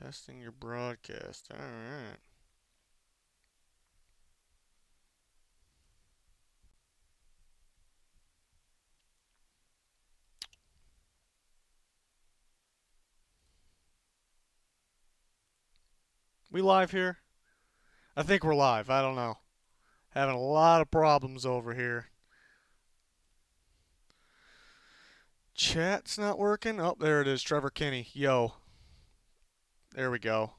Testing your broadcast. All right. We live here? I think we're live. I don't know. Having a lot of problems over here. Chat's not working. Oh, there it is. Trevor Kinney. Yo, there we go.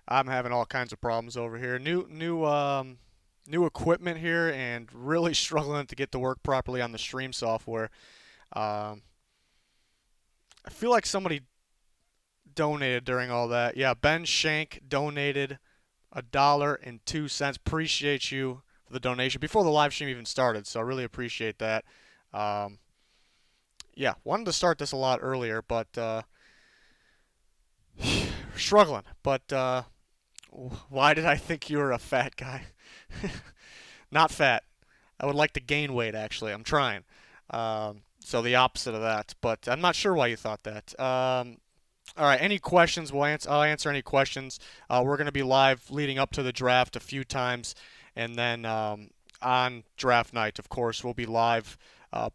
I'm having all kinds of problems over here. New equipment here, and really struggling to get to work properly on the stream software. Um, I feel like somebody donated during all that. Yeah, Ben Shank donated $1.02. Appreciate you for the donation before the live stream even started. So I really appreciate that. Um, yeah, wanted to start this a lot earlier, but struggling. But why did I think you were a fat guy? Not fat. I would like to gain weight. Actually, I'm trying. So the opposite of that. But I'm not sure why you thought that. All right. Any questions? I'll answer any questions. We're going to be live leading up to the draft a few times, and then on draft night, of course, we'll be live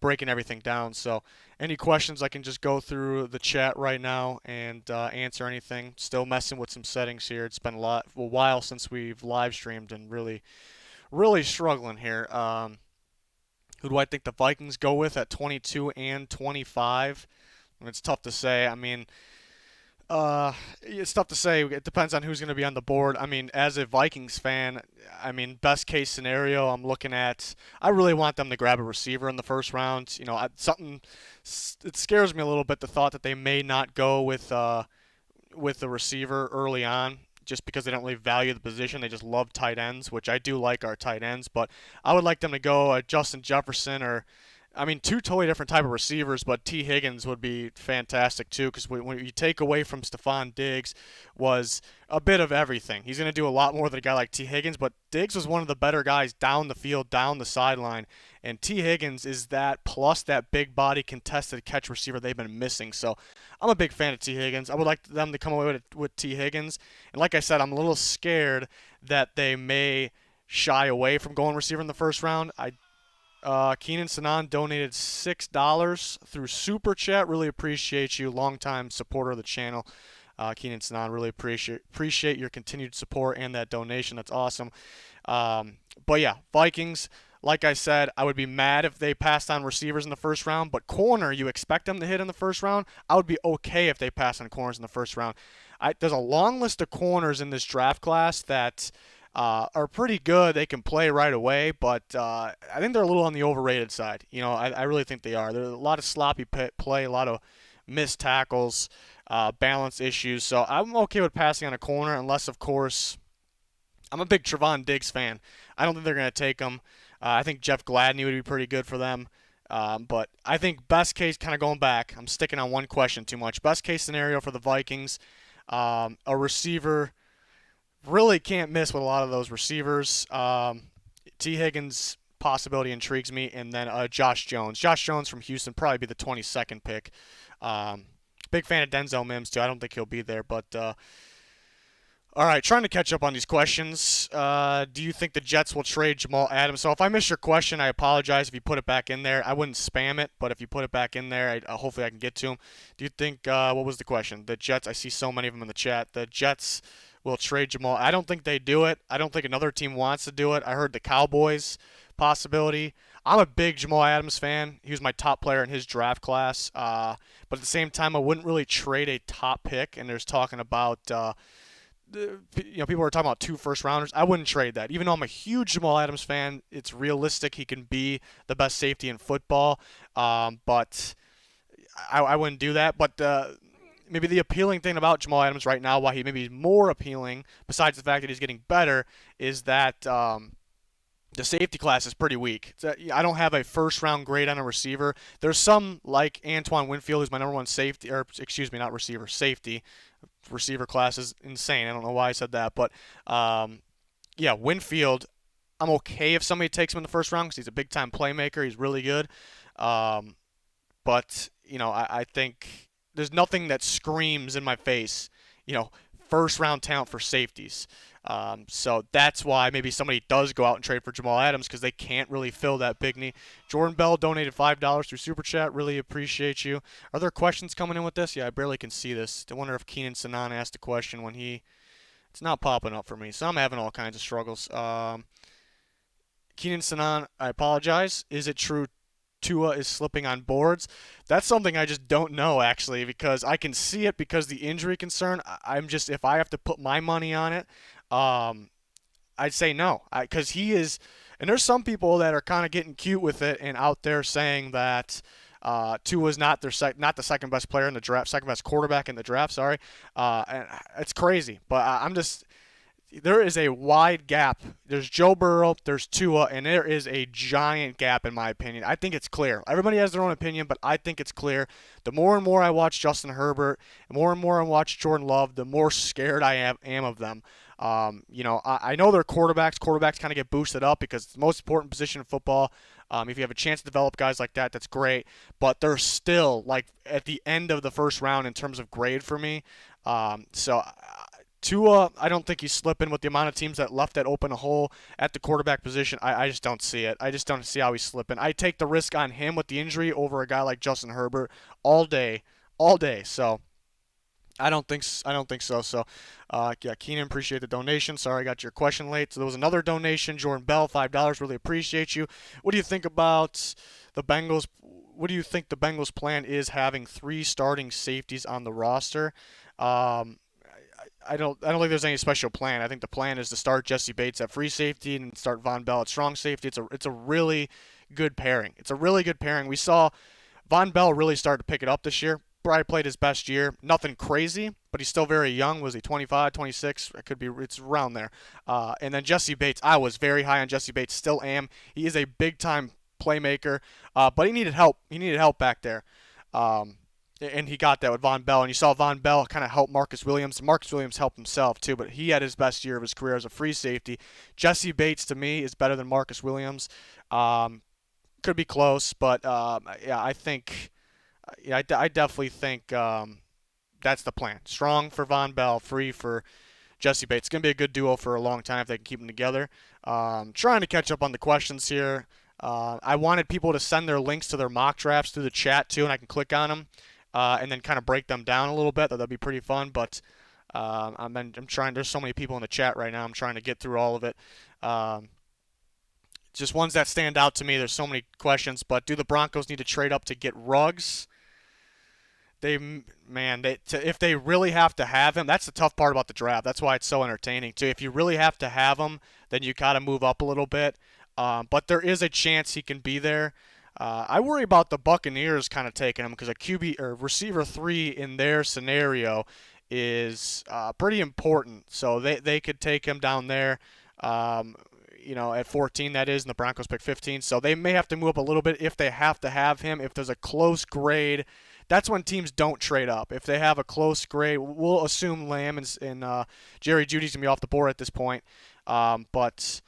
breaking everything down. So any questions, I can just go through the chat right now and answer anything. Still messing with some settings here. It's been a while since we've live streamed, and really struggling here. Who do I think the Vikings go with at 22 and 25? It's tough to say. I mean, it's tough to say. It depends on who's going to be on the board. I mean, as a Vikings fan, I mean, best case scenario, I'm looking at. I really want them to grab a receiver in the first round. You know, it scares me a little bit the thought that they may not go with the receiver early on. Just because they don't really value the position, they just love tight ends, which I do like our tight ends. But I would like them to go Justin Jefferson or I mean, two totally different type of receivers, but T. Higgins would be fantastic too because when you take away from Stephon Diggs was a bit of everything. He's going to do a lot more than a guy like T. Higgins, but Diggs was one of the better guys down the field, down the sideline, and T. Higgins is that plus that big body contested catch receiver they've been missing. So I'm a big fan of T. Higgins. I would like them to come away with T. Higgins, and like I said, I'm a little scared that they may shy away from going receiver in the first round. Keenan Sanan donated $6 through Super Chat. Really appreciate you, longtime supporter of the channel. Keenan Sanan, really appreciate your continued support and that donation. That's awesome. But yeah, Vikings. Like I said, I would be mad if they passed on receivers in the first round, but corner, you expect them to hit in the first round. I would be okay if they passed on corners in the first round. There's a long list of corners in this draft class that are pretty good. They can play right away, but I think they're a little on the overrated side. You know, I really think they are. There's a lot of sloppy play, a lot of missed tackles, balance issues. So I'm okay with passing on a corner, unless, of course, I'm a big Trevon Diggs fan. I don't think they're going to take him. I think Jeff Gladney would be pretty good for them. But I think best case, kind of going back, I'm sticking on one question too much. Best case scenario for the Vikings, a receiver. Really can't miss with a lot of those receivers. T. Higgins possibility intrigues me, and then Josh Jones. Josh Jones from Houston, probably be the 22nd pick. Big fan of Denzel Mims too. I don't think he'll be there, but all right, trying to catch up on these questions. Do you think the Jets will trade Jamal Adams? So if I missed your question, I apologize. If you put it back in there, I wouldn't spam it, but if you put it back in there, hopefully I can get to him. Do you think, what was the question? The Jets, I see so many of them in the chat. The Jets will trade Jamal. I don't think they do it. I don't think another team wants to do it. I heard the Cowboys possibility. I'm a big Jamal Adams fan. He was my top player in his draft class. But at the same time, I wouldn't really trade a top pick, and there's talking about people are talking about 2 first rounders. I wouldn't trade that. Even though I'm a huge Jamal Adams fan, it's realistic he can be the best safety in football. But I wouldn't do that. But maybe the appealing thing about Jamal Adams right now, why he maybe is more appealing, besides the fact that he's getting better, is that the safety class is pretty weak. I don't have a first round grade on a receiver. There's some like Antoine Winfield, who's my number one safety, or excuse me, not receiver, safety. Receiver class is insane. I don't know why I said that, but yeah, Winfield. I'm okay if somebody takes him in the first round because he's a big time playmaker. He's really good. But I think there's nothing that screams in my face. You know, first round talent for safeties. So that's why maybe somebody does go out and trade for Jamal Adams because they can't really fill that big need. Jordan Bell donated $5 through Super Chat. Really appreciate you. Are there questions coming in with this? Yeah, I barely can see this. I wonder if Keenan Sanan asked a question when he. It's not popping up for me, so I'm having all kinds of struggles. Keenan Sanan, I apologize. Is it true Tua is slipping on boards? That's something I just don't know actually because I can see it because the injury concern. I'm just if I have to put my money on it, um, I'd say no, because he is. And there's some people that are kind of getting cute with it and out there saying that Tua's not not the second best player in the draft, second best quarterback in the draft. Sorry, and it's crazy. But I'm just there is a wide gap. There's Joe Burrow, there's Tua, and there is a giant gap in my opinion. I think it's clear. Everybody has their own opinion, but I think it's clear. The more and more I watch Justin Herbert, the more and more I watch Jordan Love, the more scared I am of them. I know they're quarterbacks. Quarterbacks kind of get boosted up because it's the most important position in football. If you have a chance to develop guys like that, that's great. But they're still like at the end of the first round in terms of grade for me. Tua, I don't think he's slipping with the amount of teams that left that open a hole at the quarterback position. I just don't see it. I just don't see how he's slipping. I take the risk on him with the injury over a guy like Justin Herbert all day, all day. So I don't think so. So, yeah, Keenan, appreciate the donation. Sorry I got your question late. So there was another donation, Jordan Bell, $5. Really appreciate you. What do you think about the Bengals? What do you think the Bengals' plan is having 3 starting safeties on the roster? Um, I don't think there's any special plan. I think the plan is to start Jesse Bates at free safety and start Von Bell at strong safety. It's a really good pairing. It's a really good pairing. We saw Von Bell really start to pick it up this year. Probably played his best year. Nothing crazy, but he's still very young. Was he 25, 26? It could be. It's around there. And then Jesse Bates. I was very high on Jesse Bates. Still am. He is a big time playmaker, but he needed help. He needed help back there. And he got that with Von Bell. And you saw Von Bell kind of help Marcus Williams. Marcus Williams helped himself too, but he had his best year of his career as a free safety. Jesse Bates to me is better than Marcus Williams. Could be close, but yeah, I think, yeah, I definitely think that's the plan. Strong for Von Bell, free for Jesse Bates. It's gonna be a good duo for a long time if they can keep them together. Trying to catch up on the questions here. I wanted people to send their links to their mock drafts through the chat too, and I can click on them. And then kind of break them down a little bit. That'd be pretty fun. But I'm trying. There's so many people in the chat right now. I'm trying to get through all of it. Just ones that stand out to me. There's so many questions. But do the Broncos need to trade up to get Ruggs? If they really have to have him, that's the tough part about the draft. That's why it's so entertaining too. If you really have to have him, then you gotta move up a little bit. But there is a chance he can be there. I worry about the Buccaneers kind of taking him because a QB or receiver 3 in their scenario is pretty important. So they could take him down there, at 14 that is, and the Broncos pick 15. So they may have to move up a little bit if they have to have him. If there's a close grade, that's when teams don't trade up. If they have a close grade, we'll assume Lamb and Jerry Jeudy's going to be off the board at this point. But,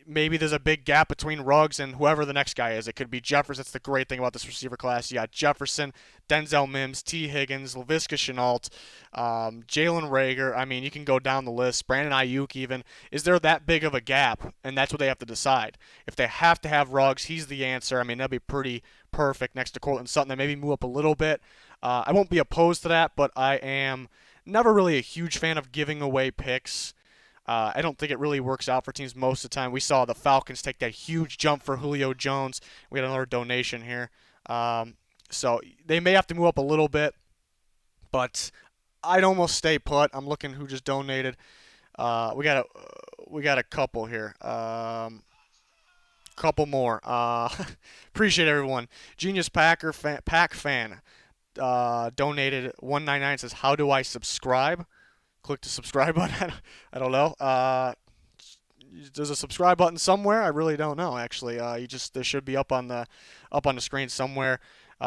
maybe there's a big gap between Ruggs and whoever the next guy is. It could be Jefferson. That's the great thing about this receiver class. You got Jefferson, Denzel Mims, T. Higgins, Laviska Shenault, Jalen Reagor. I mean, you can go down the list. Brandon Ayuk even. Is there that big of a gap? And that's what they have to decide. If they have to have Ruggs, he's the answer. I mean, that'd be pretty perfect next to Courtland Sutton. They maybe move up a little bit. I won't be opposed to that, but I am never really a huge fan of giving away picks. I don't think it really works out for teams most of the time. We saw the Falcons take that huge jump for Julio Jones. We had another donation here. So they may have to move up a little bit, but I'd almost stay put. I'm looking who just donated. We got a couple here. Couple more. Appreciate everyone. Genius Pack fan donated $1.99. Says, how do I subscribe? Click the subscribe button. I don't know. There's a subscribe button somewhere. I really don't know actually. There should be up on the screen somewhere.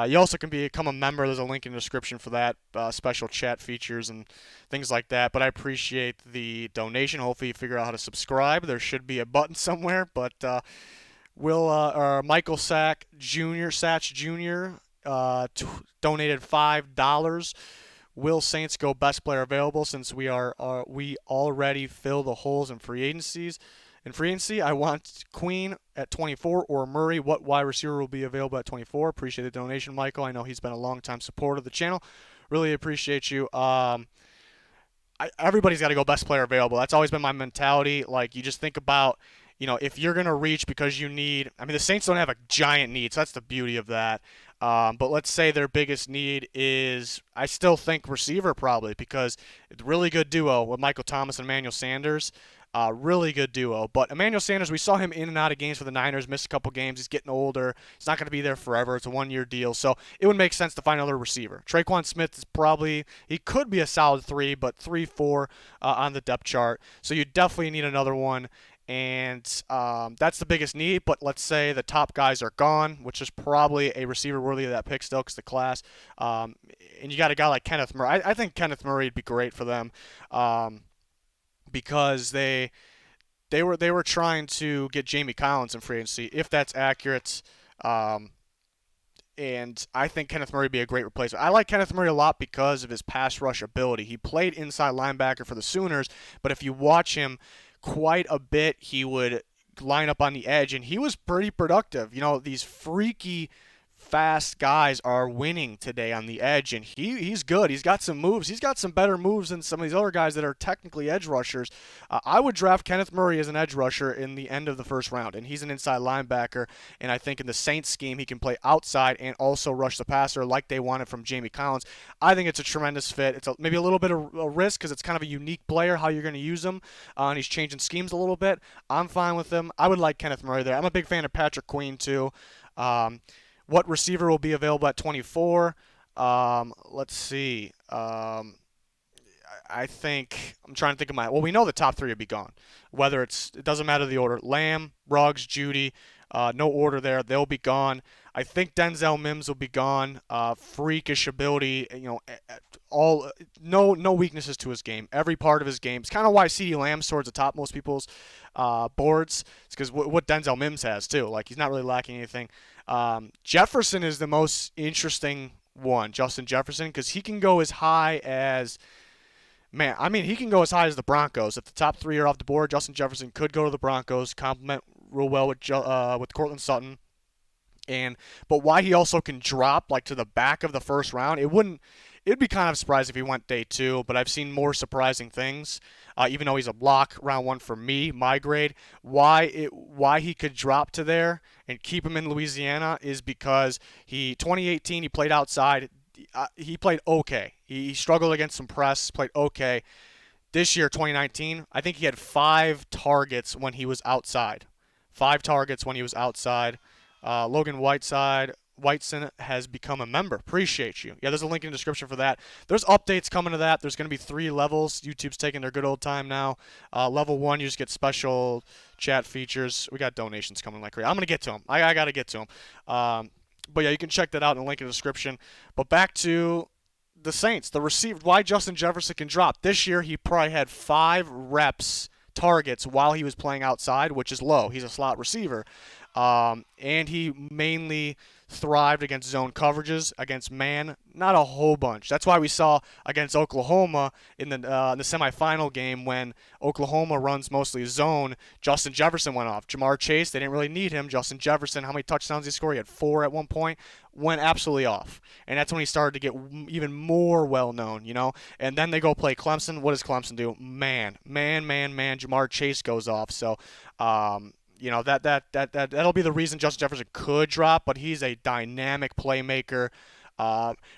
You also can become a member. There's a link in the description for that. Special chat features and things like that. But I appreciate the donation. Hopefully you figure out how to subscribe. There should be a button somewhere. But Michael Satch Jr. Donated $5. Will Saints go best player available since we already fill the holes in free agencies? In free agency, I want Queen at 24 or Murray. What wide receiver will be available at 24? Appreciate the donation, Michael. I know he's been a long time supporter of the channel. Really appreciate you. Everybody's got to go best player available. That's always been my mentality. Like, you just think about, if you're going to reach because you need, I mean, the Saints don't have a giant need, so that's the beauty of that. But let's say their biggest need is, I still think receiver probably, because it's a really good duo with Michael Thomas and Emmanuel Sanders. Really good duo. But Emmanuel Sanders, we saw him in and out of games for the Niners, missed a couple games. He's getting older. He's not going to be there forever. It's a 1-year deal. So it would make sense to find another receiver. Traquan Smith is probably, he could be a solid 3, but 3, 4 on the depth chart. So you definitely need another one. And that's the biggest need. But let's say the top guys are gone, which is probably a receiver worthy of that pick still because the class. And you got a guy like Kenneth Murray. I think Kenneth Murray would be great for them. Because they were trying to get Jamie Collins in free agency, if that's accurate. Um, and I think Kenneth Murray would be a great replacement. I like Kenneth Murray a lot because of his pass rush ability. He played inside linebacker for the Sooners, but if you watch him quite a bit, he would line up on the edge, and he was pretty productive. These freaky fast guys are winning today on the edge, and he's good. He's got some moves. He's got some better moves than some of these other guys that are technically edge rushers. I would draft Kenneth Murray as an edge rusher in the end of the first round, and he's an inside linebacker, and I think in the Saints scheme he can play outside and also rush the passer like they wanted from Jamie Collins. I think it's a tremendous fit. It's maybe a little bit of a risk because it's kind of a unique player, how you're going to use him, and he's changing schemes a little bit. I'm fine with him. I would like Kenneth Murray there. I'm a big fan of Patrick Queen too. What receiver will be available at 24? Let's see. I think I'm trying to think of well, we know the top 3 will be gone. It doesn't matter the order. Lamb, Ruggs, Judy, no order there. They'll be gone. I think Denzel Mims will be gone. Freakish ability, all no weaknesses to his game. Every part of his game. It's kind of why CeeDee Lamb's towards the top most people's boards. It's because what Denzel Mims has too. Like, he's not really lacking anything. Jefferson is the most interesting one, Justin Jefferson, because he can go as high as, he can go as high as the Broncos. If the top 3 are off the board, Justin Jefferson could go to the Broncos, complement real well with Cortland Sutton. But why he also can drop like to the back of the first round, it'd be kind of surprised if he went day 2, but I've seen more surprising things. Even though he's a lock round 1 for me, my grade, why he could drop to there and keep him in Louisiana is because 2018 he played outside. He played okay. He struggled against some press, played okay. This year, 2019, I think he had 5 targets when he was outside. 5 targets when he was outside. Logan Whitson has become a member. Appreciate you. Yeah, there's a link in the description for that. There's updates coming to that. There's going to be 3 levels. YouTube's taking their good old time now. Level 1, you just get special chat features. We got donations coming like crazy. I'm going to get to them. I got to get to them. But yeah, you can check that out in the link in the description. But back to the Saints, the receiver, why Justin Jefferson can drop. This year, he probably had 5 reps targets while he was playing outside, which is low. He's a slot receiver. And he mainly thrived against zone coverages, against man, not a whole bunch. That's why we saw against Oklahoma in the semifinal game when Oklahoma runs mostly zone, Justin Jefferson went off. Jamar Chase, they didn't really need him. Justin Jefferson, how many touchdowns he scored? He had 4 at one point. Went absolutely off. And that's when he started to get even more well-known, And then they go play Clemson. What does Clemson do? Man. Jamar Chase goes off. So, that'll be the reason Justin Jefferson could drop, but he's a dynamic playmaker.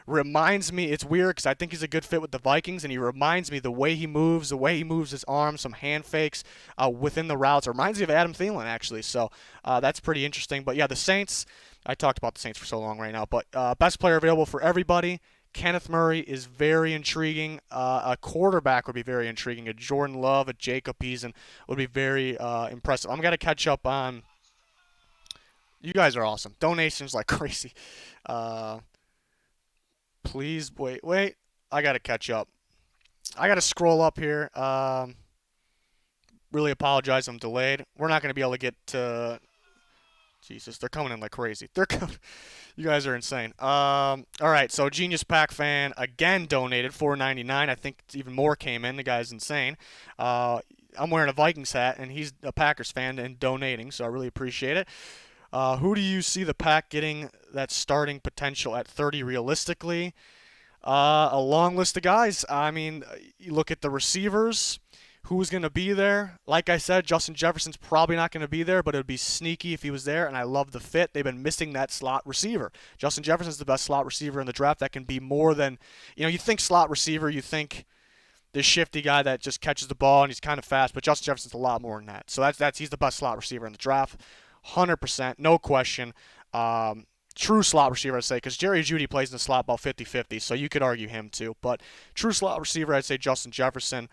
Reminds me, it's weird because I think he's a good fit with the Vikings, and he reminds me the way he moves his arms, some hand fakes within the routes. It reminds me of Adam Thielen, actually. So that's pretty interesting. But yeah, the Saints, I talked about the Saints for so long right now, but best player available for everybody. Kenneth Murray is very intriguing. A quarterback would be very intriguing. A Jordan Love, a Jacob Eason would be very impressive. I'm going to catch up on. You guys are awesome. Donations like crazy. Please wait. I got to catch up. I got to scroll up here. Really apologize. I'm delayed. We're not going to be able to get to. Jesus, they're coming in like crazy. You guys are insane. All right, so Genius Pack fan again donated $4.99. I think even more came in. The guy's insane. Uh, I'm wearing a Vikings hat, and he's a Packers fan and donating, so I really appreciate it. Who do you see the Pack getting that starting potential at 30 realistically? A long list of guys. I mean, you look at the receivers. Who's going to be there? Like I said, Justin Jefferson's probably not going to be there, but it would be sneaky if he was there, and I love the fit. They've been missing that slot receiver. Justin Jefferson's the best slot receiver in the draft. That can be more than, you think slot receiver, you think this shifty guy that just catches the ball and he's kind of fast, but Justin Jefferson's a lot more than that. So he's the best slot receiver in the draft, 100%, no question. True slot receiver, I'd say, because Jerry Jeudy plays in the slot about 50-50, so you could argue him too. But true slot receiver, I'd say Justin Jefferson.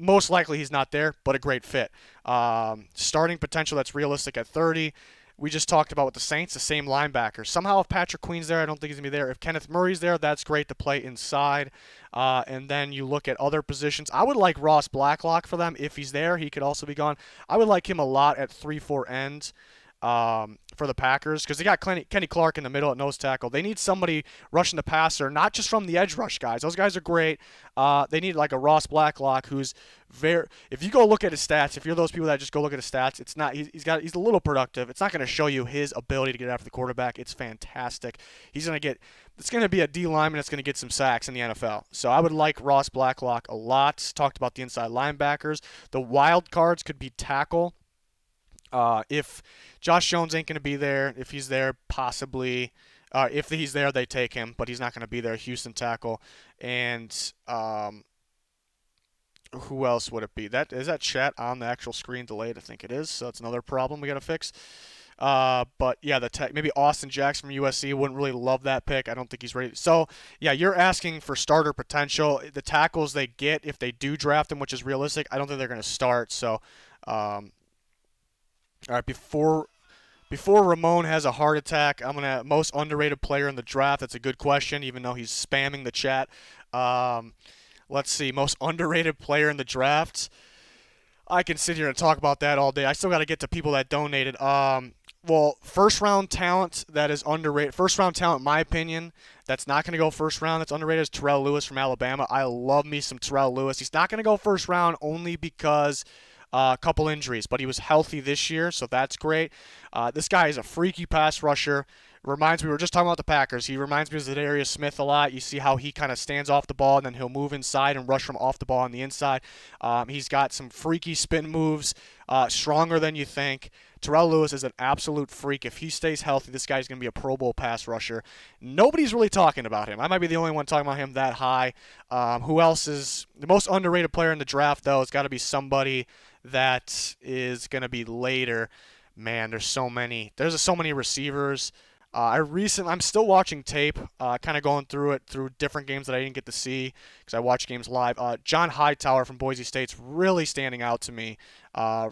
Most likely he's not there, but a great fit. Starting potential that's realistic at 30. We just talked about with the Saints, the same linebackers. Somehow, if Patrick Queen's there, I don't think he's going to be there. If Kenneth Murray's there, that's great to play inside. And then you look at other positions. I would like Ross Blacklock for them. If he's there, he could also be gone. I would like him a lot at 3-4 ends. For the Packers, because they got Kenny Clark in the middle at nose tackle. They need somebody rushing the passer, not just from the edge rush guys. Those guys are great. They need like a Ross Blacklock who's very. If you go look at his stats, if you're those people that just go look at his stats, it's not. He's a little productive. It's not going to show you his ability to get after the quarterback. It's fantastic. He's going to get. It's going to be a D lineman that's going to get some sacks in the NFL. So I would like Ross Blacklock a lot. Talked about the inside linebackers. The wild cards could be tackle. If Josh Jones ain't going to be there, if he's there, possibly. If he's there, they take him, but he's not going to be there. Houston tackle. And who else would it be? Is that chat on the actual screen delayed? I think it is, so that's another problem we got to fix. But yeah, maybe Austin Jackson from USC. Wouldn't really love that pick. I don't think he's ready. So yeah, you're asking for starter potential. The tackles they get, if they do draft him, which is realistic, I don't think they're going to start. So. All right, before Ramon has a heart attack, I'm gonna most underrated player in the draft. That's a good question, even though he's spamming the chat. Let's see, most underrated player in the draft. I can sit here and talk about that all day. I still got to get to people that donated. Well, first round talent that is underrated. First round talent, in my opinion, that's not going to go first round. That's underrated is Terrell Lewis from Alabama. I love me some Terrell Lewis. He's not going to go first round only because. A couple injuries, but he was healthy this year, so that's great. This guy is a freaky pass rusher. Reminds me, we were just talking about the Packers. He reminds me of Zadarius Smith a lot. You see how he kind of stands off the ball, and then he'll move inside and rush from off the ball on the inside. He's got some freaky spin moves, stronger than you think. Terrell Lewis is an absolute freak. If he stays healthy, this guy's going to be a Pro Bowl pass rusher. Nobody's really talking about him. I might be the only one talking about him that high. Who else is the most underrated player in the draft, though? It's got to be somebody that is going to be later. Man, there's so many. There's so many receivers. I'm still watching tape, kind of going through it through different games that I didn't get to see because I watch games live. John Hightower from Boise State's really standing out to me.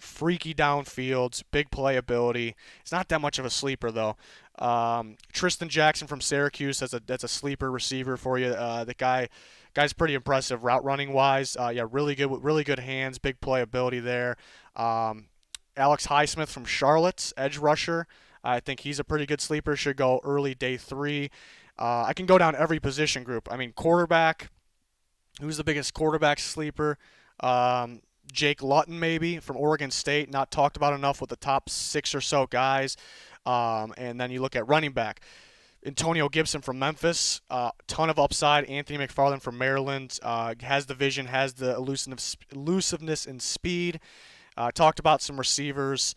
Freaky downfields, big playability. It's not that much of a sleeper though. Tristan Jackson from Syracuse, that's a sleeper receiver for you. The guy's pretty impressive route running wise. Yeah, really good hands, big playability there. Alex Highsmith from Charlotte, edge rusher. I think he's a pretty good sleeper. Should go early day 3. I can go down every position group. I mean, quarterback. Who's the biggest quarterback sleeper? Jake Luton maybe from Oregon State. Not talked about enough with the top 6 or so guys. And then you look at running back. Antonio Gibson from Memphis, ton of upside. Anthony McFarland from Maryland, has the vision, has the elusiveness and speed. Talked about some receivers,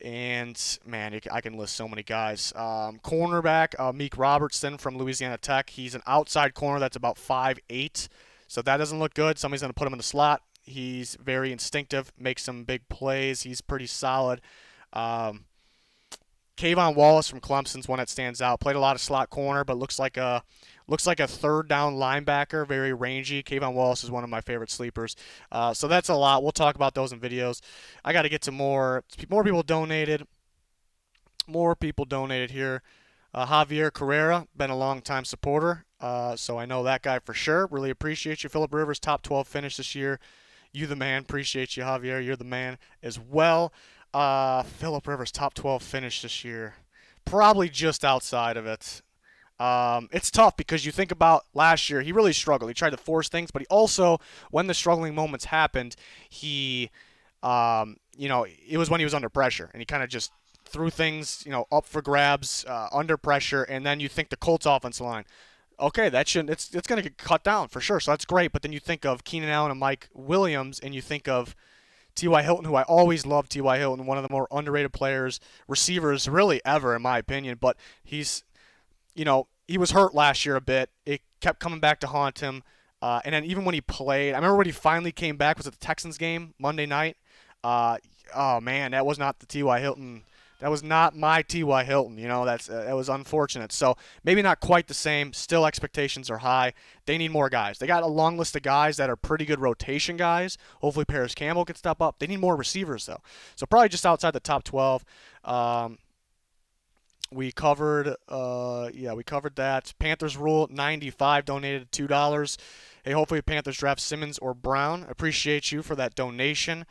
and man, I can list so many guys. Cornerback, Meek Robertson from Louisiana Tech. He's an outside corner that's about 5'8", so that doesn't look good. Somebody's going to put him in the slot. He's very instinctive, makes some big plays. He's pretty solid. Kayvon Wallace from Clemson's one that stands out. Played a lot of slot corner, but looks like a third down linebacker, very rangy. Kayvon Wallace is one of my favorite sleepers. So that's a lot. We'll talk about those in videos. I got to get to more people donated. More people donated here. Javier Carrera, been a long-time supporter, so I know that guy for sure. Really appreciate you. Phillip Rivers, top 12 finish this year. You the man. Appreciate you, Javier. You're the man as well. Phillip Rivers top 12 finish this year. Probably just outside of it. It's tough because you think about last year, he really struggled. He tried to force things, but he also, when the struggling moments happened, he, it was when he was under pressure, and he kind of just threw things, up for grabs, under pressure, and then you think the Colts offensive line, okay, that shouldn't, it's going to get cut down for sure, so that's great, but then you think of Keenan Allen and Mike Williams, and you think of T.Y. Hilton, who I always loved T.Y. Hilton, one of the more underrated players, receivers really ever, in my opinion, but he was hurt last year a bit. It kept coming back to haunt him. And then even when he played, I remember when he finally came back was at the Texans game Monday night. Uh, oh man, that was not the T.Y. Hilton. That was not my T.Y. Hilton. That was unfortunate. So maybe not quite the same. Still, expectations are high. They need more guys. They got a long list of guys that are pretty good rotation guys. Hopefully, Paris Campbell can step up. They need more receivers though. So probably just outside the top 12. We covered, we covered that. Panthers rule 95 donated $2. Hey, hopefully Panthers draft Simmons or Brown. Appreciate you for that donation,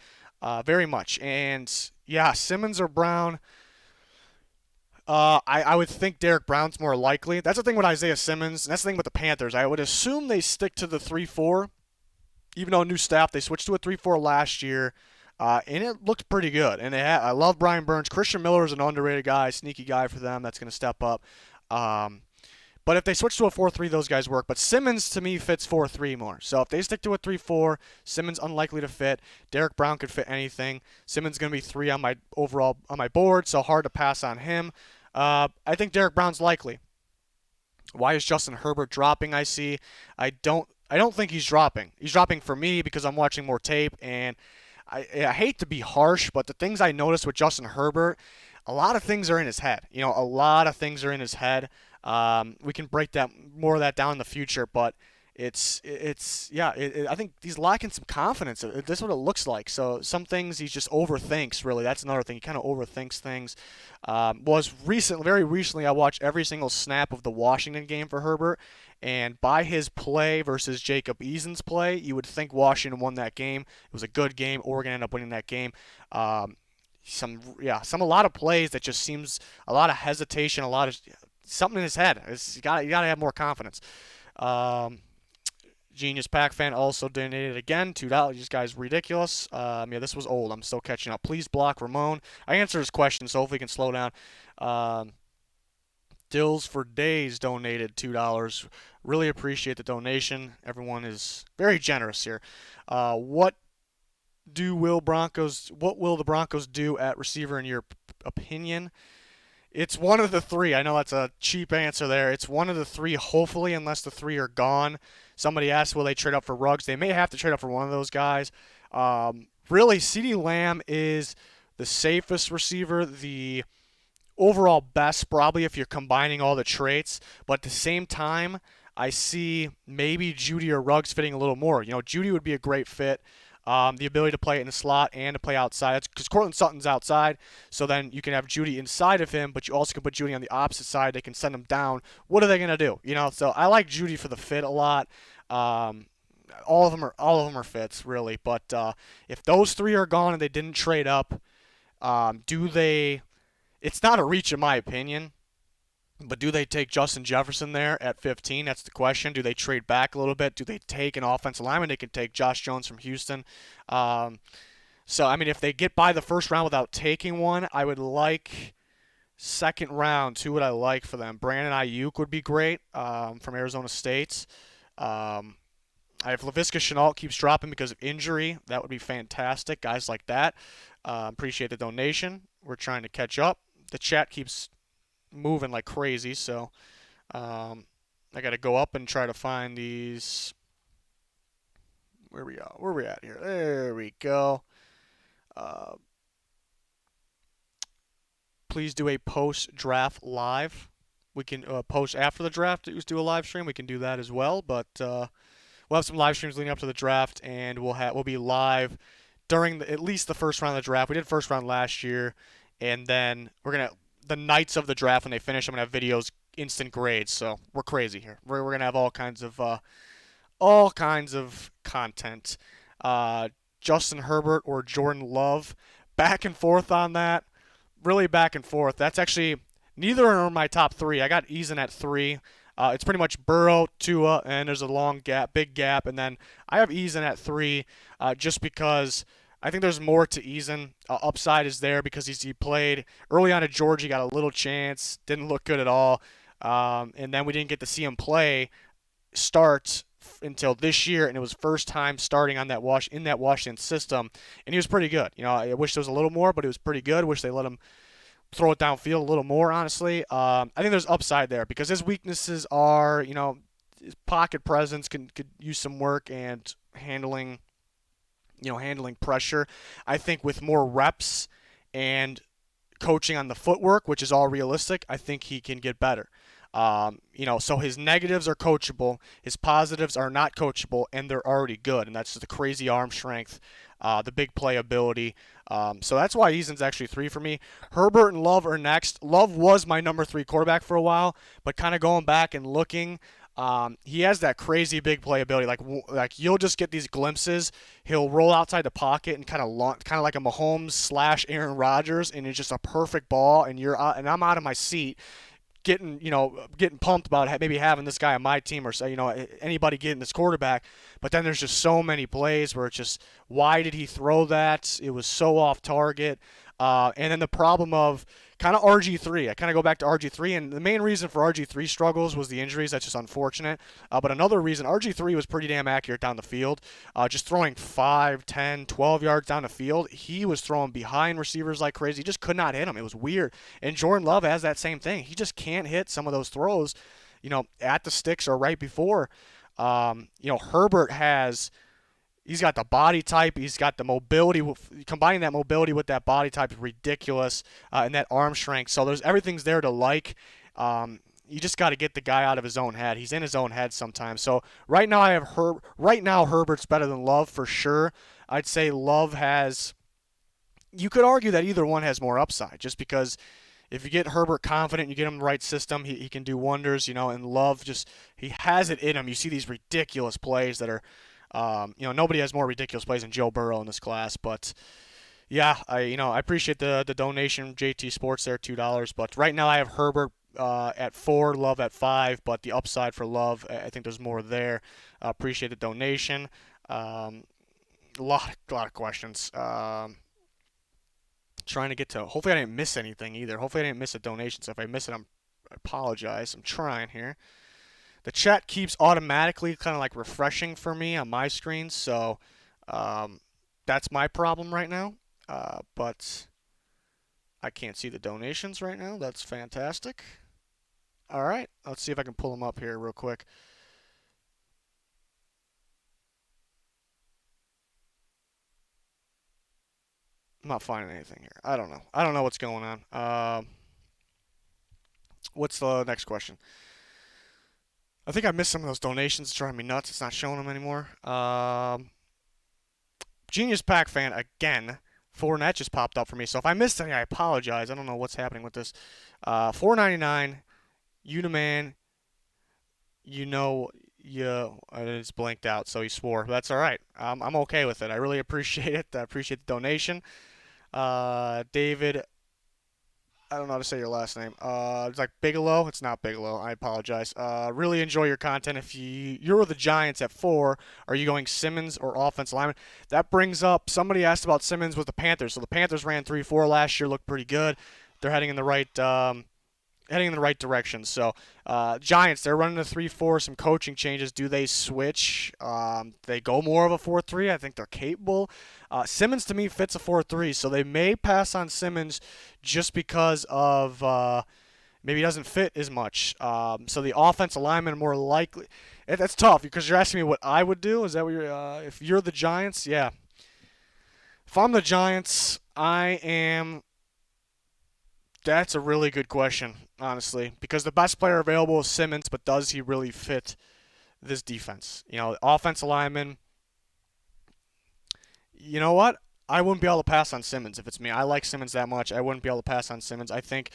very much. And yeah, Simmons or Brown. I would think Derek Brown's more likely. That's the thing with Isaiah Simmons. And that's the thing with the Panthers. I would assume they stick to the 3-4, even though new staff, they switched to a 3-4 last year. And it looked pretty good. And I love Brian Burns. Christian Miller is an underrated guy, sneaky guy for them that's going to step up. But if they switch to a 4-3, those guys work. But Simmons, to me, fits 4-3 more. So if they stick to a 3-4, Simmons unlikely to fit. Derek Brown could fit anything. Simmons going to be 3 on my board, so hard to pass on him. I think Derek Brown's likely. Why is Justin Herbert dropping? I don't think he's dropping. He's dropping for me because I'm watching more tape, and I hate to be harsh, but the things I noticed with Justin Herbert, a lot of things are in his head. A lot of things are in his head. We can break more of that down in the future, but I think he's lacking some confidence. This is what it looks like. So some things he just overthinks. Really, that's another thing. He kind of overthinks things. Very recently, I watched every single snap of the Washington game for Herbert, and by his play versus Jacob Eason's play, you would think Washington won that game. It was a good game. Oregon ended up winning that game. A lot of plays that just seems a lot of hesitation, a lot of something in his head. You got to have more confidence. Genius Pack fan also donated again $2. This guy's ridiculous. This was old. I'm still catching up. Please block Ramon. I answered his question, so hopefully he can slow down. Dills for Days donated $2. Really appreciate the donation. Everyone is very generous here. What will the Broncos do at receiver in your opinion? It's one of the three. I know that's a cheap answer there. It's one of the three, hopefully, unless the three are gone. Somebody asked, will they trade up for Ruggs? They may have to trade up for one of those guys. Really, CeeDee Lamb is the safest receiver, the overall best, probably, if you're combining all the traits. But at the same time, I see maybe Judy or Ruggs fitting a little more. Judy would be a great fit. The ability to play in the slot and to play outside. Because Cortland Sutton's outside, so then you can have Judy inside of him, but you also can put Judy on the opposite side. They can send him down. What are they gonna do? So I like Judy for the fit a lot. All of them are fits really, but if those three are gone and they didn't trade up, do they? It's not a reach in my opinion. But do they take Justin Jefferson there at 15? That's the question. Do they trade back a little bit? Do they take an offensive lineman? They can take Josh Jones from Houston. If they get by the first round without taking one, I would like second round. Who would I like for them? Brandon Ayuk would be great from Arizona State. I have Laviska Shenault keeps dropping because of injury. That would be fantastic. Guys like that. Appreciate the donation. We're trying to catch up. The chat keeps moving like crazy, so I got to go up and try to find these. Where we at here? There we go. Please do a post-draft live. We can post after the draft. Do a live stream. We can do that as well, but we'll have some live streams leading up to the draft, and we'll be live during at least the first round of the draft. We did first round last year, and then the nights of the draft when they finish, I'm gonna have videos, instant grades. So we're crazy here. We're gonna have all kinds of content. Justin Herbert or Jordan Love. back and forth on that. Really back and forth. That's actually neither are my top three. I got Eason at three. It's pretty much Burrow, Tua, and there's a long gap, big gap, and then I have Eason at three, just because I think there's more to Eason. Upside is there because he played early on at Georgia, got a little chance, didn't look good at all, and then we didn't get to see him play start until this year, and it was first time starting on that Washington system, and he was pretty good. I wish there was a little more, but it was pretty good. Wish they let him throw it downfield a little more, honestly. I think there's upside there because his weaknesses are, his pocket presence could use some work and handling pressure. I think with more reps and coaching on the footwork, which is all realistic, I think he can get better. So his negatives are coachable, his positives are not coachable, and they're already good. And that's the crazy arm strength, the big playability. So that's why Eason's actually three for me. Herbert and Love are next. Love was my number three quarterback for a while, but kind of going back and looking, he has that crazy big playability. Like you'll just get these glimpses. He'll roll outside the pocket and kind of like a Mahomes slash Aaron Rodgers, and it's just a perfect ball. And and I'm out of my seat getting pumped about maybe having this guy on my team or anybody getting this quarterback. But then there's just so many plays where it's just, why did he throw that? It was so off target. And then the problem of kind of RG3. I kind of go back to RG3, and the main reason for RG3 struggles was the injuries. That's just unfortunate. But another reason, RG3 was pretty damn accurate down the field. Just throwing 5, 10, 12 yards down the field. He was throwing behind receivers like crazy. He just could not hit them. It was weird. And Jordan Love has that same thing. He just can't hit some of those throws, at the sticks or right before. Herbert he's got the body type. He's got the mobility. Combining that mobility with that body type is ridiculous, and that arm strength. So everything's there to like. You just got to get the guy out of his own head. He's in his own head sometimes. So right now right now Herbert's better than Love for sure. I'd say Love has. You could argue that either one has more upside, just because if you get Herbert confident, you get him the right system, he can do wonders. And Love he has it in him. You see these ridiculous plays that are. Nobody has more ridiculous plays than Joe Burrow in this class, but yeah, I appreciate the donation, JT Sports there, $2. But right now I have Herbert at 4, Love at 5, but the upside for Love, I think there's more there. Appreciate the donation. A lot of questions. Trying to get to. Hopefully I didn't miss anything either. Hopefully I didn't miss a donation. So if I miss it, I apologize. I'm trying here. The chat keeps automatically kind of like refreshing for me on my screen, so that's my problem right now. But I can't see the donations right now. That's fantastic. All right, let's see if I can pull them up here real quick. I'm not finding anything here. I don't know. I don't know what's going on. What's the next question? I think I missed some of those donations. It's driving me nuts. It's not showing them anymore. Genius Pack fan again. Fournette just popped up for me. So if I missed any, I apologize. I don't know what's happening with this. $4.99. Uniman. It's blanked out, so he swore. That's all right. I'm okay with it. I really appreciate it. I appreciate the donation. David, I don't know how to say your last name. It's like Bigelow. It's not Bigelow. I apologize. Really enjoy your content. If you're the Giants at 4, are you going Simmons or offensive lineman? That brings up, somebody asked about Simmons with the Panthers. So the Panthers ran 3-4 last year, looked pretty good. They're heading in the right direction. So Giants, they're running a 3-4. Some coaching changes. Do they switch? They go more of a 4-3. I think they're capable. Simmons to me fits a 4-3, so they may pass on Simmons just because of maybe he doesn't fit as much. So the offensive lineman more likely. That's tough because you're asking me what I would do. Is that what you're? If you're the Giants, yeah. If I'm the Giants, I am. That's a really good question, honestly, because the best player available is Simmons, but does he really fit this defense? Offensive lineman. You know what? I wouldn't be able to pass on Simmons if it's me. I like Simmons that much. I wouldn't be able to pass on Simmons. I think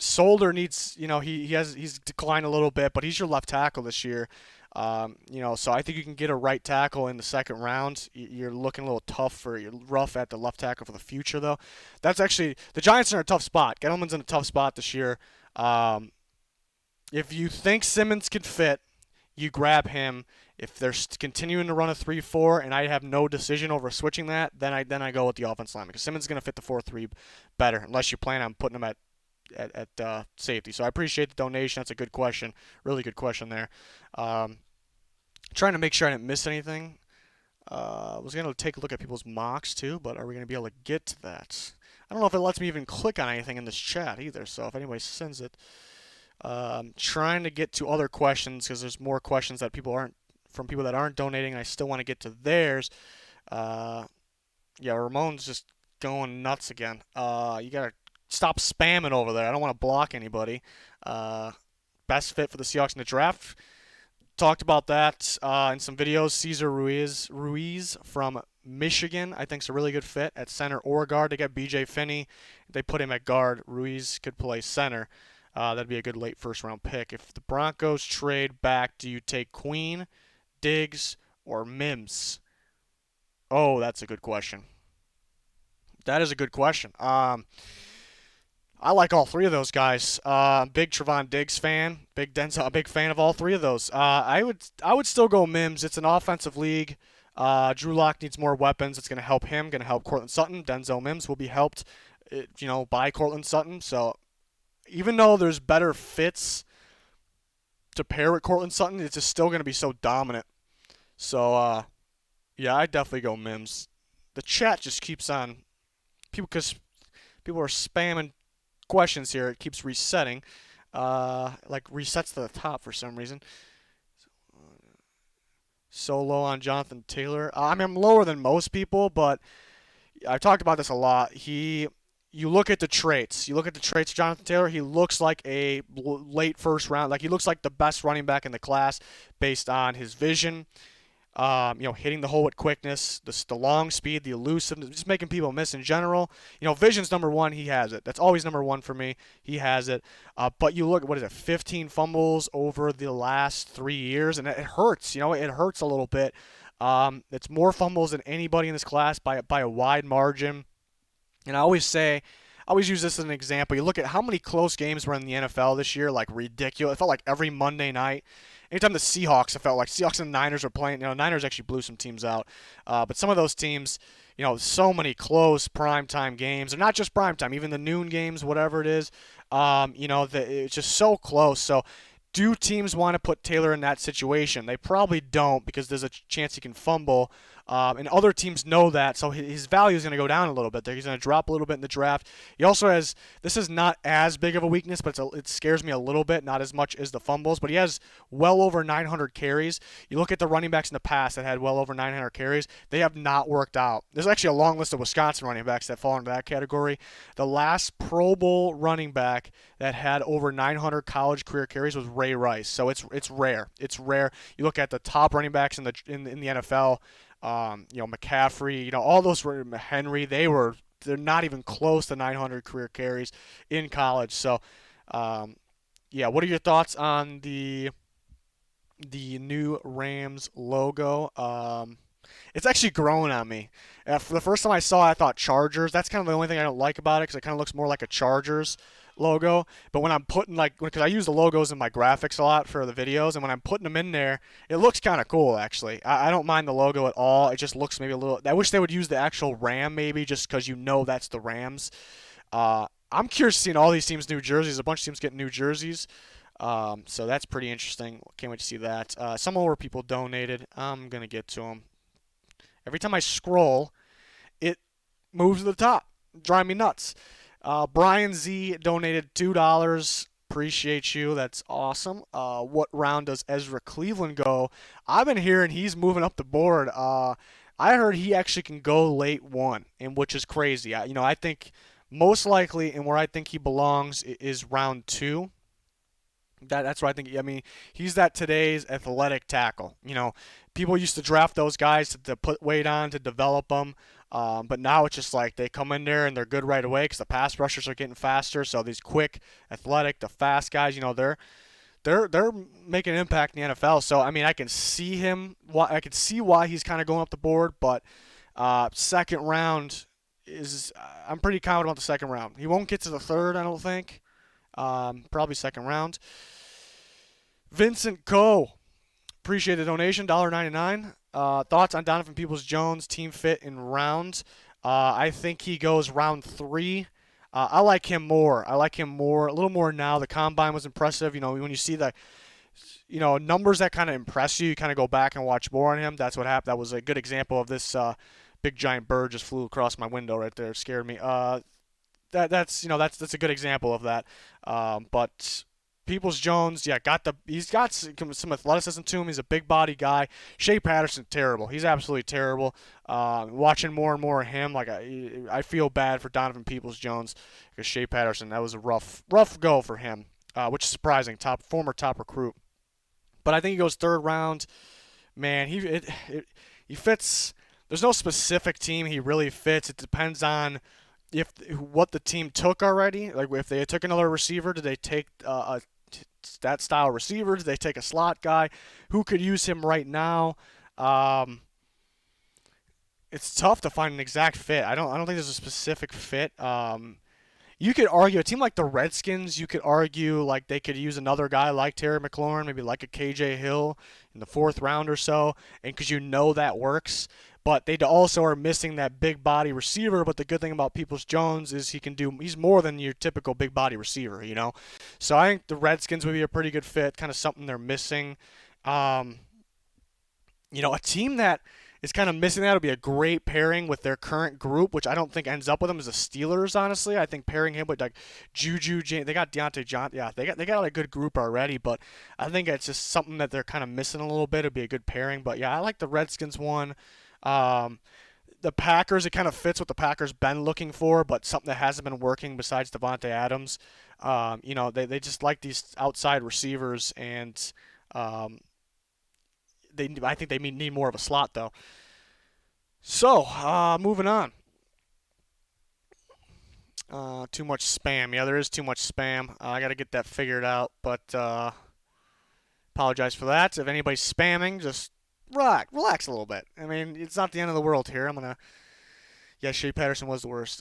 Solder needs, he's declined a little bit, but he's your left tackle this year. So I think you can get a right tackle in the second round. You're looking a little tough you're rough at the left tackle for the future, though. That's actually the Giants are in a tough spot. Gettleman's in a tough spot this year. Um, if you think Simmons can fit, you grab him. If they're continuing to run a 3-4 and I have no decision over switching that, then I go with the offense line because Simmons is going to fit the 4-3 better unless you plan on putting him at safety. So I appreciate the donation. That's a good question. Really good question there. Trying to make sure I didn't miss anything. I was going to take a look at people's mocks too, but are we going to be able to get to that? I don't know if it lets me even click on anything in this chat either, so if anybody sends it. Trying to get to other questions because there's more questions that from people that aren't donating, and I still want to get to theirs. Yeah, Ramon's just going nuts again. You gotta stop spamming over there. I don't want to block anybody. Best fit for the Seahawks in the draft. Talked about that in some videos. Cesar Ruiz from Michigan, I think is a really good fit at center or guard. They got B.J. Finney. They put him at guard. Ruiz could play center. That'd be a good late first round pick. If the Broncos trade back, do you take Queen, Diggs, or Mims? Oh, that's a good question. That is a good question. I like all three of those guys. Big Trevon Diggs fan, big Denzel, a big fan of all three of those. I would still go Mims. It's an offensive league. Drew Lock needs more weapons. It's going to help him. Going to help Cortland Sutton. Denzel Mims will be helped, by Cortland Sutton. So even though there's better fits to pair with Cortland Sutton, it's just still going to be so dominant. So yeah, I definitely go Mims. The chat just keeps on because people are spamming questions here. It keeps resetting, like resets to the top for some reason. So low on Jonathan Taylor. I mean, I'm lower than most people, but I've talked about this a lot. You look at the traits. You look at the traits of Jonathan Taylor. He looks like a late first round. Like he looks like the best running back in the class based on his vision. Hitting the hole with quickness, the long speed, the elusiveness, just making people miss in general. Vision's number one. He has it. That's always number one for me. He has it. But you look, what is it, 15 fumbles over the last 3 years, and it hurts. It hurts a little bit. It's more fumbles than anybody in this class by a wide margin. And I always use this as an example. You look at how many close games were in the NFL this year, like ridiculous. It felt like every Monday night. Anytime the Seahawks, it felt like Seahawks and Niners were playing. Niners actually blew some teams out. But some of those teams, so many close primetime games. They're not just primetime, even the noon games, whatever it is. It's just so close. So do teams want to put Taylor in that situation? They probably don't because there's a chance he can fumble. And other teams know that, so his value is going to go down a little bit there. He's going to drop a little bit in the draft. He also has, this is not as big of a weakness, but it scares me a little bit, not as much as the fumbles, but he has well over 900 carries. You look at the running backs in the past that had well over 900 carries, they have not worked out. There's actually a long list of Wisconsin running backs that fall into that category. The last Pro Bowl running back that had over 900 college career carries was Ray Rice, so it's rare. It's rare. You look at the top running backs in the NFL, McCaffrey, all those were Henry. They're not even close to 900 career carries in college. So, yeah, what are your thoughts on the new Rams logo? It's actually growing on me. For the first time I saw it, I thought Chargers. That's kind of the only thing I don't like about it because it kind of looks more like a Chargers logo. But when I'm putting because I use the logos in my graphics a lot for the videos, and when I'm putting them in there, it looks kind of cool actually. I don't mind the logo at all. It just looks maybe a little. I wish they would use the actual Ram maybe, just because that's the Rams. I'm curious to see all these teams' new jerseys. A bunch of teams getting new jerseys. So that's pretty interesting. Can't wait to see that. Some more people donated. I'm gonna get to them. Every time I scroll, it moves to the top. Drive me nuts. Brian Z donated $2. Appreciate you. That's awesome. What round does Ezra Cleveland go? I've been hearing he's moving up the board. I heard he actually can go late one, and which is crazy. I think most likely, and where I think he belongs is round 2. That's what I think. I mean, he's that today's athletic tackle. People used to draft those guys to put weight on, to develop them. But now it's just like they come in there and they're good right away because the pass rushers are getting faster. So these quick, athletic, the fast guys, they're making an impact in the NFL. So I mean, I can see him. I can see why he's kind of going up the board. But second round is I'm pretty confident about the second round. He won't get to the third, I don't think. Probably second round. Vincent Coe, appreciate the donation, $1.99. Thoughts on Donovan Peoples-Jones, team fit in rounds? I think he goes round 3. I like him more. I like him more, a little more now. The combine was impressive. When you see the, numbers that kind of impress you, you kind of go back and watch more on him. That's what happened. That was a good example of this. Big giant bird just flew across my window right there. It scared me. That's a good example of that. But Peoples-Jones, yeah, he's got some athleticism to him. He's a big body guy. Shea Patterson, terrible. He's absolutely terrible. Watching more and more of him, like I feel bad for Donovan Peoples-Jones because Shea Patterson, that was a rough go for him, which is surprising. Former top recruit, but I think he goes third round. Man, he fits. There's no specific team he really fits. It depends on what the team took already. Like if they took another receiver, did they take that style receiver? Did they take a slot guy? Who could use him right now? It's tough to find an exact fit. I don't think there's a specific fit. You could argue a team like the Redskins. You could argue like they could use another guy like Terry McLaurin, maybe like a KJ Hill in the 4th round or so, and because that works. But they also are missing that big body receiver. But the good thing about Peoples-Jones is he's more than your typical big body receiver, So I think the Redskins would be a pretty good fit, kind of something they're missing. A team that is kind of missing that would be a great pairing with their current group, which I don't think ends up with them as the Steelers, honestly. I think pairing him with like Juju, they got Deontay Johnson. Yeah, they got a good group already, but I think it's just something that they're kind of missing a little bit. It'd be a good pairing. But yeah, I like the Redskins one. The Packers, it kind of fits what the Packers been looking for, but something that hasn't been working besides Devontae Adams. They just like these outside receivers, and I think they need more of a slot though. So moving on. Too much spam. Yeah, there is too much spam. I got to get that figured out, but apologize for that. If anybody's spamming, just relax a little bit. I mean, it's not the end of the world here. Yeah, Shea Patterson was the worst.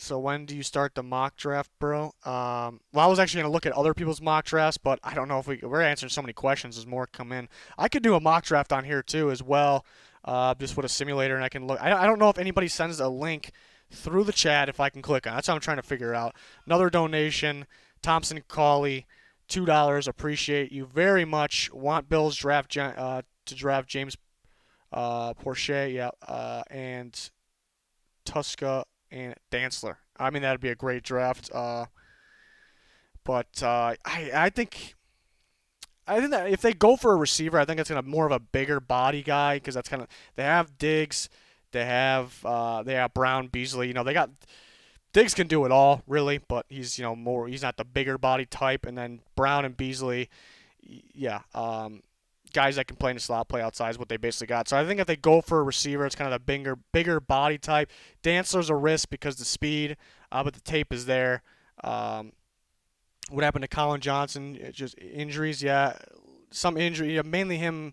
So when do you start the mock draft, bro? Well, I was actually going to look at other people's mock drafts, but I don't know if we're answering so many questions as more come in. I could do a mock draft on here too as well, just with a simulator, and I can look. I don't know if anybody sends a link through the chat if I can click on it. That's what I'm trying to figure out. Another donation, Thompson Cawley, $2. Appreciate you very much. Want Bills to draft James Porsche, yeah, and Tuska and Dantzler. I mean, that'd be a great draft. But I think that if they go for a receiver, I think it's gonna be more of a bigger body guy because that's kind of they have Diggs, they have Brown, Beasley. They got Diggs can do it all really, but he's more he's not the bigger body type. And then Brown and Beasley, yeah. Guys that can play in the slot, play outside is what they basically got. So I think if they go for a receiver, it's kind of the bigger body type. Dantzler's a risk because the speed, but the tape is there. What happened to Colin Johnson? Just injuries, yeah. Some injury, yeah, mainly him.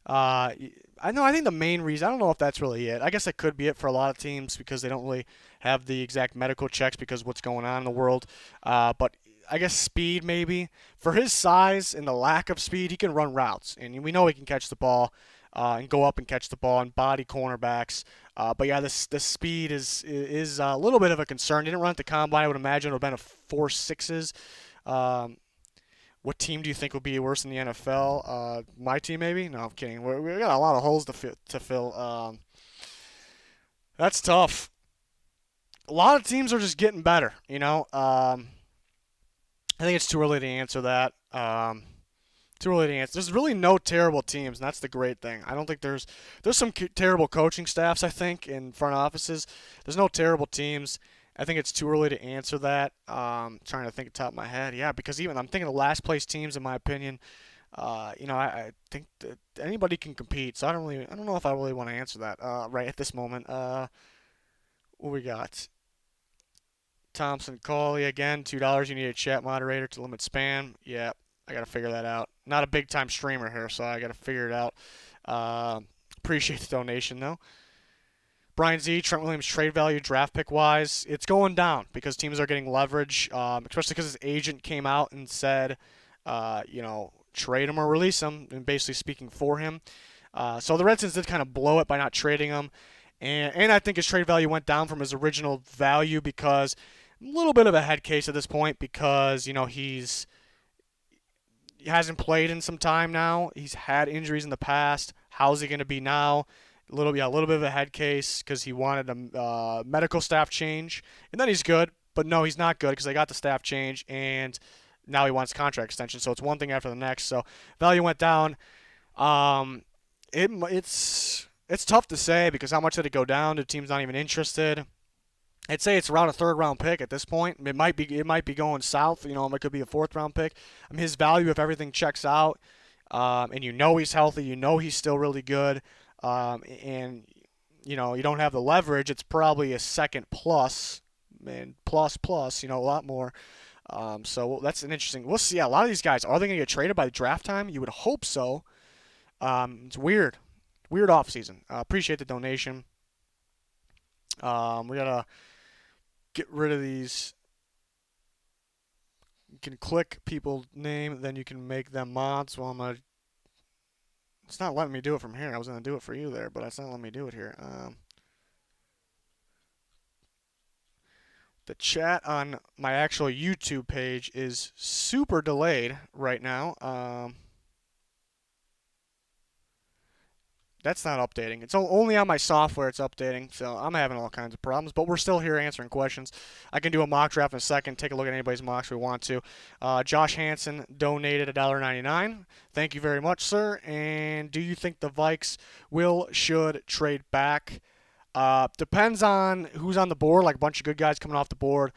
I think the main reason, I don't know if that's really it. I guess that could be it for a lot of teams because they don't really have the exact medical checks because of what's going on in the world. But I guess speed maybe. For his size and the lack of speed, he can run routes. And we know he can catch the ball and go up and catch the ball and body cornerbacks. But yeah, the speed is a little bit of a concern. Didn't run at the combine. I would imagine it would have been a 4.6s. What team do you think will be worse in the NFL? My team maybe? No, I'm kidding. We got a lot of holes to fill. That's tough. A lot of teams are just getting better, I think it's too early to answer that. Too early to answer. There's really no terrible teams, and that's the great thing. I don't think there's some terrible coaching staffs, I think, in front offices. There's no terrible teams. I think it's too early to answer that. Trying to think at the top of my head. Yeah, because even I'm thinking the last place teams, in my opinion, I think that anybody can compete, so I don't know if I really want to answer that right at this moment. What we got? Thompson Coley again, $2. You need a chat moderator to limit spam. Yeah, I gotta figure that out. Not a big time streamer here, so I gotta figure it out. Uh, Appreciate the donation though. Brian Z, Trent Williams trade value draft pick wise, it's going down because teams are getting leverage, especially because his agent came out and said, trade him or release him, and basically speaking for him. So the Redskins did kind of blow it by not trading him, and I think his trade value went down from his original value because a little bit of a head case at this point because he hasn't played in some time now. He's had injuries in the past. How's he going to be now? A little bit of a head case because he wanted a medical staff change, and then he's good. But no, he's not good because they got the staff change, and now he wants contract extension. So it's one thing after the next. So value went down. Um, it's tough to say because how much did it go down? The team's not even interested. I'd say it's around a third round pick at this point. It might be going south. It could be a fourth round pick. I mean, his value if everything checks out, and he's healthy, he's still really good, and you don't have the leverage. It's probably a second plus, and plus, a lot more. So that's an interesting. We'll see. A lot of these guys are they going to get traded by the draft time? You would hope so. It's weird off season. Appreciate the donation. We gotta get rid of these. You can click people's name, then you can make them mods. Well, it's not letting me do it from here. I was gonna do it for you there, but it's not letting me do it here. The chat on my actual YouTube page is super delayed right now. That's not updating. It's only on my software it's updating, so I'm having all kinds of problems. But we're still here answering questions. I can do a mock draft in a second. Take a look at anybody's mocks we want to. Josh Hansen donated $1.99. Thank you very much, sir. And do you think the Vikes should trade back? Depends on who's on the board. Like a bunch of good guys coming off the board.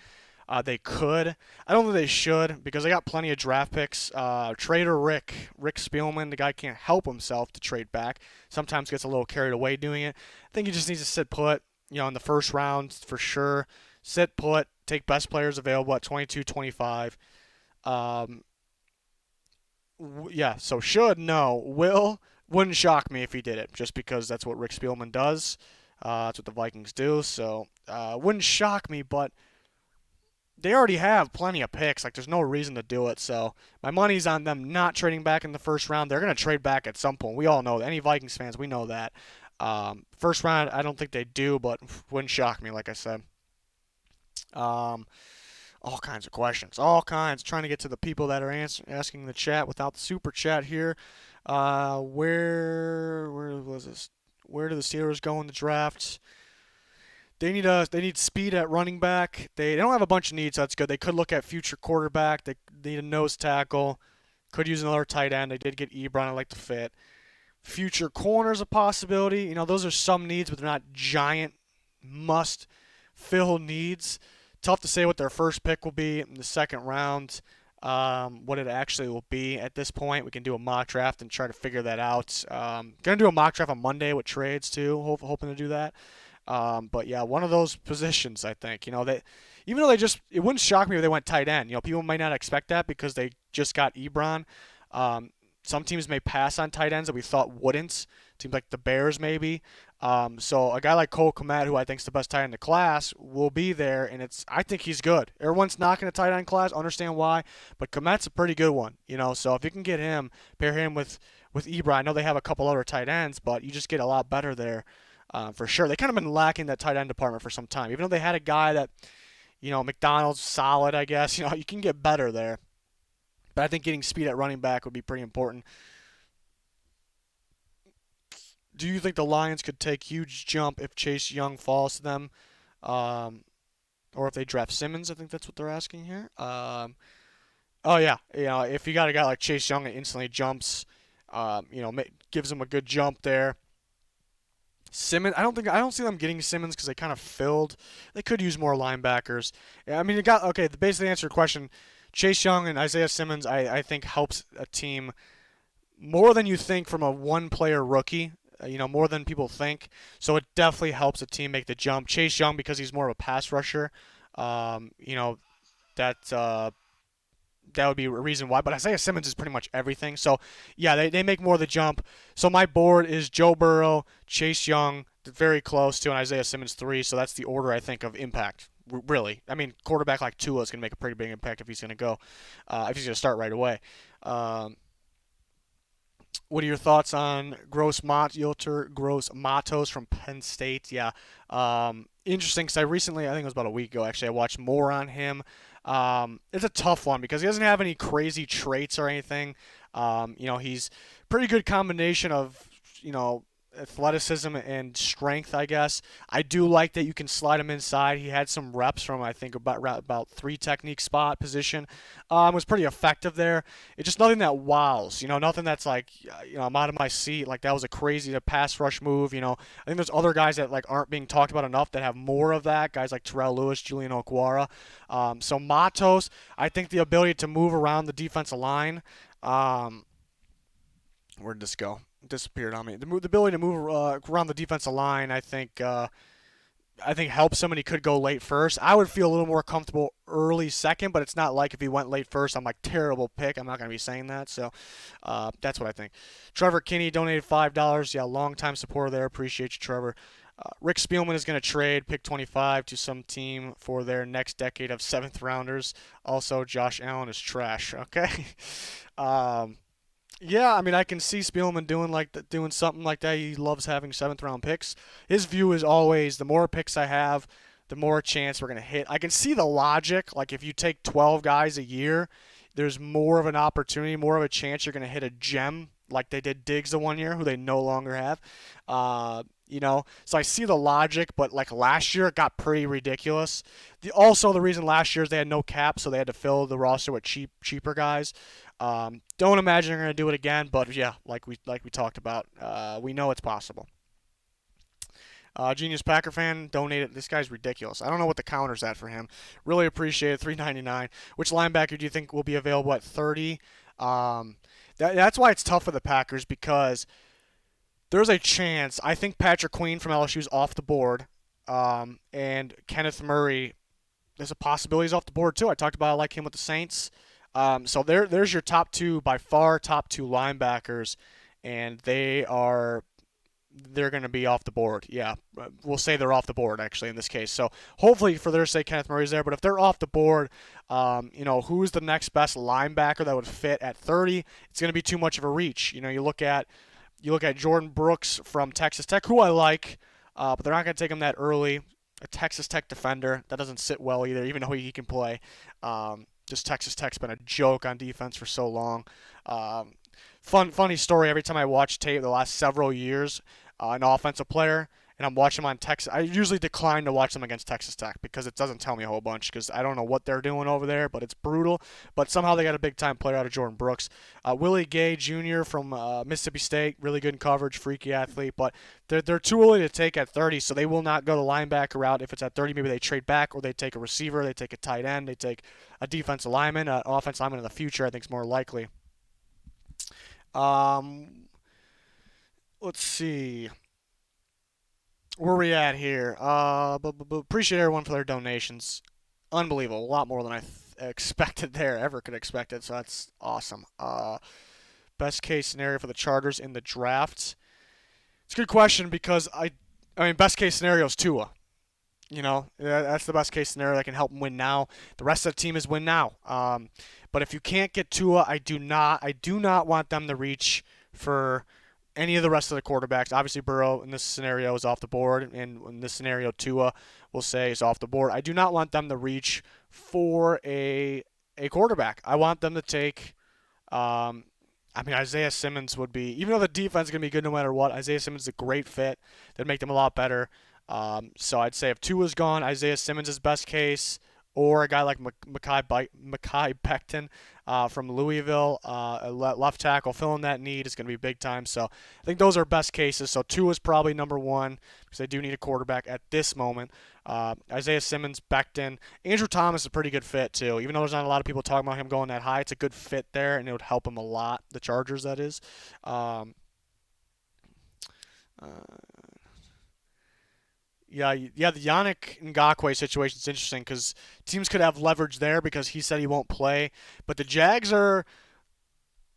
They could. I don't think they should because they got plenty of draft picks. Trader Rick Spielman, the guy can't help himself to trade back. Sometimes gets a little carried away doing it. I think he just needs to sit put, in the first round for sure. Sit put, take best players available at 22, 25. Yeah, so no. Wouldn't shock me if he did it just because that's what Rick Spielman does. That's what the Vikings do. So wouldn't shock me, but they already have plenty of picks. Like, there's no reason to do it. So my money's on them not trading back in the first round. They're going to trade back at some point. We all know that. Any Vikings fans, we know that. First round, I don't think they do, but wouldn't shock me, like I said. All kinds of questions. All kinds. Trying to get to the people that are asking in the chat without the super chat here. Where was this? Where do the Steelers go in the draft? They need speed at running back. They don't have a bunch of needs, so that's good. They could look at future quarterback. They need a nose tackle. Could use another tight end. They did get Ebron. I like the fit. Future corner's a possibility. Those are some needs, but they're not giant must-fill needs. Tough to say what their first pick will be in the second round. What it actually will be at this point. We can do a mock draft and try to figure that out. Gonna do a mock draft on Monday with trades too. Hoping to do that. But yeah, one of those positions, I think. Even though it wouldn't shock me if they went tight end. People might not expect that because they just got Ebron. Some teams may pass on tight ends that we thought wouldn't. Teams like the Bears, maybe. So a guy like Cole Kmet, who I think is the best tight end in the class, will be there, and I think he's good. Everyone's knocking a tight end class, understand why, but Kmet's a pretty good one. So if you can get him, pair him with Ebron. I know they have a couple other tight ends, but you just get a lot better there. For sure. They kind of been lacking that tight end department for some time. Even though they had a guy that, McDonald's solid, I guess. You can get better there. But I think getting speed at running back would be pretty important. Do you think the Lions could take huge jump if Chase Young falls to them? Or if they draft Simmons? I think that's what they're asking here. Oh, yeah. If you got a guy like Chase Young that instantly jumps, gives him a good jump there. Simmons, I don't see them getting Simmons because they kind of filled. They could use more linebackers. Yeah, I mean, basically to answer your question, Chase Young and Isaiah Simmons, I think helps a team more than you think from a one-player rookie. More than people think. So it definitely helps a team make the jump. Chase Young, because he's more of a pass rusher. You know that that would be a reason why. But Isaiah Simmons is pretty much everything. So yeah, they make more of the jump. So my board is Joe Burrow, Chase Young, very close to, and Isaiah Simmons 3. So that's the order I think of impact. Really, I mean, quarterback like Tua is going to make a pretty big impact if he's going to go, if he's going to start right away. Um, what are your thoughts on Gross Matos from Penn State? Yeah, interesting. Because I think it was about a week ago, actually, I watched more on him. It's a tough one because he doesn't have any crazy traits or anything. He's pretty good combination of you know athleticism and strength, I guess. I do like that you can slide him inside. He had some reps from I think about three technique spot position. Was pretty effective there. It's just nothing that wows. Nothing that's like I'm out of my seat. Like that was a crazy pass rush move. I think there's other guys that like aren't being talked about enough that have more of that. Guys like Terrell Lewis, Julian Okwara. So Matos, I think the ability to move around the defensive line. Um, where did this go? It disappeared on me. The ability to move around the defensive line, I think helps him, and he could go late first. I would feel a little more comfortable early second, but it's not like if he went late first, I'm like terrible pick. I'm not going to be saying that. So that's what I think. Trevor Kinney donated $5. Yeah, long time supporter there. Appreciate you, Trevor. Rick Spielman is going to trade pick 25 to some team for their next decade of seventh rounders. Also, Josh Allen is trash. Okay. um, yeah, I mean, I can see Spielman doing something like that. He loves having seventh round picks. His view is always the more picks I have, the more chance we're gonna hit. I can see the logic. Like if you take 12 guys a year, there's more of an opportunity, more of a chance you're gonna hit a gem like they did Diggs the one year, who they no longer have. So I see the logic, but like last year it got pretty ridiculous. The reason last year is they had no cap, so they had to fill the roster with cheaper guys. Don't imagine they're gonna do it again, but yeah, like we talked about, we know it's possible. Genius Packer fan donated. This guy's ridiculous. I don't know what the counter's at for him. Really appreciate it. $3.99. Which linebacker do you think will be available at 30? That's why it's tough for the Packers because there's a chance. I think Patrick Queen from LSU is off the board, and Kenneth Murray. There's a possibility he's off the board too. I talked about I like him with the Saints. So there's your top two by far top two linebackers, and they're going to be off the board. Yeah, we'll say they're off the board actually in this case. So hopefully for their sake, Kenneth Murray's there. But if they're off the board, who's the next best linebacker that would fit at 30? It's going to be too much of a reach. You look at Jordan Brooks from Texas Tech, who I like, but they're not going to take him that early. A Texas Tech defender that doesn't sit well either, even though he can play. Just Texas Tech's been a joke on defense for so long. Um, funny story. Every time I watch tape the last several years, an offensive player, and I'm watching them on Texas. I usually decline to watch them against Texas Tech because it doesn't tell me a whole bunch because I don't know what they're doing over there, but it's brutal. But somehow they got a big time player out of Jordan Brooks. Willie Gay Jr. from Mississippi State, really good in coverage, freaky athlete, but they're too early to take at 30, so they will not go the linebacker route. If it's at 30, maybe they trade back or they take a receiver, they take a tight end, they take a defensive lineman, an offensive lineman in the future. I think is more likely. Um, let's see. Where are we at here? Appreciate everyone for their donations. Unbelievable. A lot more than I expected there, ever could expect it. So that's awesome. Best case scenario for the Chargers in the draft. It's a good question because I mean, best case scenario is Tua. That's the best case scenario that can help them win now. The rest of the team is win now. But if you can't get Tua, I do not want them to reach for any of the rest of the quarterbacks. Obviously, Burrow in this scenario is off the board, and in this scenario, Tua will say is off the board. I do not want them to reach for a quarterback. I want them to take. Um, I mean, Isaiah Simmons would be, even though the defense is going to be good no matter what. Isaiah Simmons is a great fit. That'd make them a lot better. So I'd say if Tua's gone, Isaiah Simmons is best case, or a guy like Mekhi Becton. from Louisville, left tackle, filling that need is going to be big time. So I think those are best cases. So Tua is probably number one because they do need a quarterback at this moment. Isaiah Simmons, Becton, Andrew Thomas is a pretty good fit too. Even though there's not a lot of people talking about him going that high, it's a good fit there, and it would help him a lot. The Chargers, that is. Um, uh, yeah, the Yannick Ngakoue situation is interesting because teams could have leverage there because he said he won't play, but the Jags are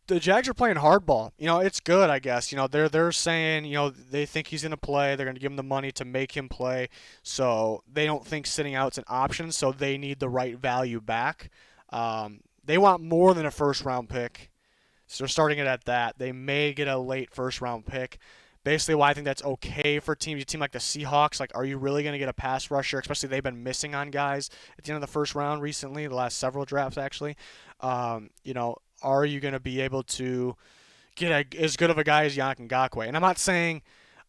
playing hardball. It's good, I guess. They're saying, they think he's going to play. They're going to give him the money to make him play. So they don't think sitting out's an option. So they need the right value back. They want more than a first round pick. So they're starting it at that. They may get a late first round pick. Basically, why I think that's okay for teams. A team like the Seahawks, like, are you really going to get a pass rusher? Especially they've been missing on guys at the end of the first round recently, the last several drafts actually. Are you going to be able to get as good of a guy as Yannick Ngakoue? And I'm not saying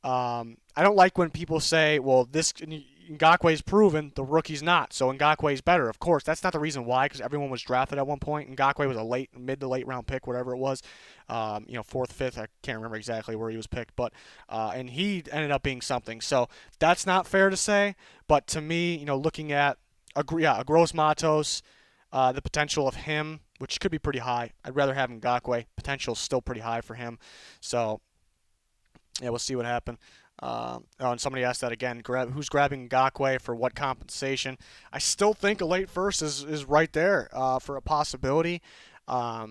I don't like when people say, well, this Ngakwe's proven, the rookie's not, so Ngakwe's better. Of course, that's not the reason why, because everyone was drafted at one point. Ngakwe was a mid to late round pick, whatever it was, fourth, fifth. I can't remember exactly where he was picked, but and he ended up being something. So that's not fair to say, but to me, looking at a Gross Matos, the potential of him, which could be pretty high. I'd rather have Ngakoue. Potential's still pretty high for him. So yeah, we'll see what happens. And somebody asked that again. Who's grabbing Ngakoue for what compensation? I still think a late first is right there for a possibility. I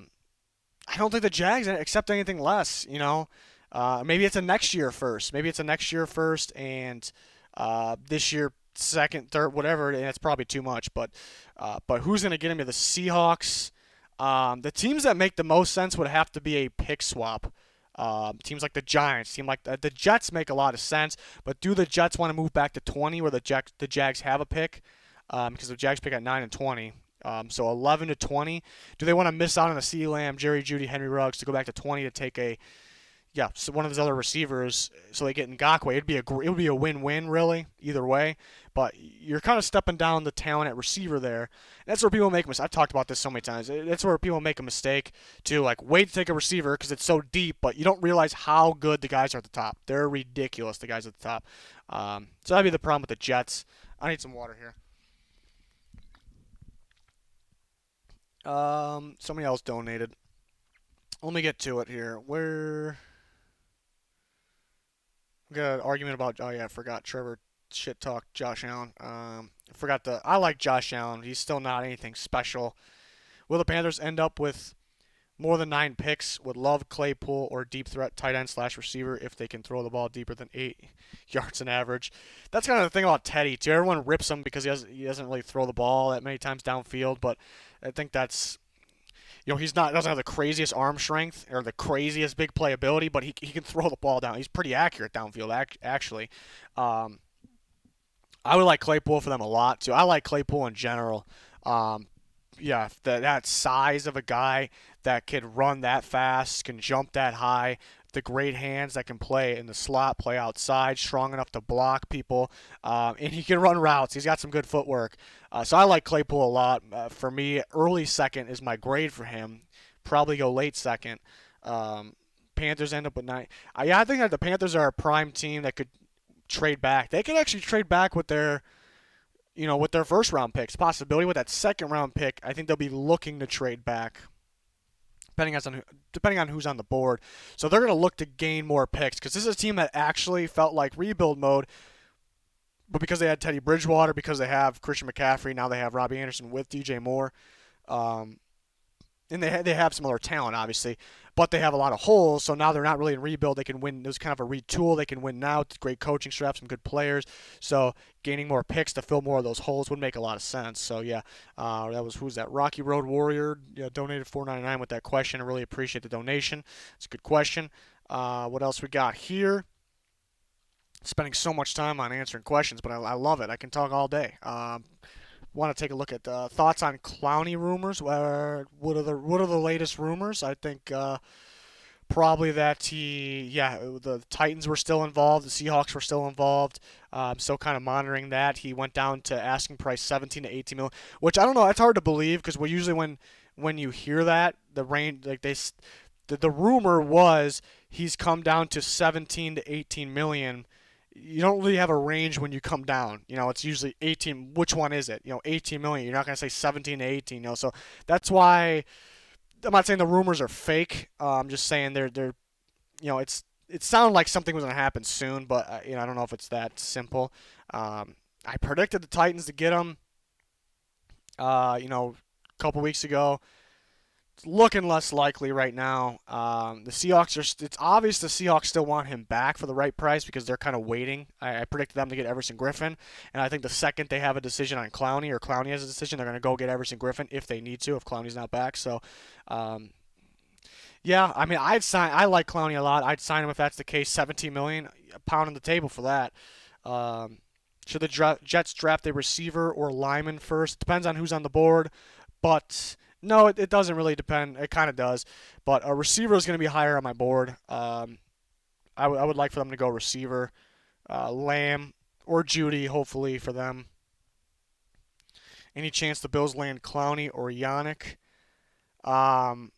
don't think the Jags accept anything less. Maybe it's a next year first. Maybe it's a next year first and this year second, third, whatever. And it's probably too much. But who's going to get him to the Seahawks? The teams that make the most sense would have to be a pick swap. Teams like the Giants, the Jets make a lot of sense, but do the Jets want to move back to 20 where the Jags have a pick? Because the Jags pick at 9 and 20. So 11 to 20. Do they want to miss out on a CeeDee Lamb, Jerry Jeudy, Henry Ruggs to go back to 20 to take so one of those other receivers so they get Ngakoue? It would be a win-win really either way, but you're kind of stepping down the talent at receiver there. And that's where people make mistakes. I've talked about this so many times. That's where people make a mistake to wait to take a receiver because it's so deep, but you don't realize how good the guys are at the top. They're ridiculous, the guys at the top. So that'd be the problem with the Jets. I need some water here. Somebody else donated. Let me get to it here. We got an argument about. Oh yeah, I forgot. Trevor shit talked Josh Allen. I like Josh Allen. He's still not anything special. Will the Panthers end up with more than 9 picks? Would love Claypool or deep threat tight end / receiver if they can throw the ball deeper than 8 yards an average. That's kind of the thing about Teddy too. Everyone rips him because he doesn't really throw the ball that many times downfield, but I think that's doesn't have the craziest arm strength or the craziest big playability, but he can throw the ball down. He's pretty accurate downfield, actually. I would like Claypool for them a lot, too. I like Claypool in general. That size of a guy that can run that fast, can jump that high, the great hands that can play in the slot, play outside, strong enough to block people, and he can run routes. He's got some good footwork. So I like Claypool a lot. For me, early second is my grade for him. Probably go late second. Panthers end up with 9. I think that the Panthers are a prime team that could trade back. They could actually trade back with their first round picks. Possibility with that second round pick, I think they'll be looking to trade back, depending on who's on the board. So they're going to look to gain more picks because this is a team that actually felt like rebuild mode, but because they had Teddy Bridgewater, because they have Christian McCaffrey, now they have Robbie Anderson with DJ Moore, and they have some other talent, obviously, but they have a lot of holes, so now they're not really in rebuild. They can win. It was kind of a retool. They can win now. Great coaching staff, some good players. So gaining more picks to fill more of those holes would make a lot of sense. So, yeah, who's that? Rocky Road Warrior donated $4.99 with that question. I really appreciate the donation. It's a good question. What else we got here? Spending so much time on answering questions, but I love it. I can talk all day. Want to take a look at thoughts on Clowney rumors? What are the latest rumors? I think probably that the Titans were still involved, the Seahawks were still involved. So kind of monitoring that. He went down to asking price 17 to 18 million, which I don't know. That's hard to believe because usually when when you hear that the range, like the rumor was he's come down to 17 to 18 million. You don't really have a range when you come down. It's usually 18. Which one is it? 18 million. You're not going to say 17 to 18. So that's why I'm not saying the rumors are fake. I'm just saying they're it sounded like something was going to happen soon, but I don't know if it's that simple. I predicted the Titans to get him. A couple weeks ago. It's looking less likely right now. The Seahawks are. It's obvious the Seahawks still want him back for the right price because they're kind of waiting. I predicted them to get Everson Griffin, and I think the second they have a decision on Clowney or Clowney has a decision, they're going to go get Everson Griffin if they need to, if Clowney's not back. So, um, yeah, I mean, I'd sign. I like Clowney a lot. I'd sign him if that's the case. 17 million, a pound on the table for that. Um, should the Jets draft a receiver or lineman first? Depends on who's on the board, but no, it doesn't really depend. It kind of does, but a receiver is going to be higher on my board. I would like for them to go receiver, Lamb or Judy, hopefully for them. Any chance the Bills land Clowney or Yannick? Um,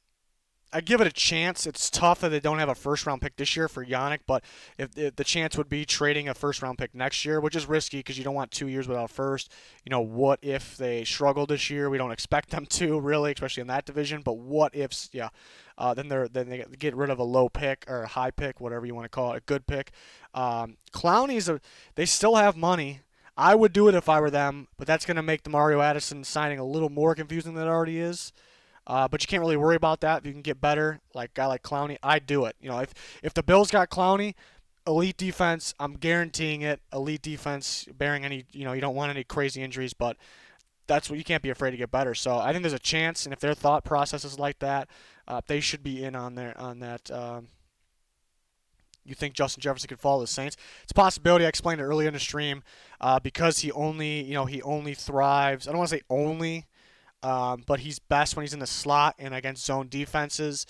I give it a chance. It's tough that they don't have a first round pick this year for Yannick, but if the chance would be trading a first round pick next year, which is risky because you don't want 2 years without a first. What if they struggle this year? We don't expect them to really, especially in that division. But what ifs? Yeah, then they get rid of a low pick or a high pick, whatever you want to call it, a good pick. They still have money. I would do it if I were them, but that's going to make the Mario Addison signing a little more confusing than it already is. But you can't really worry about that. If you can get better, like a guy like Clowney, I'd do it. If the Bills got Clowney, elite defense, I'm guaranteeing it. Elite defense, bearing any, you don't want any crazy injuries, but that's what you can't be afraid to get better. So I think there's a chance, and if their thought process is like that, they should be in on that. You think Justin Jefferson could follow the Saints? It's a possibility. I explained it earlier in the stream because he only thrives. I don't want to say only. But he's best when he's in the slot and against zone defenses.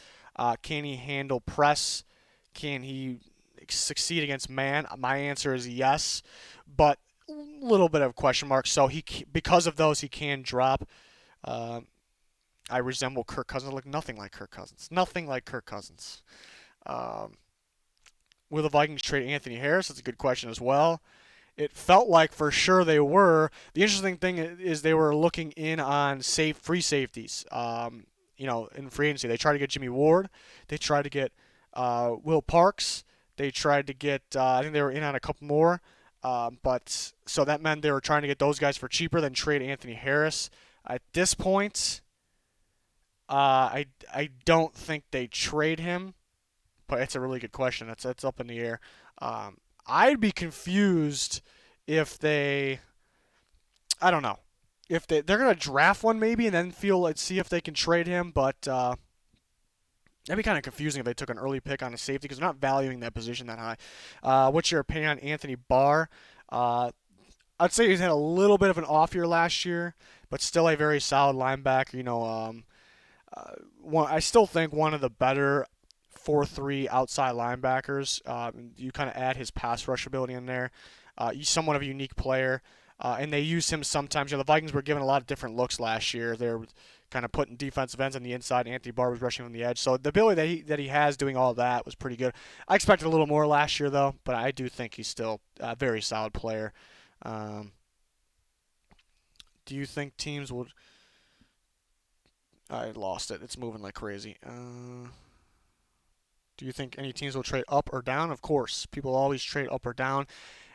Can he handle press? Can he succeed against man? My answer is yes, but a little bit of a question mark. So because of those, he can drop. Uh, I resemble Kirk Cousins. I look nothing like Kirk Cousins. Nothing like Kirk Cousins. Um, will the Vikings trade Anthony Harris? That's a good question as well. It felt like for sure they were. The interesting thing is they were looking in on free safeties. In free agency, they tried to get Jimmy Ward. They tried to get Will Parks. They tried to get. I think they were in on a couple more. But so that meant they were trying to get those guys for cheaper than trade Anthony Harris. At this point, I don't think they trade him. But it's a really good question. It's up in the air. I'd be confused if they, I don't know, if they're gonna draft one maybe and then see if they can trade him, but that'd be kind of confusing if they took an early pick on a safety because they're not valuing that position that high. What's your opinion on Anthony Barr? I'd say he's had a little bit of an off year last year, but still a very solid linebacker. I still think one of the better 4-3 outside linebackers. You kind of add his pass rush ability in there. He's somewhat of a unique player, and they use him sometimes. The Vikings were given a lot of different looks last year. They're kind of putting defensive ends on the inside. Anthony Barr was rushing on the edge. So the ability that he has doing all that was pretty good. I expected a little more last year, though, but I do think he's still a very solid player. Do you think teams would... I lost it. It's moving like crazy. Do you think any teams will trade up or down? Of course. People always trade up or down.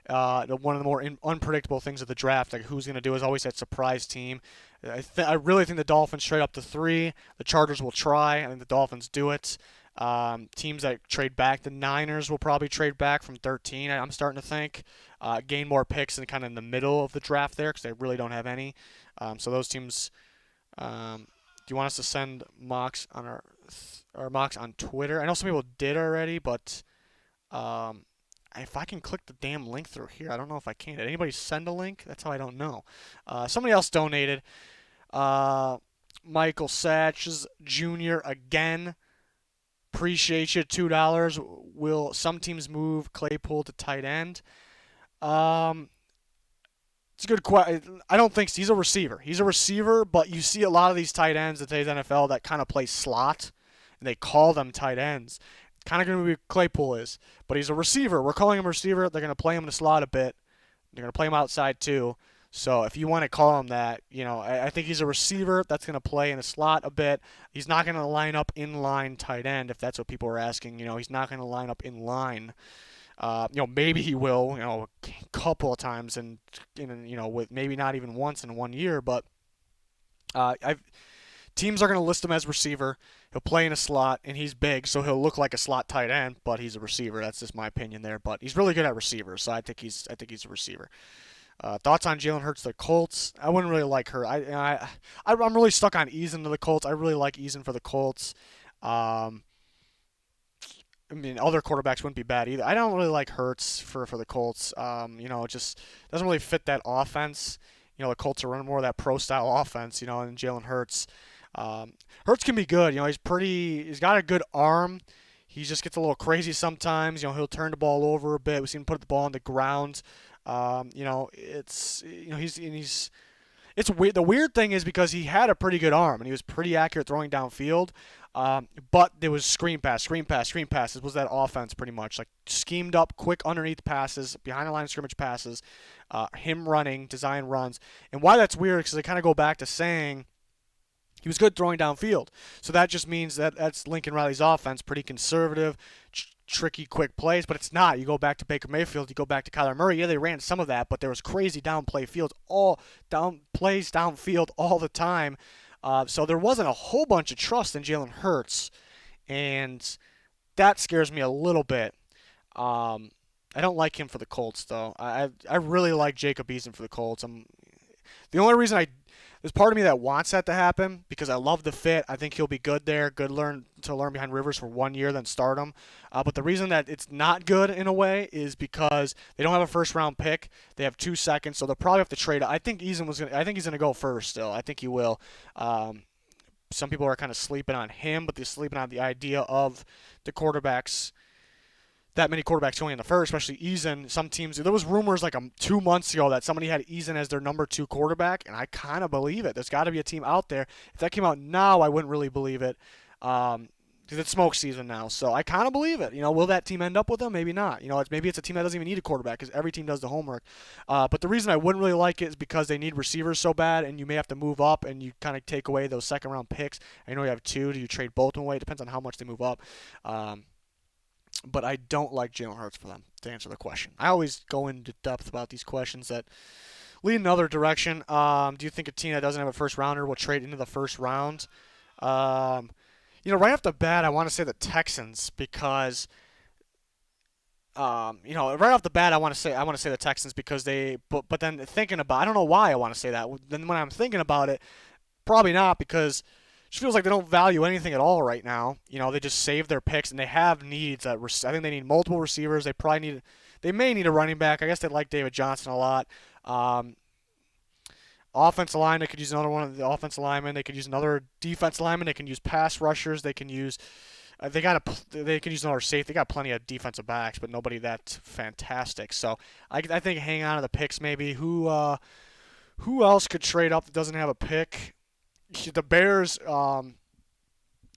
One of the more unpredictable things of the draft, like who's going to do, is always that surprise team. I really think the Dolphins trade up to 3. The Chargers will try. I think the Dolphins do it. Teams that trade back, the Niners will probably trade back from 13, I'm starting to think. Gain more picks and kind of in the middle of the draft there because they really don't have any. So those teams... do you want us to send mocks on our mocks on Twitter? I know some people did already, but if I can click the damn link through here, I don't know if I can. Did anybody send a link? That's how I don't know. Somebody else donated. Michael Satches Jr. again. Appreciate you. $2. Will some teams move Claypool to tight end? It's a good question. I don't think he's a receiver. He's a receiver, but you see a lot of these tight ends in today's NFL that kind of play slot, and they call them tight ends. Kind of going to be what Claypool is, but he's a receiver. We're calling him a receiver. They're going to play him in the slot a bit. They're going to play him outside too. So if you want to call him that, I think he's a receiver that's going to play in the slot a bit. He's not going to line up in line tight end if that's what people are asking. He's not going to line up in line. Maybe he will, a couple of times, and with maybe not even once in 1 year. But I've teams are going to list him as receiver. He'll play in a slot, and he's big, so he'll look like a slot tight end, but he's a receiver. That's just my opinion there. But he's really good at receivers, so I think he's a receiver. Thoughts on Jalen Hurts, the Colts? I wouldn't really like her. I'm really stuck on Eason to the Colts. I really like Eason for the Colts. Um, I mean, other quarterbacks wouldn't be bad either. I don't really like Hurts for the Colts. It just doesn't really fit that offense. The Colts are running more of that pro style offense. And Jalen Hurts. Hurts can be good. He's got a good arm. He just gets a little crazy sometimes. He'll turn the ball over a bit. We've seen him put the ball on the ground. He's it's weird. The weird thing is because he had a pretty good arm and he was pretty accurate throwing downfield. But there was screen pass, screen pass, screen passes was that offense pretty much like schemed up, quick underneath passes, behind the line of scrimmage passes, him running, design runs, and why that's weird because they kind of go back to saying he was good throwing downfield. So that just means that that's Lincoln Riley's offense, pretty conservative, tricky, quick plays, but it's not. You go back to Baker Mayfield, you go back to Kyler Murray. Yeah, they ran some of that, but there was crazy down play fields, all down plays downfield all the time. So there wasn't a whole bunch of trust in Jalen Hurts, and that scares me a little bit. I don't like him for the Colts though. I really like Jacob Eason for the Colts. The only reason there's part of me that wants that to happen because I love the fit. I think he'll be good there. Good to learn behind Rivers for 1 year, then start him. But the reason that it's not good in a way is because they don't have a first round pick. They have 2 seconds, so they'll probably have to trade. I think he's gonna go first still. I think he will. Some people are kind of sleeping on him, but they're sleeping on the idea of the quarterbacks that many quarterbacks going in the first, especially Eason. Some teams, there was rumors like 2 months ago that somebody had Eason as their number 2 quarterback, and I kind of believe it. There's got to be a team out there. If that came out now, I wouldn't really believe it because it's smoke season now. So I kind of believe it. Will that team end up with them? Maybe not. Maybe it's a team that doesn't even need a quarterback because every team does the homework. But the reason I wouldn't really like it is because they need receivers so bad, and you may have to move up, and you kind of take away those second round picks. I know you have 2. Do you trade both away? It depends on how much they move up. But I don't like Jalen Hurts for them, to answer the question. I always go into depth about these questions that lead in another direction. Do you think a team that doesn't have a first rounder will trade into the first round? Right off the bat, I want to say the Texans because, right off the bat, I want to say the Texans because but then thinking about, I don't know why I want to say that. Then when I'm thinking about it, probably not because it just feels like they don't value anything at all right now. They just save their picks and they have needs. I think they need multiple receivers. They may need a running back. I guess they like David Johnson a lot. Offensive line, they could use another one of the offensive linemen. They could use another defensive lineman. They can use pass rushers. They can use. They could use another safety. They got plenty of defensive backs, but nobody that fantastic. So I think hang on to the picks maybe. Who else could trade up that doesn't have a pick? The Bears.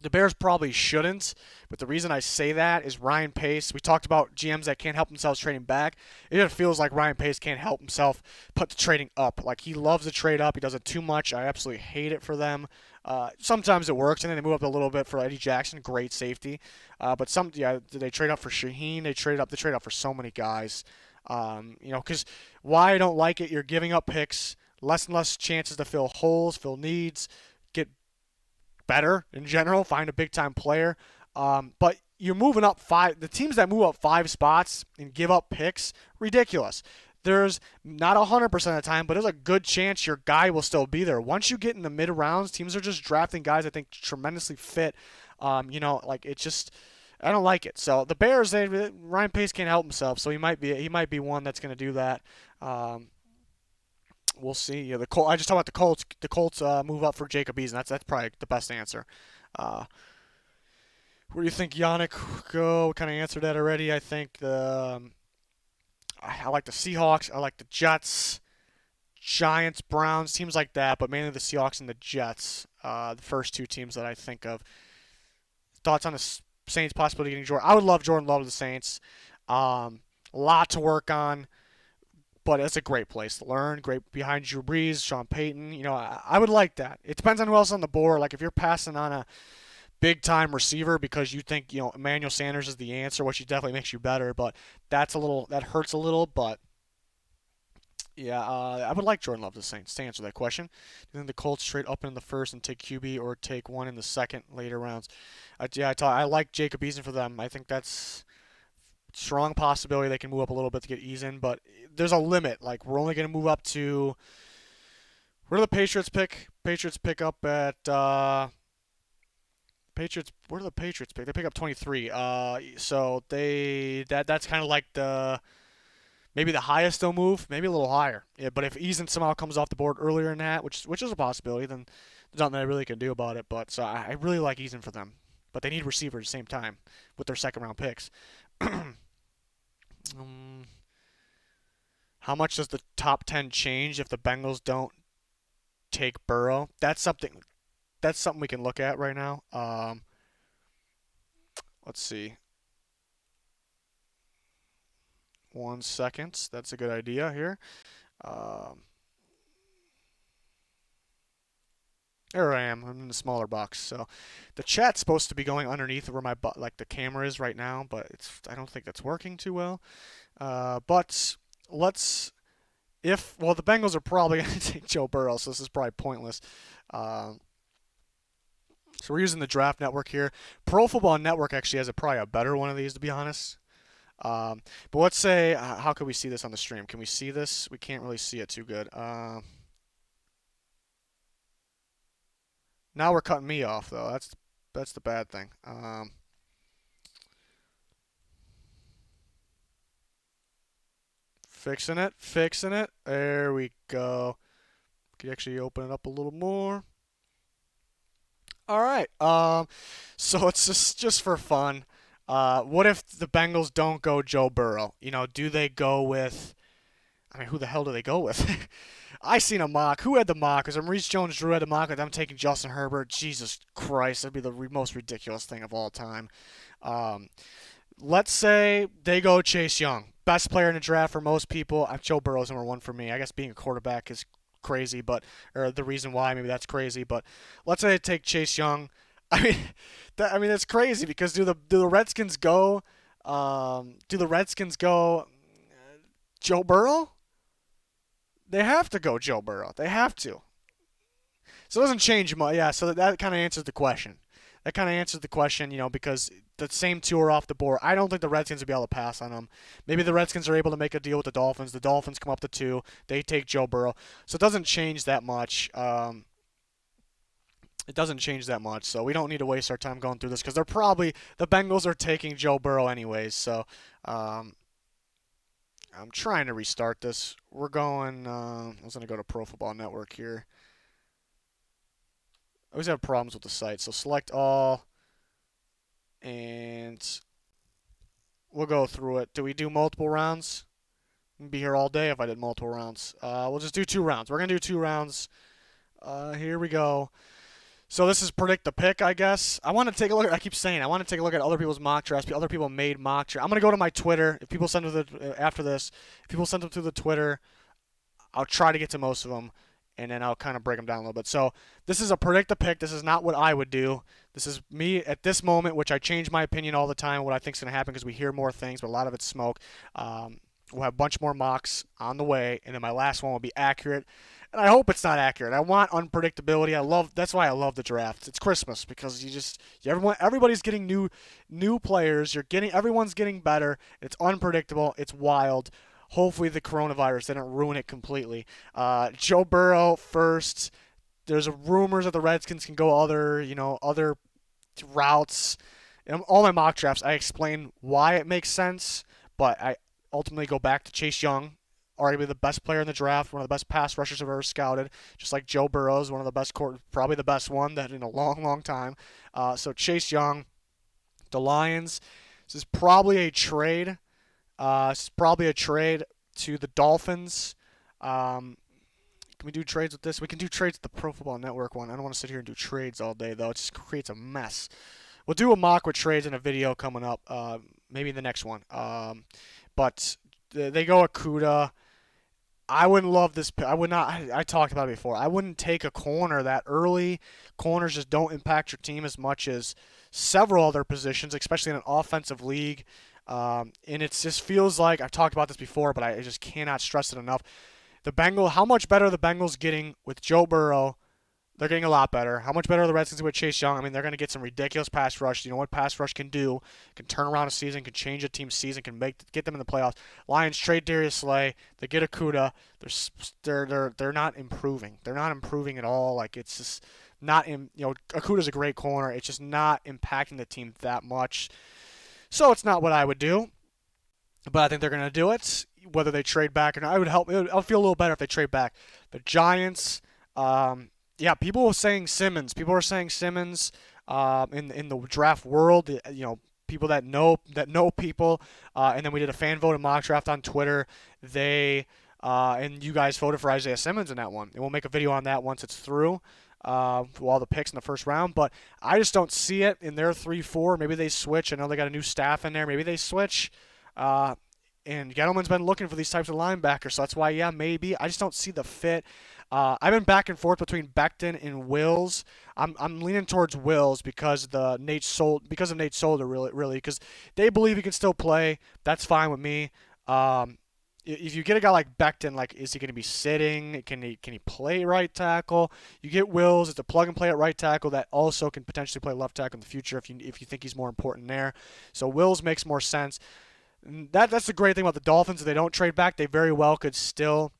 The Bears probably shouldn't, but the reason I say that is Ryan Pace. We talked about GMs that can't help themselves trading back. It just feels like Ryan Pace can't help himself put the trading up. Like he loves to trade up. He does it too much. I absolutely hate it for them. Sometimes it works, and then they move up a little bit for Eddie Jackson, great safety. But they trade up for Shaheen. They trade up for so many guys. Because why I don't like it, you're giving up picks, less and less chances to fill holes, fill needs, get better in general, find a big time player. But you're moving up 5. The teams that move up 5 spots and give up picks, ridiculous. There's not 100% of the time, but there's a good chance your guy will still be there. Once you get in the mid rounds, teams are just drafting guys I think tremendously fit. Like it just. I don't like it. So the Bears, Ryan Pace can't help himself, so he might be one that's going to do that. We'll see. Yeah, I just talked about the Colts. The Colts move up for Jacob Eason. That's probably the best answer. Where do you think Yannick go? Kind of answered that already. I think I like the Seahawks. I like the Jets. Giants, Browns, teams like that, but mainly the Seahawks and the Jets. The first two teams that I think of. Thoughts on the Saints possibility getting Jordan? I would love Jordan Love to the Saints. A lot to work on, but it's a great place to learn. Great behind Drew Brees, Sean Payton. I would like that. It depends on who else on the board. Like if you're passing on a big time receiver because you think Emmanuel Sanders is the answer, which definitely makes you better. But that hurts a little. But yeah, I would like Jordan Love to Saints to answer that question. Do you think the Colts trade up in the first and take QB or take one in the second later rounds? I like Jacob Eason for them. I think that's strong possibility they can move up a little bit to get Eason, but there's a limit. Like we're only going to move up to where do the Patriots pick? Patriots pick up at Patriots. Where do the Patriots pick? They pick up 23. So that's kind of like maybe the highest they'll move, maybe a little higher. Yeah, but if Eason somehow comes off the board earlier than that, which is a possibility, then there's nothing I really can do about it. But so I really like Eason for them, but they need receivers at the same time with their second round picks. How much does the top 10 change if the Bengals don't take Burrow? That's something. That's something we can look at right now. Let's see. 1 second. That's a good idea here. Um, there I am. I'm in the smaller box. So the chat's supposed to be going underneath where my like the camera is right now, but I don't think that's working too well. But let's the Bengals are probably going to take Joe Burrow, so this is probably pointless. Um, so we're using the Draft Network here. Pro Football Network actually has probably a better one of these, to be honest. But let's say, how can we see this on the stream? Can we see this? We can't really see it too good. Now we're cutting me off though. That's the bad thing. Fixing it. There we go. Could actually open it up a little more. All right. So it's just for fun. What if the Bengals don't go Joe Burrow? Do they go with? I mean, who the hell do they go with? I seen a mock. Who had the mock? Because Maurice Jones-Drew had the mock with them taking Justin Herbert. Jesus Christ, that'd be the most ridiculous thing of all time. Um, let's say they go Chase Young, best player in the draft for most people. Joe Burrow's #1 for me. I guess being a quarterback is crazy, or the reason why maybe that's crazy. But let's say they take Chase Young. I mean, that's crazy because do the Redskins go? Do the Redskins go Joe Burrow? They have to go Joe Burrow. They have to. So it doesn't change much. Yeah, so that kind of answers the question. Because the same two are off the board. I don't think the Redskins will be able to pass on them. Maybe the Redskins are able to make a deal with the Dolphins. The Dolphins come up to 2. They take Joe Burrow. So it doesn't change that much. So we don't need to waste our time going through this because the Bengals are taking Joe Burrow anyways. So I'm trying to restart this. We're going. I was going to go to Pro Football Network here. I always have problems with the site. So select all, and we'll go through it. Do we do multiple rounds? I'd be here all day if I did multiple rounds. We'll just do 2 rounds. We're going to do 2 rounds. Here we go. So this is predict the pick, I guess. I want to take a look at, I keep saying, I want to take a look at other people's mock drafts. Other people made mock drafts. I'm going to go to my Twitter. If people send them after this, if people send them through the Twitter, I'll try to get to most of them, and then I'll kind of break them down a little bit. So this is a predict the pick. This is not what I would do. This is me at this moment, which I change my opinion all the time, what I think is going to happen because we hear more things, but a lot of it's smoke. We'll have a bunch more mocks on the way, and then my last one will be accurate. And I hope it's not accurate. I want unpredictability. That's why I love the draft. It's Christmas because everybody's getting new players. Everyone's getting better. It's unpredictable. It's wild. Hopefully the coronavirus didn't ruin it completely. Joe Burrow first. There's rumors that the Redskins can go other routes. In all my mock drafts, I explain why it makes sense, but I ultimately go back to Chase Young, arguably the best player in the draft, one of the best pass rushers I've ever scouted, just like Joe Burrow is one of the best, probably the best one that in a long, long time. So Chase Young, the Lions. This is probably a trade. To the Dolphins. Can we do trades with this? We can do trades with the Pro Football Network one. I don't want to sit here and do trades all day though. It just creates a mess. We'll do a mock with trades in a video coming up. Maybe the next one. But they go Akuda. I wouldn't love this. I would not. I talked about it before. I wouldn't take a corner that early. Corners just don't impact your team as much as several other positions, especially in an offensive league. And it just feels like I've talked about this before, but I just cannot stress it enough. How much better are the Bengals getting with Joe Burrow? They're getting a lot better. How much better are the Redskins with Chase Young? I mean, they're going to get some ridiculous pass rush. You know what pass rush can do? Can turn around a season, can change a team's season, can get them in the playoffs. Lions trade Darius Slay. They get Akuda. They're not improving. They're not improving at all. Like it's just not in. Akuda's a great corner. It's just not impacting the team that much. So it's not what I would do. But I think they're going to do it. Whether they trade back or not, I'll feel a little better if they trade back. The Giants. Yeah, people were saying Simmons. People were saying Simmons in the draft world. People that know people. And then we did a fan vote and mock draft on Twitter. And you guys voted for Isaiah Simmons in that one. And we'll make a video on that once it's through. For all the picks in the first round. But I just don't see it in their 3-4. Maybe they switch. I know they got a new staff in there. Maybe they switch. And Gettleman's been looking for these types of linebackers, so that's why, yeah, maybe. I just don't see the fit. I've been back and forth between Becton and Wills. I'm leaning towards Wills because of Nate Solder, really, because they believe he can still play. That's fine with me. If you get a guy like Becton, like, is he going to be sitting? Can he play right tackle? You get Wills. It's a plug and play at right tackle that also can potentially play left tackle in the future if you think he's more important there. So Wills makes more sense. That's the great thing about the Dolphins. If they don't trade back, they very well could still,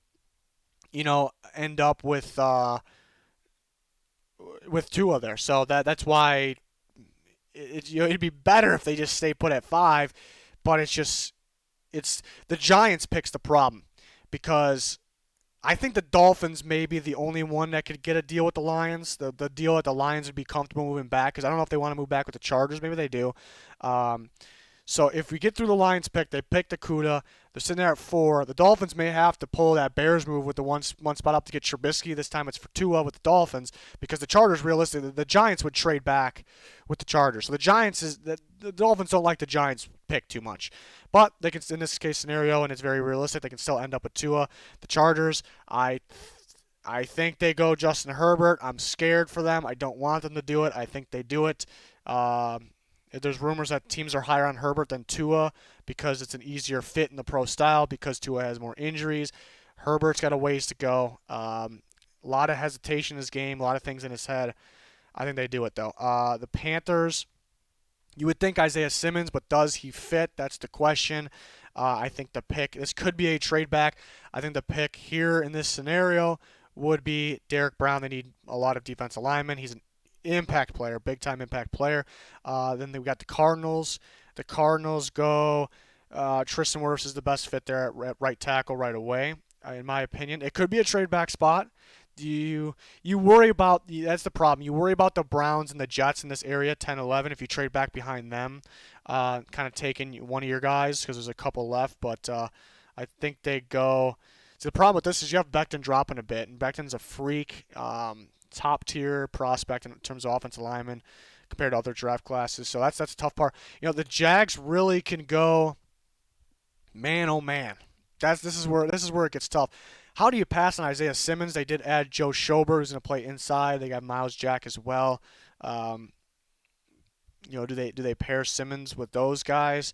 end up with Tua there. So that's why it'd be better if they just stay put at 5. But it's the Giants picks the problem because I think the Dolphins may be the only one that could get a deal with the Lions. The deal that the Lions would be comfortable moving back because I don't know if they want to move back with the Chargers. Maybe they do. So if we get through the Lions pick, they picked Akuda. They're sitting there at 4. The Dolphins may have to pull that Bears move with the one spot up to get Trubisky. This time it's for Tua with the Dolphins because the Chargers, realistically, the Giants would trade back with the Chargers. So the Dolphins don't like the Giants pick too much. But they can, in this case scenario, and it's very realistic, they can still end up with Tua. The Chargers, I think they go Justin Herbert. I'm scared for them. I don't want them to do it. I think they do it. There's rumors that teams are higher on Herbert than Tua because it's an easier fit in the pro style because Tua has more injuries. Herbert's got a ways to go. A lot of hesitation in his game, a lot of things in his head. I think they do it, though. The Panthers, you would think Isaiah Simmons, but does he fit? That's the question. I think the pick, this could be a trade back. I think the pick here in this scenario would be Derek Brown. They need a lot of defensive linemen. He's an impact player, big-time impact player. Then we got the Cardinals. The Cardinals go Tristan Wirfs is the best fit there at right tackle right away, in my opinion. It could be a trade-back spot. You worry about – that's the problem. You worry about the Browns and the Jets in this area, 10-11, if you trade back behind them, kind of taking one of your guys because there's a couple left. But I think they go – so the problem with this is you have Becton dropping a bit, and Becton's a freak top-tier prospect in terms of offensive lineman compared to other draft classes. So that's a tough part. The Jags really can go man, oh, man. This is where it gets tough. How do you pass on Isaiah Simmons? They did add Joe Schober, who's going to play inside. They got Miles Jack as well. Do they pair Simmons with those guys?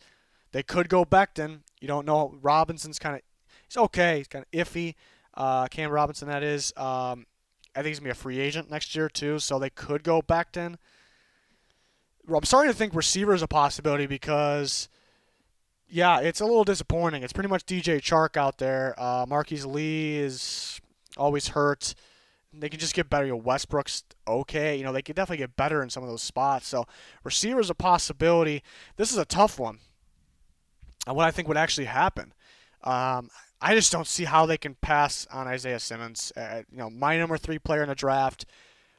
They could go Becton. You don't know. Robinson's he's okay. He's kind of iffy. Cam Robinson, that is. I think he's going to be a free agent next year, too, so they could go Becton. I'm starting to think receiver is a possibility because, yeah, it's a little disappointing. It's pretty much DJ Chark out there. Marquise Lee is always hurt. They can just get better. Westbrook's okay. They can definitely get better in some of those spots. So receiver is a possibility. This is a tough one. And what I think would actually happen. I just don't see how they can pass on Isaiah Simmons. My number 3 player in the draft,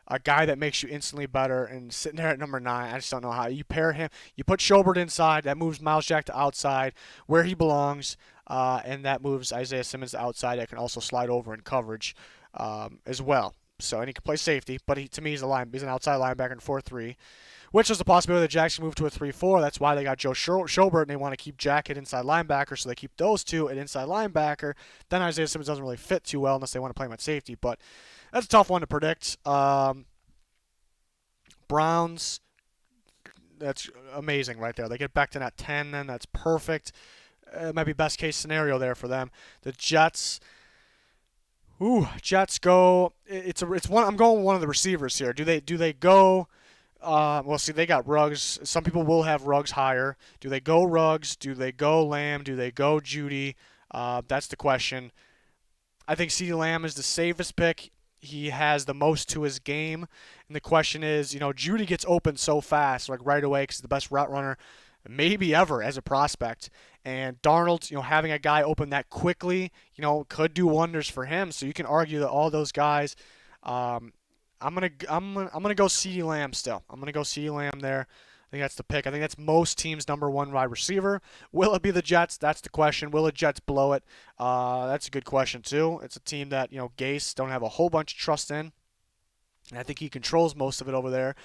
a guy that makes you instantly better, and sitting there at number 9, I just don't know how. You pair him, you put Schobert inside, that moves Miles Jack to outside where he belongs, and that moves Isaiah Simmons to outside that can also slide over in coverage. as well. So, and he can play safety, but to me, he's an outside linebacker in 4-3, which is a possibility that Jackson move to a 3-4. That's why they got Joe Schobert, and they want to keep Jack at inside linebacker, so they keep those two at inside linebacker. Then Isaiah Simmons doesn't really fit too well unless they want to play him at safety, but that's a tough one to predict. Browns, that's amazing right there. They get Becton at 10, then that's perfect. It might be best case scenario there for them. The Jets. Jets go. It's one. I'm going with one of the receivers here. Do they go? Well, see, they got Ruggs. Some people will have Ruggs higher. Do they go Ruggs? Do they go Lamb? Do they go Judy? That's the question. I think CeeDee Lamb is the safest pick. He has the most to his game. And the question is, Judy gets open so fast, like right away, because he's the best route runner maybe ever as a prospect. And Darnold, having a guy open that quickly, could do wonders for him. So you can argue that all those guys. I'm gonna go CeeDee Lamb still. I'm gonna go CeeDee Lamb there. I think that's the pick. I think that's most teams' number one wide receiver. Will it be the Jets? That's the question. Will the Jets blow it? That's a good question too. It's a team that Gase don't have a whole bunch of trust in. And I think he controls most of it over there.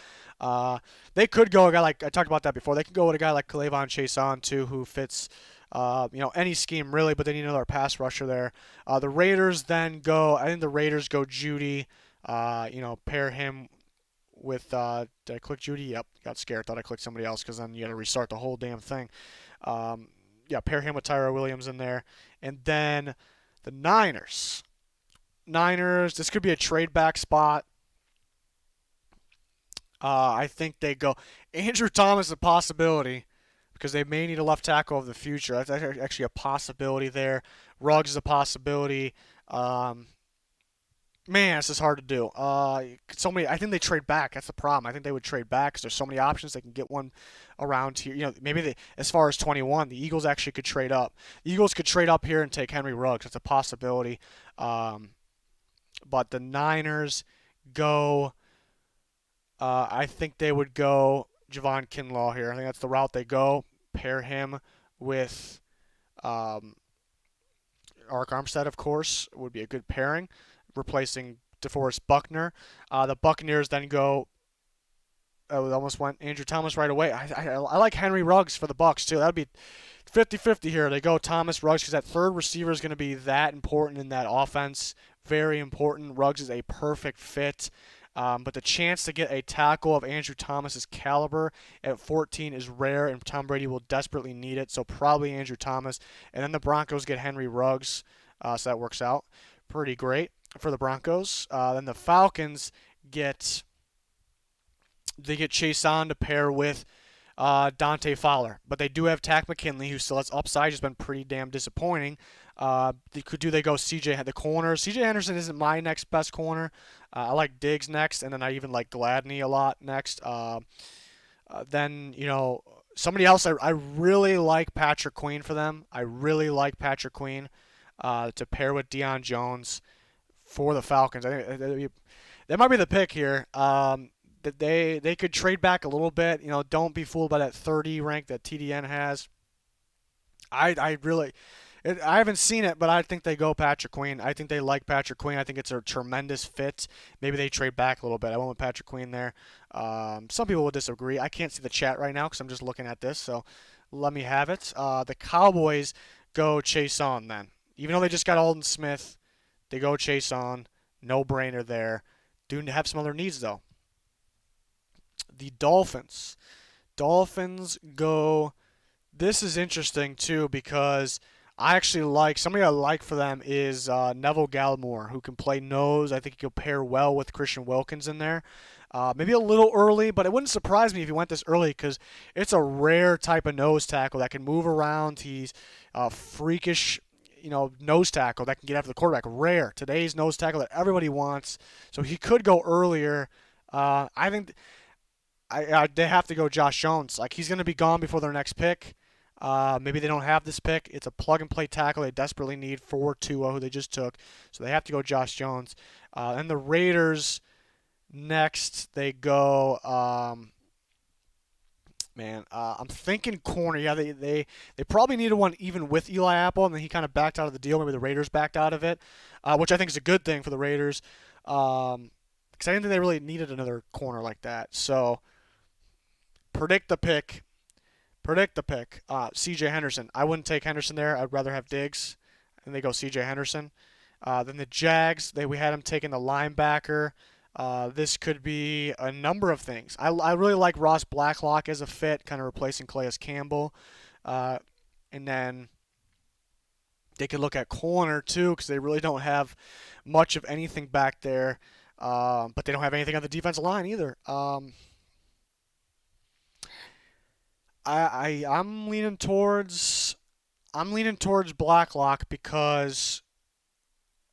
They could go a guy like I talked about that before. They could go with a guy like K'Lavon Chaisson too, who fits any scheme really, but they need another pass rusher there. The Raiders then go. I think the Raiders go Judy. Pair him with. Did I click Judy? Yep. Got scared. Thought I clicked somebody else because then you got to restart the whole damn thing. Pair him with Tyrell Williams in there, and then the Niners. This could be a trade back spot. I think they go Andrew Thomas, a possibility because they may need a left tackle of the future. That's actually a possibility there. Ruggs is a possibility. Man, this is hard to do. So many. I think they trade back. That's the problem. I think they would trade back because there's so many options. They can get one around here. Maybe as far as 21, the Eagles actually could trade up. The Eagles could trade up here and take Henry Ruggs. That's a possibility. But the Niners go. I think they would go Javon Kinlaw here. I think that's the route they go. Pair him with Ark Armstead, of course, would be a good pairing, replacing DeForest Buckner. The Buccaneers then go. Oh, it almost went Andrew Thomas right away. I like Henry Ruggs for the Bucs too. That would be 50-50 here. They go Thomas Ruggs because that third receiver is going to be that important in that offense. Very important. Ruggs is a perfect fit. But the chance to get a tackle of Andrew Thomas's caliber at 14 is rare, and Tom Brady will desperately need it. So probably Andrew Thomas. And then the Broncos get Henry Ruggs, so that works out pretty great for the Broncos. Then the Falcons get Chaisson to pair with Dante Fowler, but they do have Takk McKinley, who still has upside. Has been pretty damn disappointing. They go CJ the corner? CJ Henderson isn't my next best corner. I like Diggs next, and then I even like Gladney a lot next. Then somebody else. I really like Patrick Queen for them. I really like Patrick Queen to pair with Deion Jones for the Falcons. I think that might be the pick here. That they could trade back a little bit. Don't be fooled by that 30 rank that TDN has. I haven't seen it, but I think they go Patrick Queen. I think they like Patrick Queen. I think it's a tremendous fit. Maybe they trade back a little bit. I went with Patrick Queen there. Some people will disagree. I can't see the chat right now because I'm just looking at this, so let me have it. The Cowboys go Chaisson then. Even though they just got Alden Smith, they go Chaisson. No brainer there. Do have some other needs though. The Dolphins go. This is interesting too because I actually like somebody I like for them is Neville Gallimore, who can play nose. I think he could pair well with Christian Wilkins in there. Maybe a little early, but it wouldn't surprise me if he went this early because it's a rare type of nose tackle that can move around. He's a freakish, nose tackle that can get after the quarterback. Rare. Today's nose tackle that everybody wants. So he could go earlier. I think they have to go Josh Jones. Like he's going to be gone before their next pick. Maybe they don't have this pick. It's a plug-and-play tackle they desperately need for Tua, who they just took. So they have to go Josh Jones. And the Raiders next, they go man. I'm thinking corner. Yeah, they probably needed one even with Eli Apple, and then he kind of backed out of the deal. Maybe the Raiders backed out of it, which I think is a good thing for the Raiders, because I didn't think they really needed another corner like that. So predict the pick. Predict the pick. C.J. Henderson. I wouldn't take Henderson there. I'd rather have Diggs, and they go C.J. Henderson. Then the Jags. We had him taking the linebacker. This could be a number of things. I really like Ross Blacklock as a fit, kind of replacing Calais Campbell. Uh, and then they could look at corner too, because they really don't have much of anything back there. But they don't have anything on the defensive line either. I'm leaning towards Blacklock because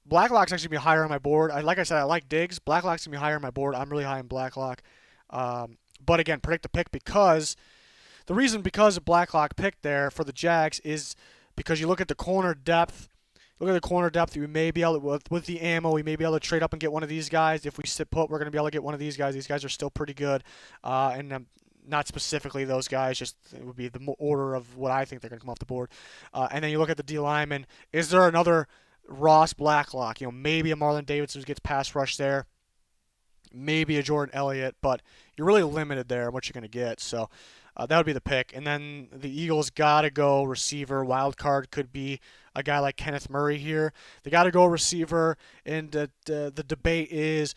Blacklock's actually gonna be higher on my board. Like I said, I like Diggs. Blacklock's gonna be higher on my board. I'm really high in Blacklock. But again, predict the pick because the reason because of Blacklock picked there for the Jags is because you look at the corner depth. Look at the corner depth. We may be able to, with the ammo, we may be able to trade up and get one of these guys. If we sit put, we're going to be able to get one of these guys. These guys are still pretty good. And not specifically those guys, just it would be the order of what I think they're going to come off the board. And then you look at the D lineman. Is there another Ross Blacklock? Maybe a Marlon Davidson who gets pass rush there. Maybe a Jordan Elliott, but you're really limited there on what you're going to get. So that would be the pick. And then the Eagles got to go receiver. Wild card could be a guy like Kenneth Murray here. They got to go receiver. And the debate is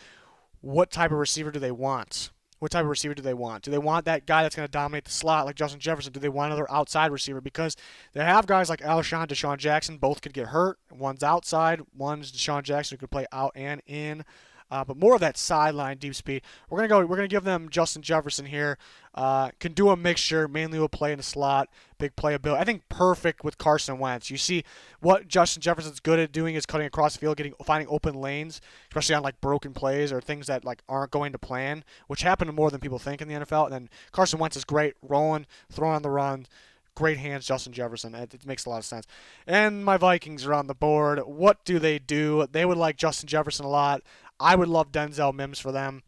what type of receiver do they want? What type of receiver do they want? Do they want that guy that's going to dominate the slot like Justin Jefferson? Do they want another outside receiver? Because they have guys like Alshon, Deshaun Jackson. Both could get hurt. One's outside. One's Deshaun Jackson who could play out and in. But more of that sideline deep speed. We're gonna give them Justin Jefferson here. Can do a mixture. Mainly will play in the slot. Big playability. I think perfect with Carson Wentz. You see what Justin Jefferson's good at doing is cutting across the field, finding open lanes, especially on like broken plays or things that like aren't going to plan, which happen more than people think in the NFL. And then Carson Wentz is great, rolling, throwing on the run. Great hands, Justin Jefferson. It makes a lot of sense. And my Vikings are on the board. What do? They would like Justin Jefferson a lot. I would love Denzel Mims for them.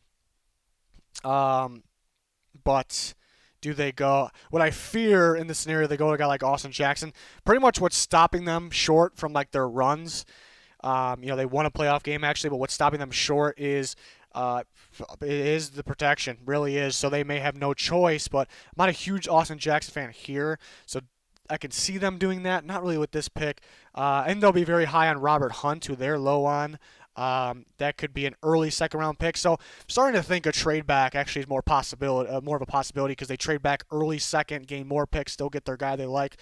But do they go? What I fear in this scenario, they go to a guy like Austin Jackson. Pretty much what's stopping them short from like their runs. They won a playoff game actually, but what's stopping them short is the protection. Really is. So they may have no choice. But I'm not a huge Austin Jackson fan here, so I can see them doing that. Not really with this pick. And they'll be very high on Robert Hunt, who they're low on. That could be an early second round pick. So I'm starting to think a trade back actually is more of a possibility because they trade back early second, gain more picks, still get their guy they like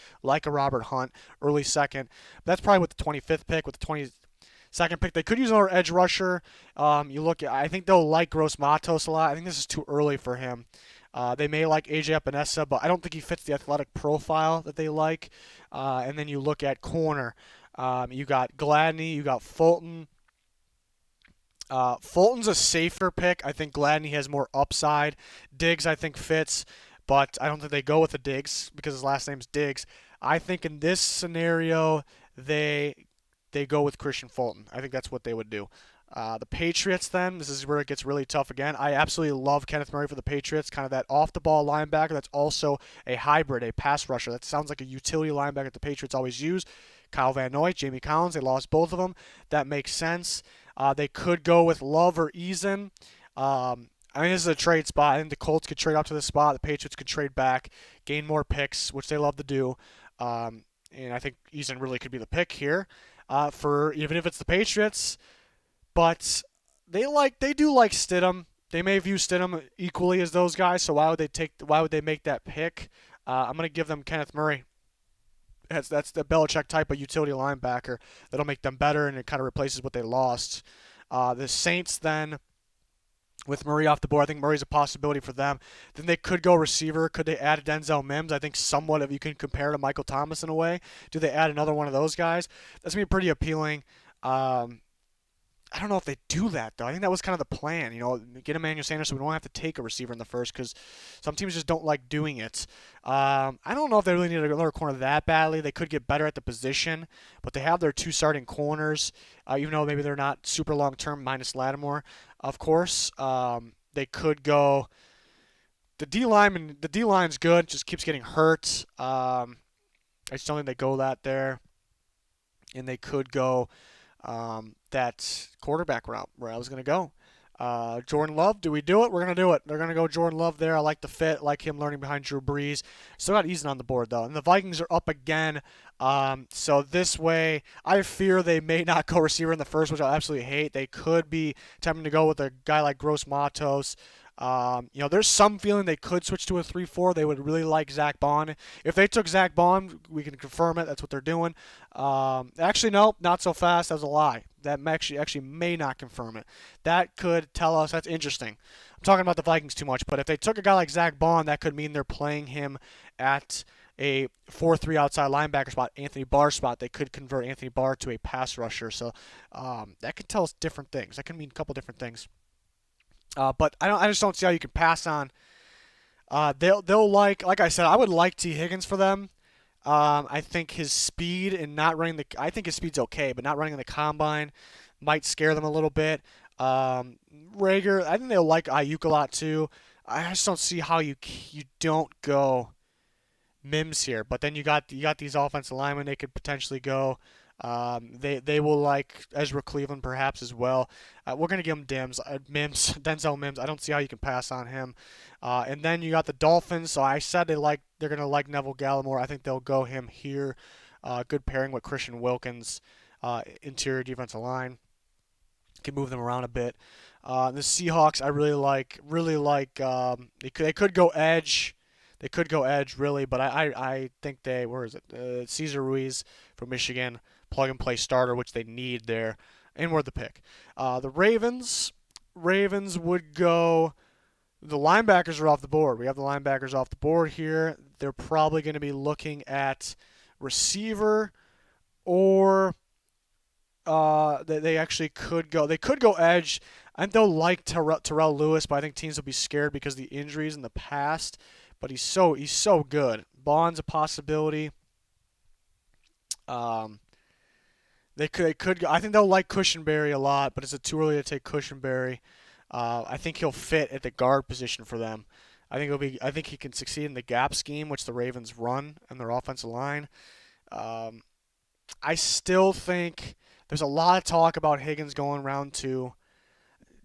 a Robert Hunt, early second. But that's probably with the 25th pick, with the 22nd pick. They could use another edge rusher. I think they'll like Gross Matos a lot. I think this is too early for him. They may like AJ Epinesa, but I don't think he fits the athletic profile that they like. And then you look at corner. You got Gladney, you got Fulton. Fulton's a safer pick. I think Gladney has more upside. Diggs, I think, fits, but I don't think they go with the Diggs because his last name's Diggs. I think in this scenario, they go with Christian Fulton. I think that's what they would do. The Patriots, then, this is where it gets really tough again. I absolutely love Kenneth Murray for the Patriots, kind of that off-the-ball linebacker that's also a hybrid, a pass rusher. That sounds like a utility linebacker that the Patriots always use. Kyle Van Noy, Jamie Collins, they lost both of them. That makes sense. They could go with Love or Eason. This is a trade spot. I think the Colts could trade up to this spot. The Patriots could trade back, gain more picks, which they love to do. And I think Eason really could be the pick here for even if it's the Patriots. But they do like Stidham. They may view Stidham equally as those guys. So why would they make that pick? I'm going to give them Kenneth Murray. That's the Belichick type of utility linebacker that'll make them better, and it kind of replaces what they lost. The Saints then, with Murray off the board, I think Murray's a possibility for them. Then they could go receiver. Could they add Denzel Mims? I think somewhat if you can compare to Michael Thomas in a way. Do they add another one of those guys? That's going to be pretty appealing. I don't know if they do that, though. I think that was kind of the plan. Get Emmanuel Sanders so we don't have to take a receiver in the first because some teams just don't like doing it. I don't know if they really need another corner that badly. They could get better at the position, but they have their two starting corners, even though maybe they're not super long-term, minus Lattimore, of course. They could go The D line's good, just keeps getting hurt. I just don't think they go that there, and they could go that quarterback route where I was going to go. Jordan Love, do we do it? We're going to do it. They're going to go Jordan Love there. I like the fit, like him learning behind Drew Brees. Still got Eason on the board, though. And the Vikings are up again. So this way, I fear they may not go receiver in the first, which I absolutely hate. They could be tempting to go with a guy like Gross Matos. There's some feeling they could switch to a 3-4. They would really like Zach Bond. If they took Zach Bond, we can confirm it. That's what they're doing. Actually, no, not so fast. That was a lie. That actually may not confirm it. That could tell us. That's interesting. I'm talking about the Vikings too much, but if they took a guy like Zach Bond, that could mean they're playing him at a 4-3 outside linebacker spot, Anthony Barr spot. They could convert Anthony Barr to a pass rusher. So that could tell us different things. That can mean a couple different things. But I just don't see how you can pass on. They'll like I said, I would like T Higgins for them. I think his speed and not running I think his speed's okay, but not running in the combine might scare them a little bit. Rager, I think they'll like Ayuk a lot too. I just don't see how you don't go Mims here. But then you got these offensive linemen they could potentially go. They will like Ezra Cleveland perhaps as well. We're gonna give him Mims, Denzel Mims. I don't see how you can pass on him. And then you got the Dolphins. So I said they're gonna like Neville Gallimore. I think they'll go him here. Good pairing with Christian Wilkins, interior defensive line. Can move them around a bit. The Seahawks I really like. They could go edge. They could go edge really, but I think where is it? Cesar Ruiz from Michigan, plug and play starter, which they need there, and we're the pick. The Ravens would go. The linebackers are off the board. We have the linebackers off the board here. They're probably going to be looking at receiver, or they actually could go. They could go edge. I think they'll like Terrell Lewis, but I think teams will be scared because of the injuries in the past. But he's so good. Bond's a possibility. They could. I think they'll like Cushenberry a lot, but it's too early to take Cushenberry. I think he'll fit at the guard position for them. I think he can succeed in the gap scheme, which the Ravens run and their offensive line. I still think there's a lot of talk about Higgins going round 2.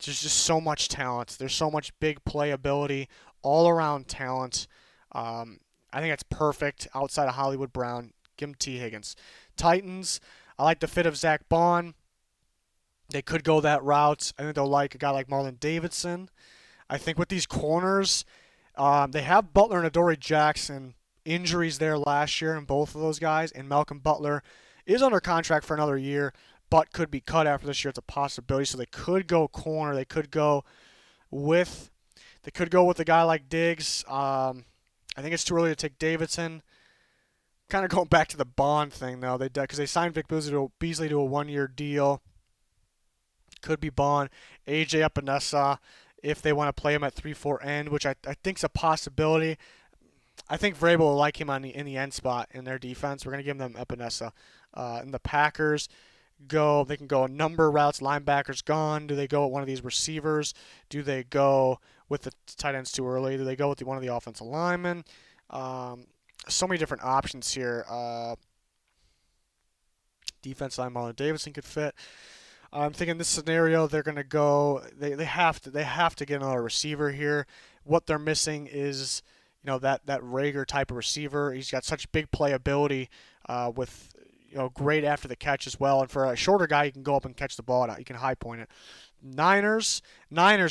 There's just so much talent. There's so much big playability, all around talent. I think that's perfect outside of Hollywood Brown. Give him T. Higgins. Titans, I like the fit of Zach Bond. They could go that route. I think they'll like a guy like Marlon Davidson. I think with these corners, they have Butler and Adoree Jackson. Injuries there last year in both of those guys, and Malcolm Butler is under contract for another year, but could be cut after this year. It's a possibility. So they could go corner. They could go with a guy like Diggs. I think it's too early to take Davidson. Kind of going back to the Bond thing though, because they signed Vic Beasley to a 1-year deal. Could be Bond, AJ Epinesa, if they want to play him at 3-4 end, which I think is a possibility. I think Vrabel will like him in the end spot in their defense. We're going to give them Epinesa. And the Packers they can go number routes, linebackers gone. Do they go with one of these receivers? Do they go with the tight ends too early? Do they go with one of the offensive linemen? So many different options here. Defense line, Marlon Davidson could fit. I'm thinking this scenario they're going to go. They have to get another receiver here. What they're missing is that Rager type of receiver. He's got such big playability with great after the catch as well. And for a shorter guy, you can go up and catch the ball. You can high point it. Niners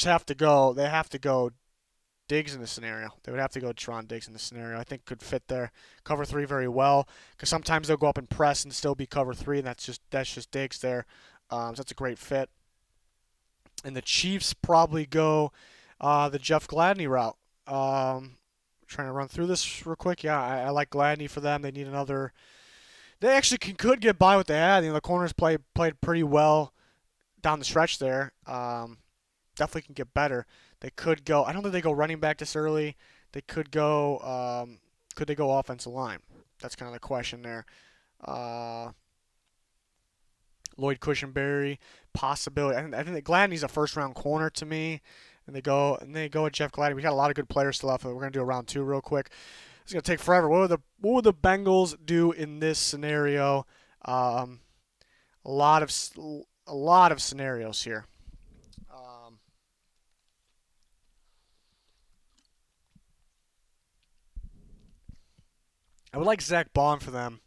have to go. They have to go Diggs in this scenario. They would have to go Teron Diggs in this scenario. I think could fit their cover 3 very well, because sometimes they'll go up and press and still be cover 3, and that's just Diggs there. So that's a great fit. And the Chiefs probably go the Jeff Gladney route. Trying to run through this real quick. Yeah, I like Gladney for them. They need another. They actually could get by what they had. The corners played pretty well down the stretch there. Definitely can get better. They could go. I don't think they go running back this early. They could go. Could they go offensive line? That's kind of the question there. Lloyd Cushenberry, possibility. I think that Gladney's a first-round corner to me. and they go with Jeff Gladdy. We got a lot of good players still left. We're gonna do a round 2 real quick. It's gonna take forever. What would the Bengals do in this scenario? Um, a lot of a lot of scenarios here. Um, I would like Zach Bond for them.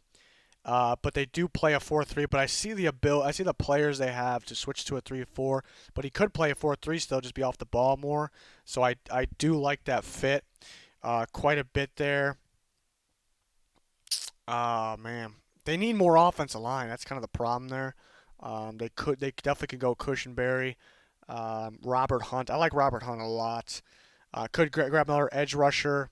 But they do play a 4-3. But I see the players they have to switch to a 3-4. But he could play a 4-3 still, just be off the ball more. So I do like that fit quite a bit there. Man, they need more offensive line. That's kind of the problem there. They definitely could go Cushionberry, Robert Hunt. I like Robert Hunt a lot. Could grab another edge rusher.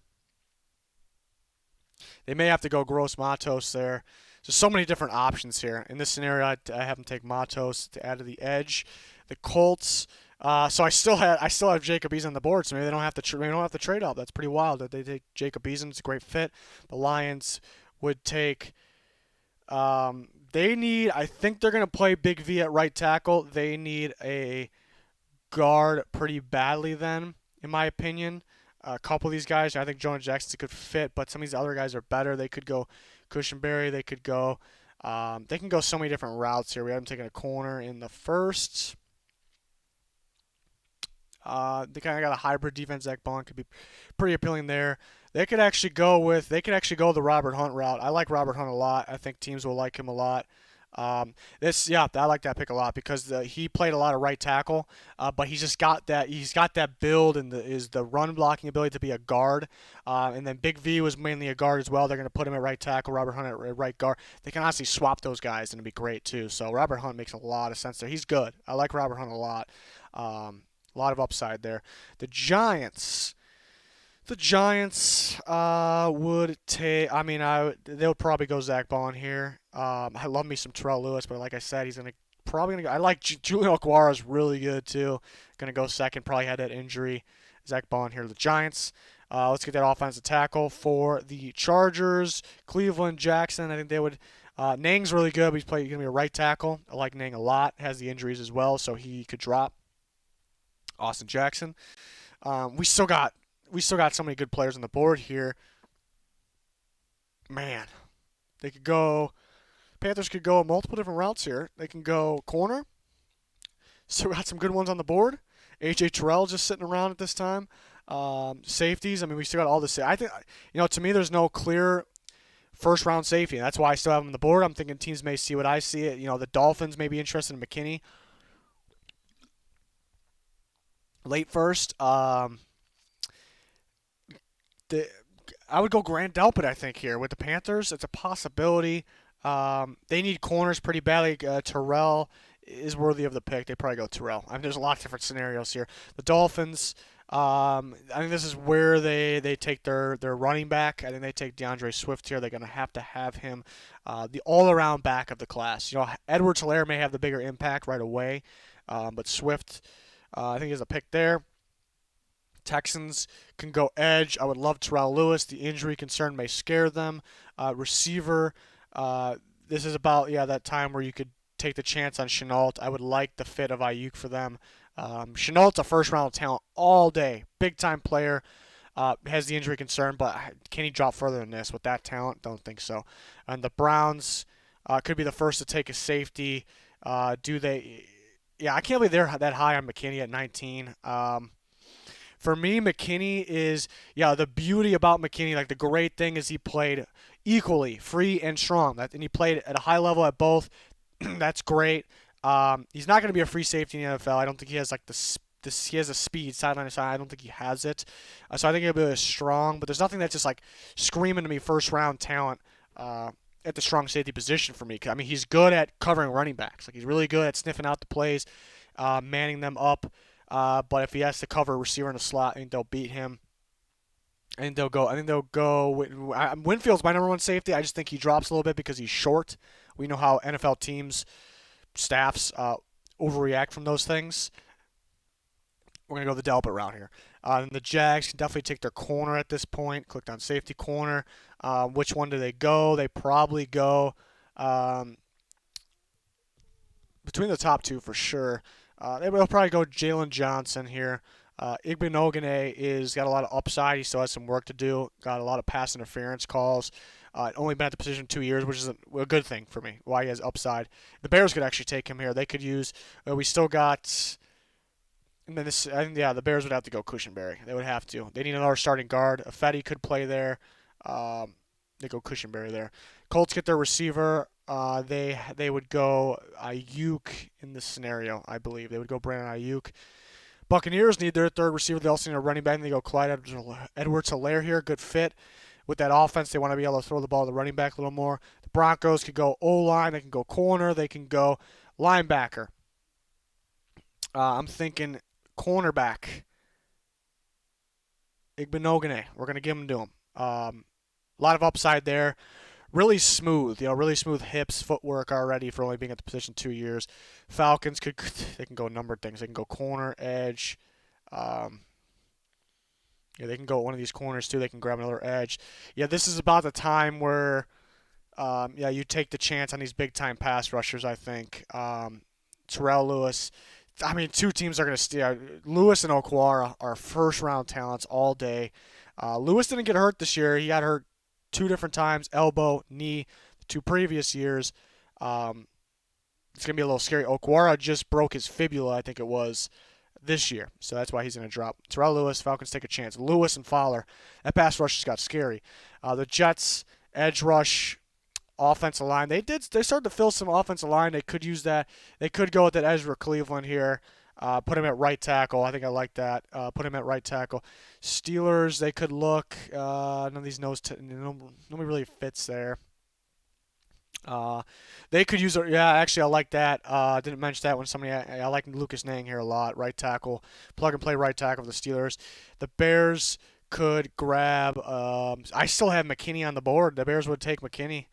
They may have to go Gross Matos there. There's so many different options here. In this scenario, I have them take Matos to add to the edge. The Colts. So I still have Jacob Eason on the board. So maybe they don't have to maybe they don't have to trade up. That's pretty wild that they take Jacob Eason. It's a great fit. The Lions would take. They need. I think they're gonna play Big V at right tackle. They need a guard pretty badly then, in my opinion. A couple of these guys, I think Jonah Jackson's a good fit, but some of these other guys are better. They could go Cushionberry. They could go. They can go so many different routes here. We have them taking a corner in the first. They kind of got a hybrid defense. Zach Bond could be pretty appealing there. They could actually go the Robert Hunt route. I like Robert Hunt a lot. I think teams will like him a lot. I like that pick a lot because he played a lot of right tackle, but he's got that build and the run blocking ability to be a guard. And then Big V was mainly a guard as well. They're going to put him at right tackle, Robert Hunt at right guard. They can honestly swap those guys and it'd be great too. So Robert Hunt makes a lot of sense there. He's good. I like Robert Hunt a lot. A lot of upside there. The Giants. The Giants would take. I mean, they would probably go Zach Bond here. I love me some Terrell Lewis, but like I said, he's probably gonna go. I like Julian Okwara is really good too. Gonna go second. Probably had that injury. Zach Bond here. The Giants. Let's get that offensive tackle for the Chargers. Cleveland Jackson. I think they would. Nang's really good, but he's gonna be a right tackle. I like Nang a lot. Has the injuries as well, so he could drop. Austin Jackson. We still got so many good players on the board here. Man, they could go. Panthers could go multiple different routes here. They can go corner. Still got some good ones on the board. AJ Terrell just sitting around at this time. Safeties. I mean, we still got all this. I think to me, there's no clear first round safety. And that's why I still have him on the board. I'm thinking teams may see what I see. The Dolphins may be interested in McKinney late first. The I would go Grant Delpit, I think, here with the Panthers. It's a possibility. They need corners pretty badly. Terrell is worthy of the pick. They probably go Terrell. I mean, there's a lot of different scenarios here. The Dolphins. I think this is where they take their running back. I think they take DeAndre Swift here. They're going to have him, the all-around back of the class. Edwards-Helaire may have the bigger impact right away, but Swift, I think, is a pick there. Texans can go edge. I would love Terrell Lewis. The injury concern may scare them. Receiver, this is about that time where you could take the chance on Chenault. I would like the fit of Ayuk for them. Chenault's a first-round talent all day. Big-time player. Has the injury concern, but can he drop further than this with that talent? Don't think so. And the Browns could be the first to take a safety. Do they? Yeah, I can't believe they're that high on McKinney at 19. For me, McKinney is, the beauty about McKinney, like the great thing is he played equally free and strong. And he played at a high level at both. That's great. He's not going to be a free safety in the NFL. I don't think he has he has a speed sideline to side. I don't think he has it. So I think he'll be really strong. But there's nothing that's just like screaming to me first round talent at the strong safety position for me. I mean, he's good at covering running backs. Like he's really good at sniffing out the plays, manning them up. But if he has to cover a receiver in the slot, I think they'll beat him. I think they'll go. Winfield's my number one safety. I just think he drops a little bit because he's short. We know how NFL teams, staffs overreact from those things. We're going to go the Delpit route here. And the Jags can definitely take their corner at this point. Clicked on safety corner. Which one do they go? They probably go between the top two for sure. They'll probably go Jalen Johnson here. QnA is got a lot of upside. He still has some work to do. Got a lot of pass interference calls. Only been at the position 2 years, which is a good thing for me. Why he has upside. The Bears could actually take him here. They could use. We still got. And then this, I think, yeah, the Bears would have to go Cushionberry. They would have to. They need another starting guard. Fetty could play there. Um, they go Cushionberry there. Colts get their receiver. They would go Ayuk in this scenario, I believe. They would go Brandon Ayuk. Buccaneers need their third receiver. They also need a running back. And they go Clyde Edwards-Helaire here. Good fit with that offense. They want to be able to throw the ball to the running back a little more. The Broncos could go O-line. They can go corner. They can go linebacker. I'm thinking cornerback. Igbinoghene. We're going to give him to him. A lot of upside there. Really smooth, really smooth hips, footwork already for only being at the position 2 years. Falcons they can go a number of things. They can go corner, edge. They can go one of these corners too. They can grab another edge. Yeah, this is about the time where, you take the chance on these big time pass rushers. I think Terrell Lewis. I mean, two teams are going to steal. Lewis and Okwara are first round talents all day. Lewis didn't get hurt this year. He got hurt 2 different times, elbow, knee, the 2 previous years. It's going to be a little scary. Okwara just broke his fibula, I think it was, this year. So that's why he's going to drop. Terrell Lewis, Falcons take a chance. Lewis and Fowler, that pass rush just got scary. The Jets, edge rush, offensive line. They started to fill some offensive line. They could use that. They could go with that Ezra Cleveland here. Put him at right tackle. I think I like that. Put him at right tackle. Steelers, they could look. None of these nobody really fits there. They could use. Yeah, actually, I like that. Didn't mention that when somebody. I like Lucas Nang here a lot. Right tackle, plug and play right tackle for the Steelers. The Bears could grab. I still have McKinney on the board. The Bears would take McKinney.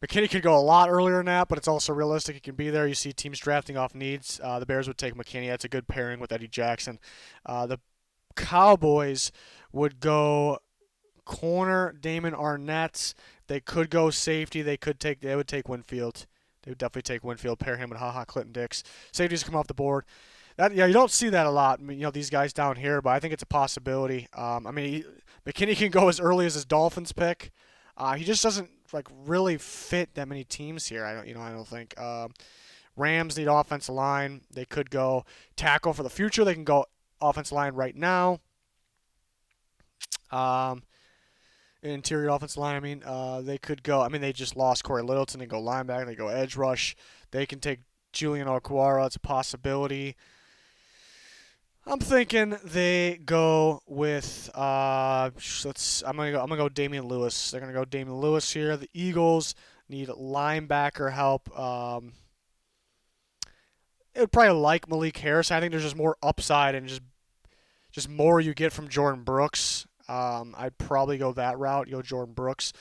McKinney could go a lot earlier than that, but it's also realistic. He can be there. You see teams drafting off needs. The Bears would take McKinney. That's a good pairing with Eddie Jackson. The Cowboys would go corner Damon Arnett. They could go safety. They would take Winfield. They would definitely take Winfield. Pair him with Clinton Dix. Safeties come off the board. You don't see that a lot. These guys down here, but I think it's a possibility. McKinney can go as early as his Dolphins pick. He just doesn't really fit that many teams here. I don't think. Rams need offensive line. They could go tackle for the future. They can go offensive line right now. Interior offensive line. They could go. They just lost Corey Littleton. They go linebacker. They go edge rush. They can take Julian Okwara. It's a possibility. I'm thinking they go with I'm gonna go Damian Lewis. They're gonna go Damian Lewis here. The Eagles need linebacker help. It would probably like Malik Harris. I think there's just more upside and just more you get from Jordan Brooks. I'd probably go that route. Go Jordan Brooks.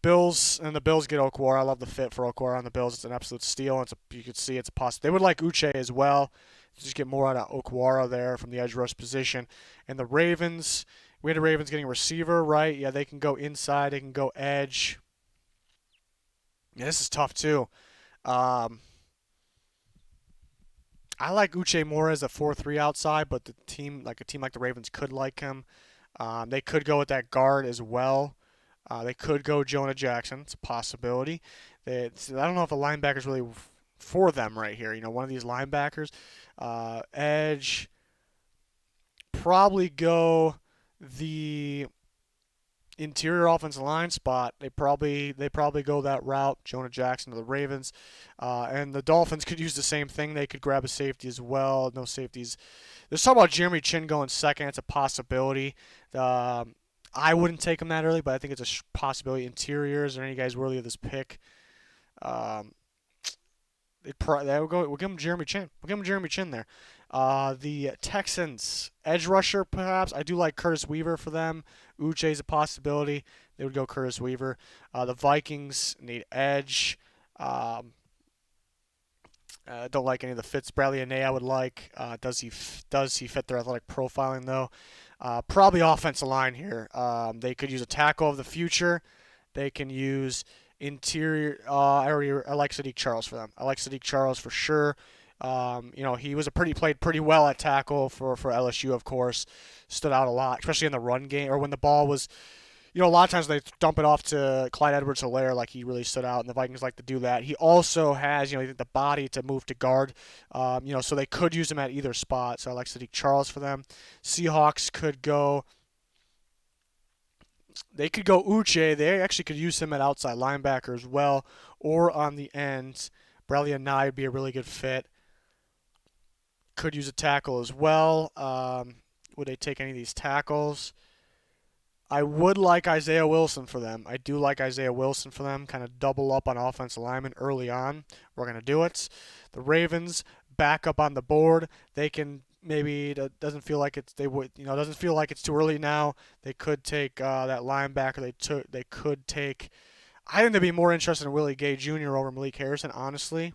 The Bills get Okwara. I love the fit for Okwara on the Bills. It's an absolute steal. You can see it's a possibility. They would like Uche as well. Just get more out of Okwara there from the edge rush position. And the Ravens, we had the Ravens getting a receiver, right? Yeah, they can go inside. They can go edge. Yeah, this is tough too. I like Uche more as a 4-3 outside, but a team like the Ravens could like him. They could go with that guard as well. They could go Jonah Jackson. It's a possibility. I don't know if a linebacker's really for them right here. One of these linebackers. Edge. Probably go the interior offensive line spot. They probably go that route. Jonah Jackson to the Ravens. And the Dolphins could use the same thing. They could grab a safety as well. No safeties. There's talk about Jeremy Chin going second. It's a possibility. I wouldn't take him that early, but I think it's a possibility. Interiors, are any guys worthy of this pick? We'll give him Jeremy Chin. We'll give him Jeremy Chin there. The Texans, edge rusher perhaps. I do like Curtis Weaver for them. Uche is a possibility. They would go Curtis Weaver. The Vikings need edge. Don't like any of the fits. Bradley Anae I would like. Does he fit their athletic profiling though? Probably offensive line here. They could use a tackle of the future. They can use interior. I like Sadiq Charles for them. I like Sadiq Charles for sure. He was played pretty well at tackle for LSU, of course. Stood out a lot, especially in the run game or when the ball was. A lot of times they dump it off to Clyde Edwards-Helaire, like he really stood out, and the Vikings like to do that. He also has, the body to move to guard, so they could use him at either spot. So I like Sadiq Charles for them. Seahawks could go. They could go Uche. They actually could use him at outside linebacker as well, or on the end. Bradley Anae would be a really good fit. Could use a tackle as well. Would they take any of these tackles? I would like Isaiah Wilson for them. I do like Isaiah Wilson for them. Kind of double up on offensive linemen early on. We're going to do it. The Ravens back up on the board. They can maybe it doesn't feel like it's doesn't feel like it's too early now. They could take that linebacker. They could take. I think they'd be more interested in Willie Gay Jr. over Malik Harrison. Honestly,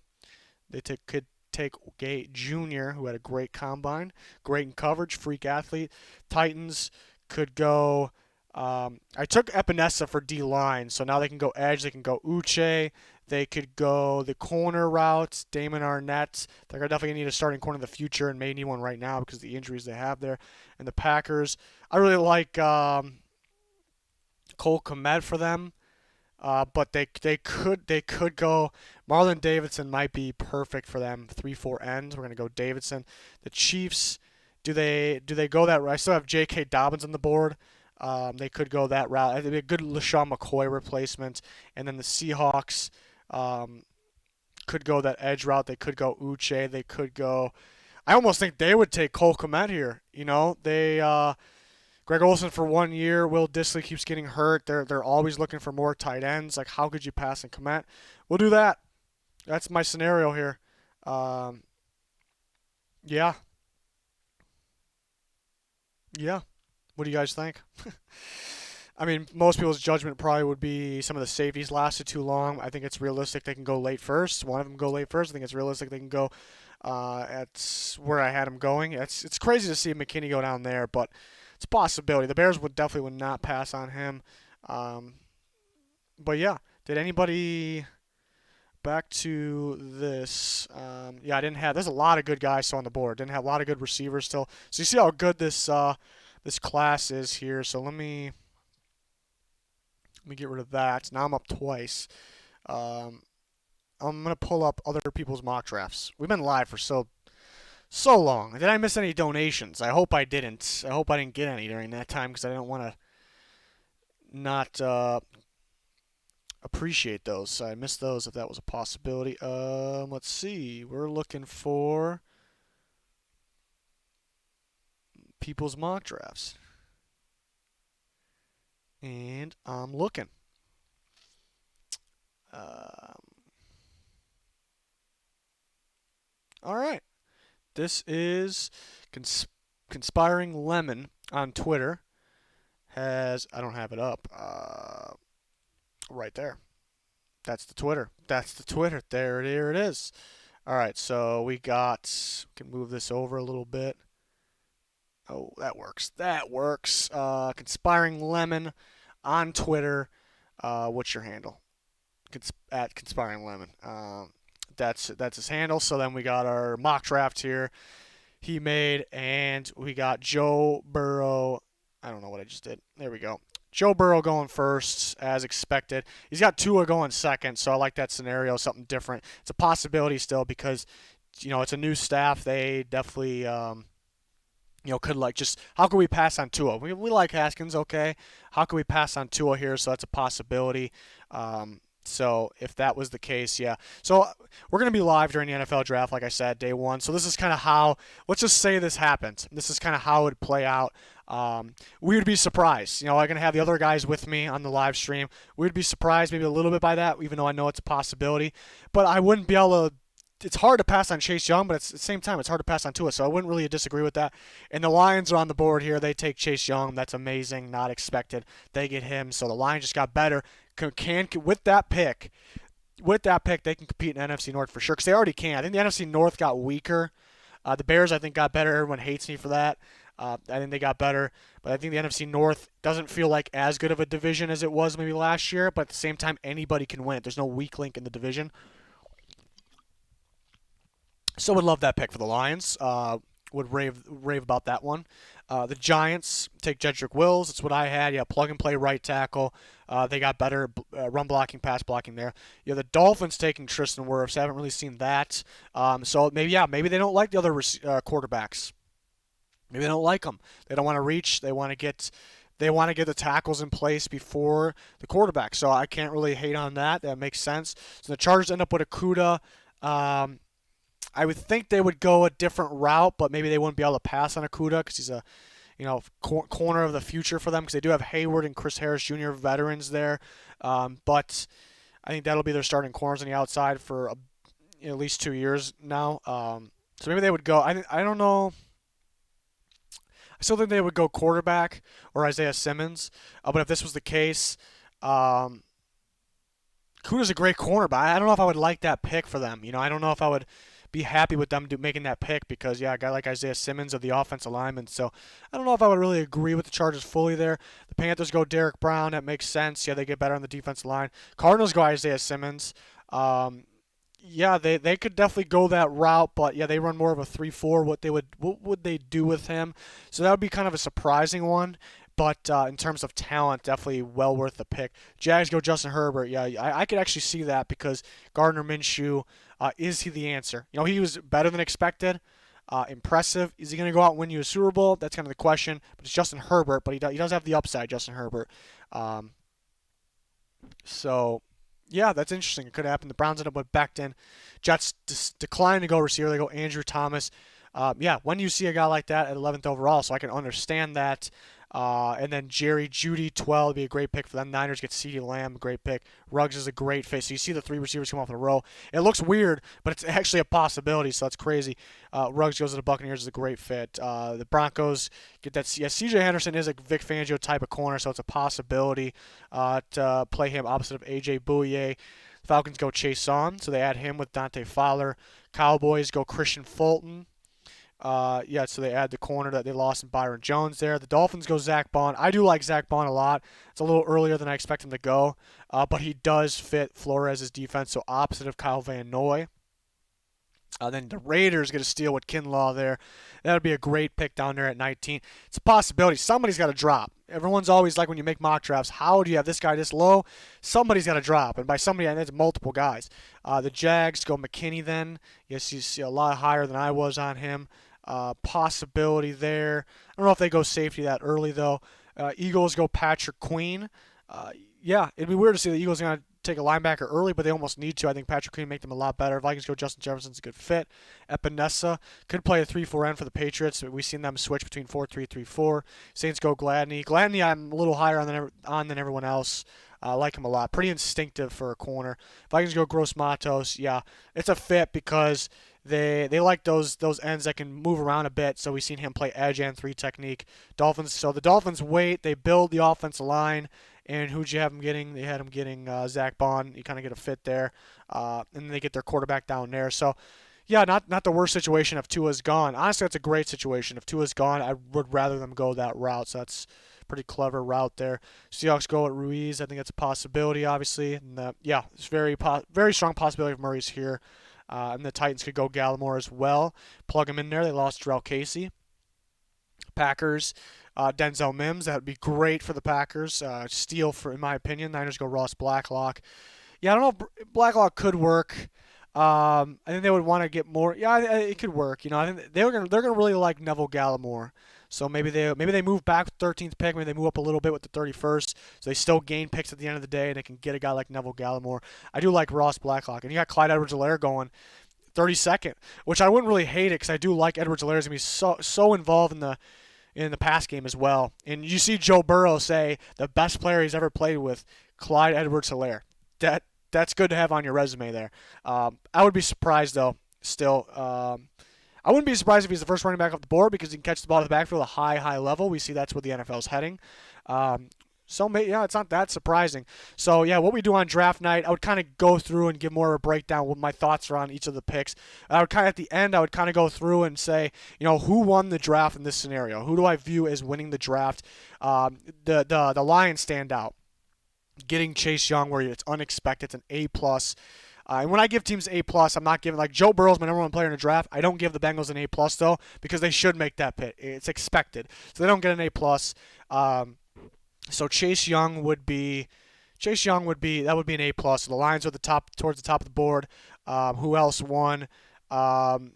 could take Gay Jr., who had a great combine, great in coverage, freak athlete. Titans could go. I took Epinesa for D-line, so now they can go edge. They can go Uche. They could go the corner route, Damon Arnett. They're definitely going to need a starting corner in the future and may need one right now because of the injuries they have there. And the Packers, I really like Cole Kmet for them. But they could go. Marlon Davidson might be perfect for them. 3-4 ends. We're gonna go Davidson. The Chiefs. Do they go that route? I still have J.K. Dobbins on the board. They could go that route. It'd be a good LaShawn McCoy replacement. And then the Seahawks could go that edge route. They could go Uche. They could go. I almost think they would take Cole Kmet here. Greg Olsen for 1 year. Will Dissly keeps getting hurt. They're always looking for more tight ends. Like, how could you pass on Kmet? We'll do that. That's my scenario here. Yeah. Yeah. What do you guys think? I mean, most people's judgment probably would be some of the safeties lasted too long. I think it's realistic they can go late first. One of them go late first. I think it's realistic they can go at where I had them going. It's crazy to see McKinney go down there, but it's a possibility. The Bears would not pass on him. But yeah, did anybody back to this? Yeah, I didn't have. There's a lot of good guys still on the board. Didn't have a lot of good receivers still. So you see how good this class is here. So let me get rid of that. Now I'm up twice. I'm gonna pull up other people's mock drafts. We've been live for so long. Did I miss any donations? I hope I didn't. I hope I didn't get any during that time because I didn't want to not appreciate those. So I missed those if that was a possibility. Let's see. We're looking for people's mock drafts. And I'm looking. All right. This is Conspiring Lemon on Twitter. I don't have it up. Right there. That's the Twitter. There it is. All right, so we can move this over a little bit. Oh, that works. Conspiring Lemon on Twitter. What's your handle? At Conspiring Lemon. That's his handle. So then we got our mock draft here he made, and we got Joe Burrow. I don't know what I just did. There we go. Joe Burrow going first, as expected. He's got Tua going second, so I like that scenario, something different. It's a possibility still because, it's a new staff. They definitely, could how can we pass on Tua? We like Haskins, okay. How can we pass on Tua here? So that's a possibility. So if that was the case, yeah. So we're going to be live during the NFL draft, like I said, day one. So this is kind of how, let's just say this happened. This is kind of how it would play out. We would be surprised. I'm going to have the other guys with me on the live stream. We would be surprised maybe a little bit by that, even though I know it's a possibility. But I wouldn't be able to. It's hard to pass on Chase Young, but at the same time, it's hard to pass on Tua. So I wouldn't really disagree with that. And the Lions are on the board here. They take Chase Young. That's amazing. Not expected. They get him. So the Lions just got better. With that pick, they can compete in NFC North for sure because they already can. I think the NFC North got weaker. The Bears, I think, got better. Everyone hates me for that. I think they got better. But I think the NFC North doesn't feel like as good of a division as it was maybe last year. But at the same time, anybody can win it. There's no weak link in the division. So would love that pick for the Lions. Would rave about that one. The Giants take Jedrick Wills. It's what I had. Yeah, plug and play right tackle. They got better run blocking, pass blocking there. Yeah, the Dolphins taking Tristan Wirfs. I haven't really seen that. So maybe they don't like the other quarterbacks. Maybe they don't like them. They don't want to reach. They want to get the tackles in place before the quarterback. So I can't really hate on that. That makes sense. So the Chargers end up with Akuda. Um, I would think they would go a different route, but maybe they wouldn't be able to pass on Akuda because he's a corner of the future for them because they do have Hayward and Chris Harris Jr. veterans there. But I think that'll be their starting corners on the outside for at least 2 years now. So maybe they would go. I don't know. I still think they would go quarterback or Isaiah Simmons. But if this was the case, um, Kuda's a great corner, but I don't know if I would like that pick for them. I don't know if I would be happy with them making that pick because, yeah, a guy like Isaiah Simmons of the offensive lineman. So I don't know if I would really agree with the Chargers fully there. The Panthers go Derek Brown. That makes sense. Yeah, they get better on the defensive line. Cardinals go Isaiah Simmons. Um, yeah, they could definitely go that route, but yeah, they run more of a 3-4. What would they do with him? So that would be kind of a surprising one. But in terms of talent, definitely well worth the pick. Jags go Justin Herbert. Yeah, I could actually see that because Gardner Minshew, is he the answer? He was better than expected. Impressive. Is he going to go out and win you a Super Bowl? That's kind of the question. But it's Justin Herbert, but he does have the upside, Justin Herbert. Um, so, yeah, that's interesting. It could happen. The Browns end up with Becton. Jets decline to go receiver. They go Andrew Thomas. Yeah, when you see a guy like that at 11th overall, so I can understand that. And then Jerry Judy, 12, would be a great pick for them. Niners get CeeDee Lamb, a great pick. Ruggs is a great fit. So you see the three receivers come off in a row. It looks weird, but it's actually a possibility, so that's crazy. Ruggs goes to the Buccaneers is a great fit. The Broncos get that. Yeah, C.J. Henderson is a Vic Fangio type of corner, so it's a possibility to play him opposite of A.J. Bouye. Falcons go Chase On, so they add him with Dante Fowler. Cowboys go Christian Fulton. Yeah, so they add the corner that they lost in Byron Jones there. The Dolphins go Zach Bond. I do like Zach Bond a lot. It's a little earlier than I expect him to go, but he does fit Flores' defense, so opposite of Kyle Van Noy. Then the Raiders get a steal with Kinlaw there. That would be a great pick down there at 19. It's a possibility. Somebody's got to drop. Everyone's always like when you make mock drafts, how do you have this guy this low? Somebody's got to drop. And by somebody, I mean it's multiple guys. The Jags go McKinney then. Yes, you see a lot higher than I was on him. Possibility there. I don't know if they go safety that early, though. Eagles go Patrick Queen. Yeah, it'd be weird to see the Eagles going to take a linebacker early, but they almost need to. I think Patrick Queen make them a lot better. Vikings go Justin Jefferson's a good fit. Epinesa could play a 3-4 end for the Patriots. We've seen them switch between 4-3, 3-4. Saints go Gladney. Gladney I'm a little higher on than everyone else. I like him a lot. Pretty instinctive for a corner. Vikings go Gross Matos. Yeah, it's a fit because they like those ends that can move around a bit. So we've seen him play edge and 3 technique. Dolphins. So the Dolphins wait. They build the offensive line. And who'd you have them getting? They had them getting Zach Bond. You kind of get a fit there. And then they get their quarterback down there. So, yeah, not the worst situation if Tua's gone. Honestly, that's a great situation. If Tua's gone, I would rather them go that route. So that's a pretty clever route there. Seahawks go at Ruiz. I think that's a possibility, obviously. And, yeah, it's very strong possibility of Murray's here. And the Titans could go Gallimore as well. Plug him in there. They lost Jarrell Casey. Packers, Denzel Mims. That would be great for the Packers. Steal, in my opinion. Niners go Ross Blacklock. Yeah, I don't know if Blacklock could work. I think they would want to get more. Yeah, it could work. I think they're gonna really like Neville Gallimore. So maybe they move back with 13th pick. Maybe they move up a little bit with the 31st. So they still gain picks at the end of the day, and they can get a guy like Neville Gallimore. I do like Ross Blacklock, and you got Clyde Edwards-Helaire going 32nd, which I wouldn't really hate it because I do like Edwards-Helaire. He's gonna be so involved in the pass game as well. And you see Joe Burrow say the best player he's ever played with, Clyde Edwards-Helaire. That's good to have on your resume there. I would be surprised, though, still. I wouldn't be surprised if he's the first running back off the board because he can catch the ball to the backfield at a high level. We see that's where the NFL is heading. Yeah, it's not that surprising. So, yeah, what we do on draft night, I would kind of go through and give more of a breakdown what my thoughts are on each of the picks. At the end, I would kind of go through and say, who won the draft in this scenario? Who do I view as winning the draft? The Lions stand out. Getting Chase Young where it's unexpected, it's an A+. And when I give teams A plus, I'm not giving like Joe Burrow's my number one player in the draft. I don't give the Bengals an A plus though because they should make that pick. It's expected, so they don't get an A plus. Um, so Chase Young would be that would be an A plus. So the Lions are the top towards the top of the board. Who else won? Um,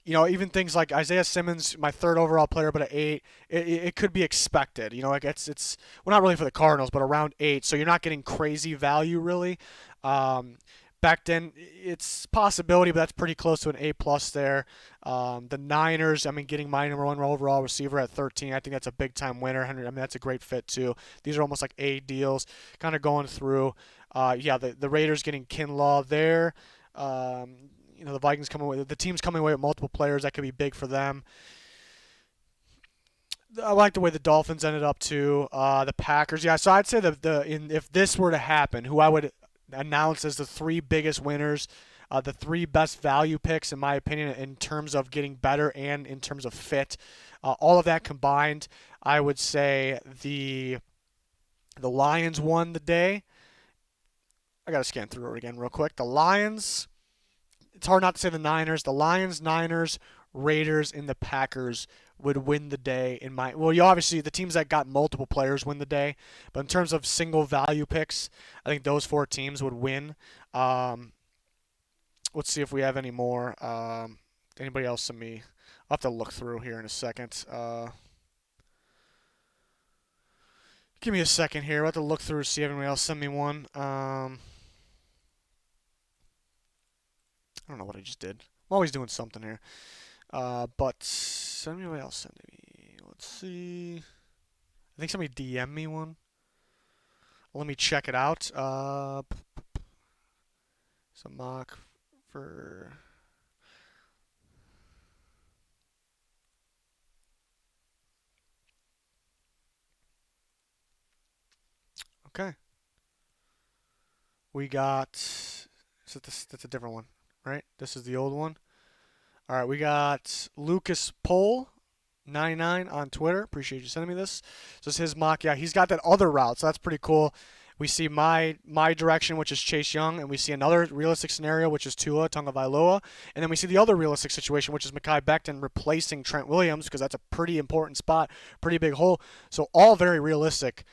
even things like Isaiah Simmons, my third overall player, but at 8, it could be expected. Like it's well, not really for the Cardinals, but around 8, so you're not getting crazy value really. Um, Back then, it's possibility, but that's pretty close to an A plus there. The Niners, I mean, getting my number one overall receiver at 13, I think that's a big time winner. I mean, that's a great fit too. These are almost like A deals, kind of going through. The Raiders getting Kinlaw there. The Vikings coming away, the team's coming away with multiple players that could be big for them. I like the way the Dolphins ended up too. The Packers, yeah. So I'd say if this were to happen, who I would announce as the 3 biggest winners, the 3 best value picks in my opinion in terms of getting better and in terms of fit, all of that combined, I would say the Lions won the day. I gotta scan through it again real quick. The Lions. It's hard not to say the Niners. The Lions, Niners, Raiders, and the Packers would win the day in my. Well, obviously the teams that got multiple players win the day, but in terms of single value picks, I think those 4 teams would win. Let's see if we have any more. Anybody else send me? I'll have to look through here in a second. Give me a second here. I'll have to look through see if anybody else send me one. I don't know what I just did. I'm always doing something here. But send me what else send me. Let's see. I think somebody DM me one. Let me check it out. It's a mock for. Okay. We got. That's a different one, right? This is the old one. All right, we got Lucas Pohl, 99 on Twitter. Appreciate you sending me this. So it's his mock. Yeah, he's got that other route, so that's pretty cool. We see my direction, which is Chase Young, and we see another realistic scenario, which is Tua Tagovailoa, and then we see the other realistic situation, which is Mekhi Becton replacing Trent Williams, because that's a pretty important spot, pretty big hole. So all very realistic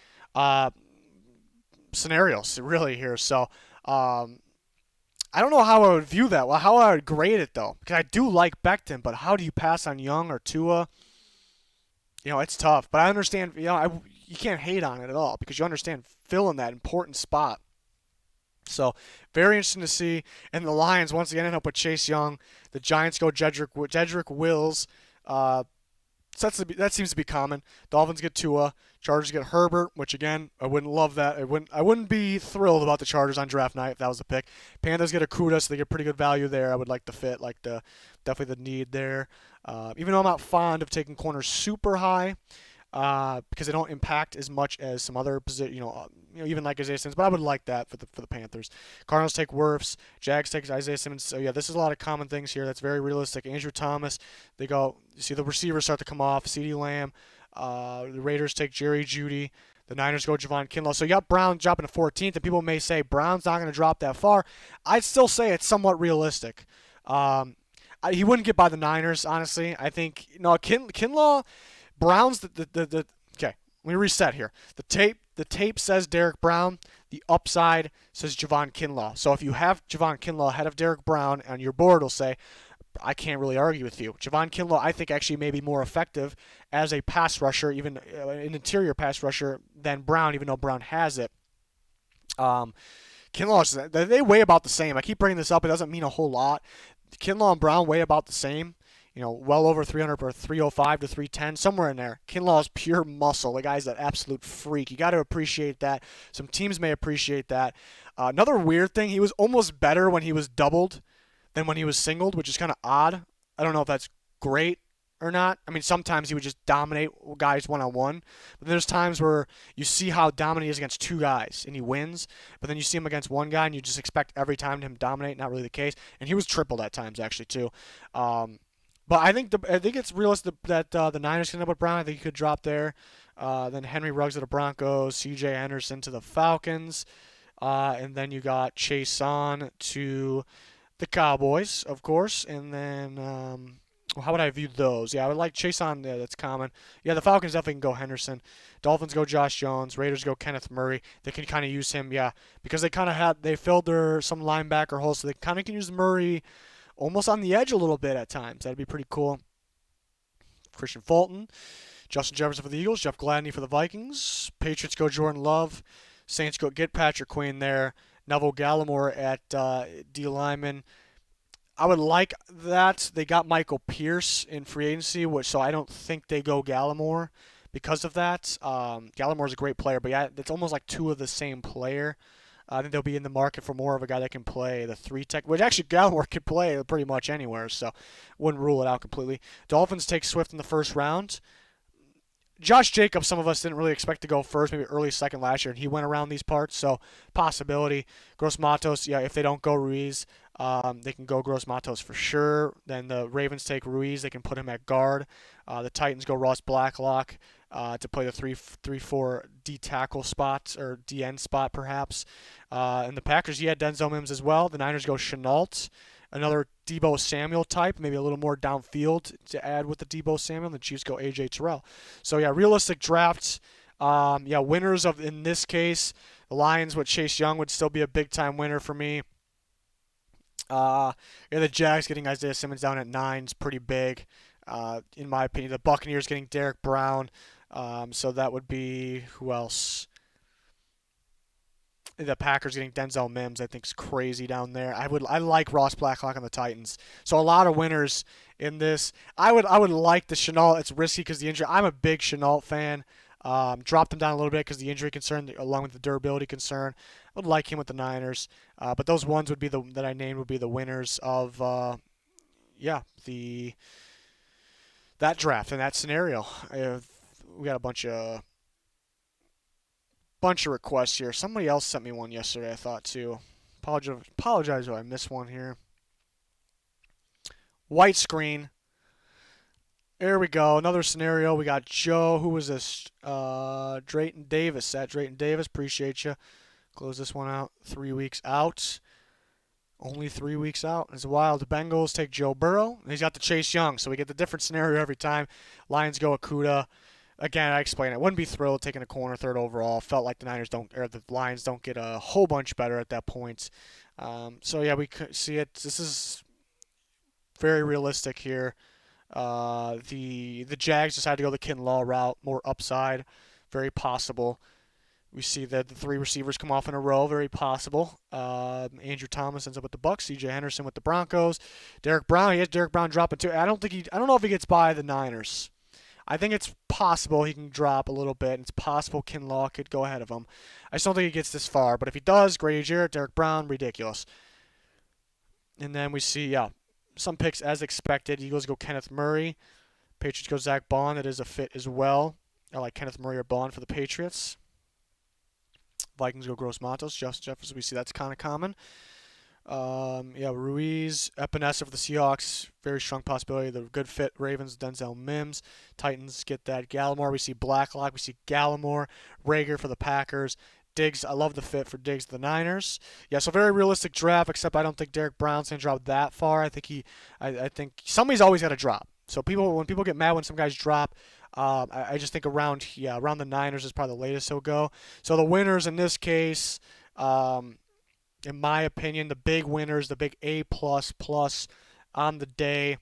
scenarios, really here. So I don't know how I would view that. Well, how I would grade it though, because I do like Becton, but how do you pass on Young or Tua? It's tough. But I understand. You can't hate on it at all because you understand filling that important spot. So very interesting to see. And the Lions once again end up with Chase Young. The Giants go Jedrick Wills. So that seems to be common. Dolphins get Tua. Chargers get Herbert, which again, I wouldn't love that. I wouldn't be thrilled about the Chargers on draft night if that was the pick. Panthers get Akuda, so they get pretty good value there. I would like the fit, definitely the need there. Even though I'm not fond of taking corners super high, because they don't impact as much as some other position, even like Isaiah Simmons. But I would like that for the Panthers. Cardinals take Wirfs. Jags take Isaiah Simmons. So yeah, this is a lot of common things here. That's very realistic. Andrew Thomas. They go. You see the receivers start to come off. CeeDee Lamb. The Raiders take Jerry Jeudy. The Niners go Javon Kinlaw. So you got Brown dropping to 14th, and people may say Brown's not going to drop that far. I'd still say it's somewhat realistic. He wouldn't get by the Niners, honestly. I think Kinlaw. Brown's the okay. Let me reset here. The tape says Derek Brown. The upside says Javon Kinlaw. So if you have Javon Kinlaw ahead of Derek Brown on your board, will say, I can't really argue with you. Javon Kinlaw, I think, actually may be more effective as a pass rusher, even an interior pass rusher, than Brown, even though Brown has it. Kinlaw, they weigh about the same. I keep bringing this up. It doesn't mean a whole lot. Kinlaw and Brown weigh about the same. Well over 300 or 305 to 310, somewhere in there. Kinlaw is pure muscle. The guy's an absolute freak. You got to appreciate that. Some teams may appreciate that. Another weird thing, he was almost better when he was doubled than when he was singled, which is kind of odd. I don't know if that's great or not. I mean, sometimes he would just dominate guys one-on-one. But there's times where you see how dominant he is against 2 guys, and he wins. But then you see him against 1 guy, and you just expect every time him to dominate. Not really the case. And he was tripled at times, actually, too. But I think it's realistic that the Niners can end up with Brown. I think he could drop there. Then Henry Ruggs to the Broncos, C.J. Anderson to the Falcons. And then you got Chase on to the Cowboys, of course, and then how would I view those? Yeah, I would like Chase on. Yeah, that's common. Yeah, the Falcons definitely can go Henderson. Dolphins go Josh Jones. Raiders go Kenneth Murray. They can kind of use him, yeah, because they filled their some linebacker holes, so they kind of can use Murray almost on the edge a little bit at times. That'd be pretty cool. Christian Fulton, Justin Jefferson for the Eagles, Jeff Gladney for the Vikings. Patriots go Jordan Love. Saints go get Patrick Queen there. Neville Gallimore at D lineman. I would like that. They got Michael Pierce in free agency, so I don't think they go Gallimore because of that. Gallimore's a great player, but yeah, it's almost like two of the same player. I think they'll be in the market for more of a guy that can play the three tech, which actually Gallimore could play pretty much anywhere, so wouldn't rule it out completely. Dolphins take Swift in the first round. Josh Jacobs, some of us didn't really expect to go first, maybe early second last year, and he went around these parts, so possibility. Gross Matos, yeah, if they don't go Ruiz, they can go Gross Matos for sure. Then the Ravens take Ruiz, they can put him at guard. The Titans go Ross Blacklock to play the 3-4 D tackle spot, or DN spot perhaps. And the Packers, yeah, Denzel Mims as well. The Niners go Chenault, another Debo Samuel type, maybe a little more downfield to add with the Debo Samuel. And the Chiefs go A.J. Terrell. So yeah, realistic drafts. Yeah, winners of in this case, the Lions with Chase Young would still be a big time winner for me. Yeah, the Jags getting Isaiah Simmons down at 9 is pretty big, in my opinion. The Buccaneers getting Derek Brown. So that would be who else? The Packers getting Denzel Mims, I think, is crazy down there. I like Ross Blacklock on the Titans. So a lot of winners in this. I would like the Chenault. It's risky because the injury. I'm a big Chenault fan. Dropped him down a little bit because the injury concern, along with the durability concern. I would like him with the Niners. But those ones would be that I named would be the winners of yeah the that draft and that scenario. We got a bunch of requests here. Somebody else sent me one yesterday, I thought, too. Apologize if I missed one here. White screen. There we go. Another scenario. We got Joe. Who was this? Drayton Davis. At Drayton Davis. Appreciate you. Close this one out. 3 weeks out. Only 3 weeks out. It's wild. The Bengals take Joe Burrow. And he's got the Chase Young. So we get the different scenario every time. Lions go Akuda. Again, I explained it. Wouldn't be thrilled taking a corner third overall. Felt like the Lions don't get a whole bunch better at that point. So yeah, we could see it. This is very realistic here. The Jags decided to go the Kinlaw route, more upside, very possible. We see that the three receivers come off in a row, very possible. Andrew Thomas ends up with the Bucks. C.J. Henderson with the Broncos. Derek Brown, he has Derek Brown dropping too. I don't know if he gets by the Niners. I think it's possible he can drop a little bit. It's possible Kinlaw could go ahead of him. I just don't think he gets this far. But if he does, Grady Jarrett, Derek Brown, ridiculous. And then we see, yeah, some picks as expected. Eagles go Kenneth Murray. Patriots go Zach Bond. That is a fit as well. I like Kenneth Murray or Bond for the Patriots. Vikings go Gross Matos. Justin Jefferson, we see that's kind of common. Yeah, Ruiz, Epinesa for the Seahawks, very strong possibility. The good fit Ravens, Denzel Mims. Titans get that Gallimore. We see Blacklock. We see Gallimore. Rager for the Packers. Diggs, I love the fit for Diggs, the Niners. Yeah, so very realistic draft, except I don't think Derek Brown's going to drop that far. I think somebody's always got to drop. So when people get mad when some guys drop, I just think around the Niners is probably the latest he'll go. So the winners in this case, in my opinion, the big winners, the big A++ on the day,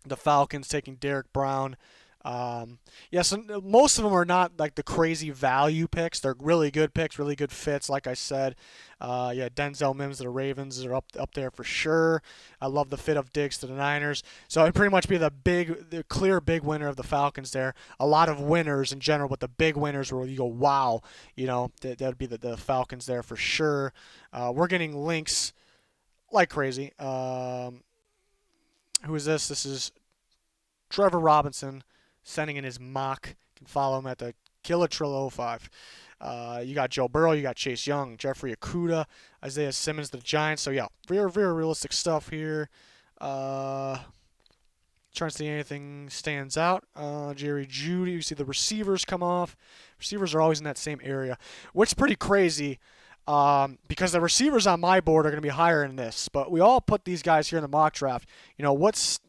the Falcons taking Derek Brown. So most of them are not like the crazy value picks. They're really good picks, really good fits. Like I said, Denzel Mims to the Ravens are up there for sure. I love the fit of Diggs to the Niners. So it'd pretty much be the clear big winner of the Falcons there. A lot of winners in general, but the big winners where you go, wow, that'd be the Falcons there for sure. We're getting links like crazy. Who is this? This is Trevor Robinson sending in his mock. You can follow him at the Killatrill05. You got Joe Burrow, you got Chase Young, Jeffrey Okudah, Isaiah Simmons, the Giants. So yeah, very, very realistic stuff here. Trying to see anything stands out. Jerry Jeudy, you see the receivers come off. Receivers are always in that same area, which is pretty crazy. because the receivers on my board are going to be higher in this. But we all put these guys here in the mock draft. What's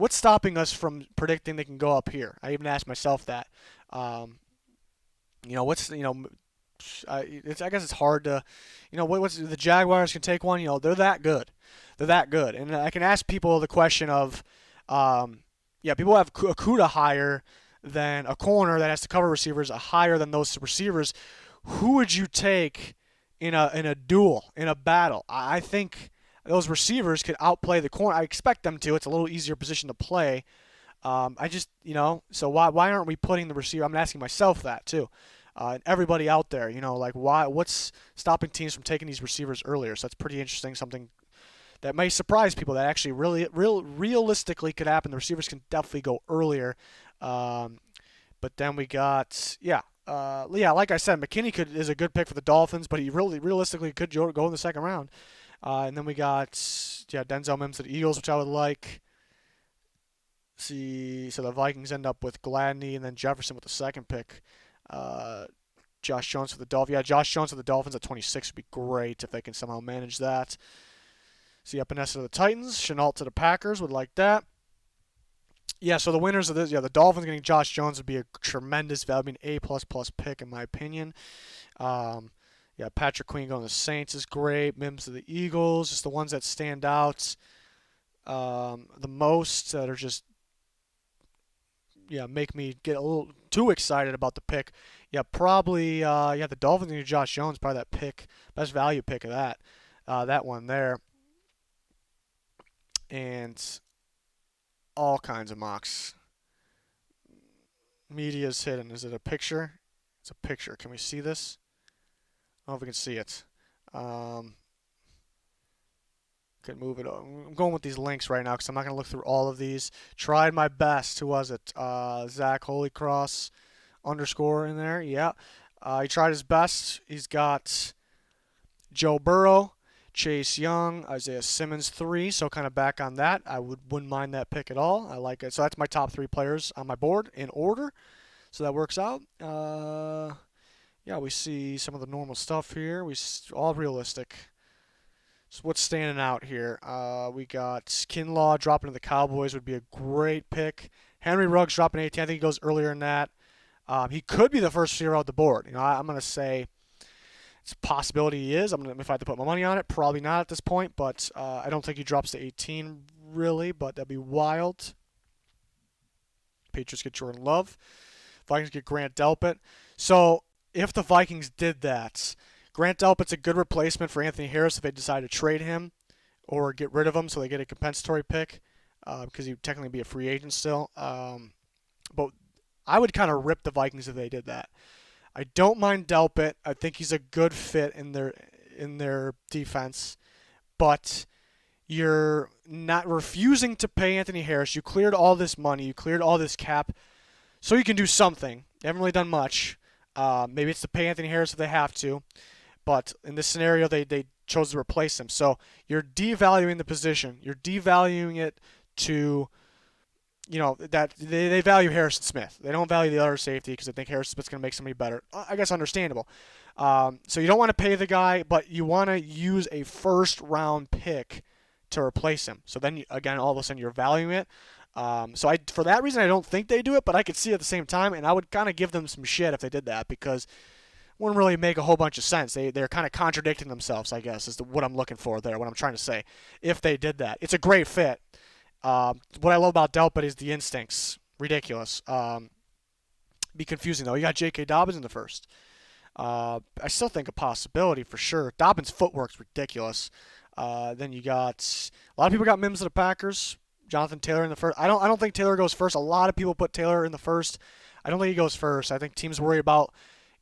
stopping us from predicting they can go up here? I even asked myself that. Um, what's I guess it's hard to, what's the Jaguars can take one. They're that good. They're that good, and I can ask people the question of, people have Okuda higher than a corner that has to cover receivers, higher than those receivers. Who would you take in a duel, in a battle? I think those receivers could outplay the corner. I expect them to. It's a little easier position to play. I just, so why aren't we putting the receiver? I'm asking myself that too. And everybody out there, like what's stopping teams from taking these receivers earlier? So that's pretty interesting. Something that may surprise people that actually realistically could happen. The receivers can definitely go earlier. But then we got, like I said, McKinney is a good pick for the Dolphins, but he realistically could go in the second round. And then we got, Denzel Mims to the Eagles, which I would like. See, so the Vikings end up with Gladney and then Jefferson with the second pick. Josh Jones for the Dolphins. Yeah, Josh Jones for the Dolphins at 26 would be great if they can somehow manage that. See, Epinesa to the Titans. Chenault to the Packers. Would like that. Yeah, so the winners of this, the Dolphins getting Josh Jones would be a tremendous value, an A++ pick in my opinion. Patrick Queen going to the Saints is great. Mims to the Eagles, just the ones that stand out the most, that are just make me get a little too excited about the pick. Probably the Dolphins and Josh Jones, probably that pick, best value pick of that one there. And all kinds of mocks. Media's hidden. Is it a picture? It's a picture. Can we see this? I don't know if we can see it. Could move it. I'm going with these links right now because I'm not going to look through all of these. Tried my best. Who was it? Zach Holycross _ in there. Yeah. He tried his best. He's got Joe Burrow, Chase Young, Isaiah Simmons 3. So kind of back on that. I wouldn't mind that pick at all. I like it. So that's my top 3 players on my board in order. So that works out. We see some of the normal stuff here. All realistic. So what's standing out here? We got Kinlaw dropping to the Cowboys would be a great pick. Henry Ruggs dropping 18. I think he goes earlier than that. He could be the first receiver out the board. I'm going to say it's a possibility he is. If I had to put my money on it, probably not at this point. But I don't think he drops to 18 really. But that'd be wild. Patriots get Jordan Love. Vikings get Grant Delpit. So if the Vikings did that, Grant Delpit's a good replacement for Anthony Harris if they decide to trade him or get rid of him so they get a compensatory pick because he'd technically be a free agent still. But I would kind of rip the Vikings if they did that. I don't mind Delpit. I think he's a good fit in their defense. But you're not refusing to pay Anthony Harris. You cleared all this money. You cleared all this cap. So you can do something. They haven't really done much. Maybe it's to pay Anthony Harris if they have to. But in this scenario, they chose to replace him. So you're devaluing the position. You're devaluing it to, that they value Harrison Smith. They don't value the other safety because they think Harrison Smith's going to make somebody better. I guess understandable. So you don't want to pay the guy, but you want to use a first-round pick to replace him. So then, again, all of a sudden you're valuing it. For that reason, I don't think they do it, but I could see it at the same time, and I would kind of give them some shit if they did that because wouldn't really make a whole bunch of sense. They're kind of contradicting themselves, I guess, is what I'm looking for there, what I'm trying to say. If they did that, it's a great fit. What I love about Delpit is the instincts. Ridiculous. Be confusing, though. You got J.K. Dobbins in the first. I still think a possibility for sure. Dobbins' footwork's ridiculous. Then you got a lot of people got Mims to the Packers. Jonathan Taylor in the first. I don't think Taylor goes first. A lot of people put Taylor in the first. I don't think he goes first. I think teams worry about,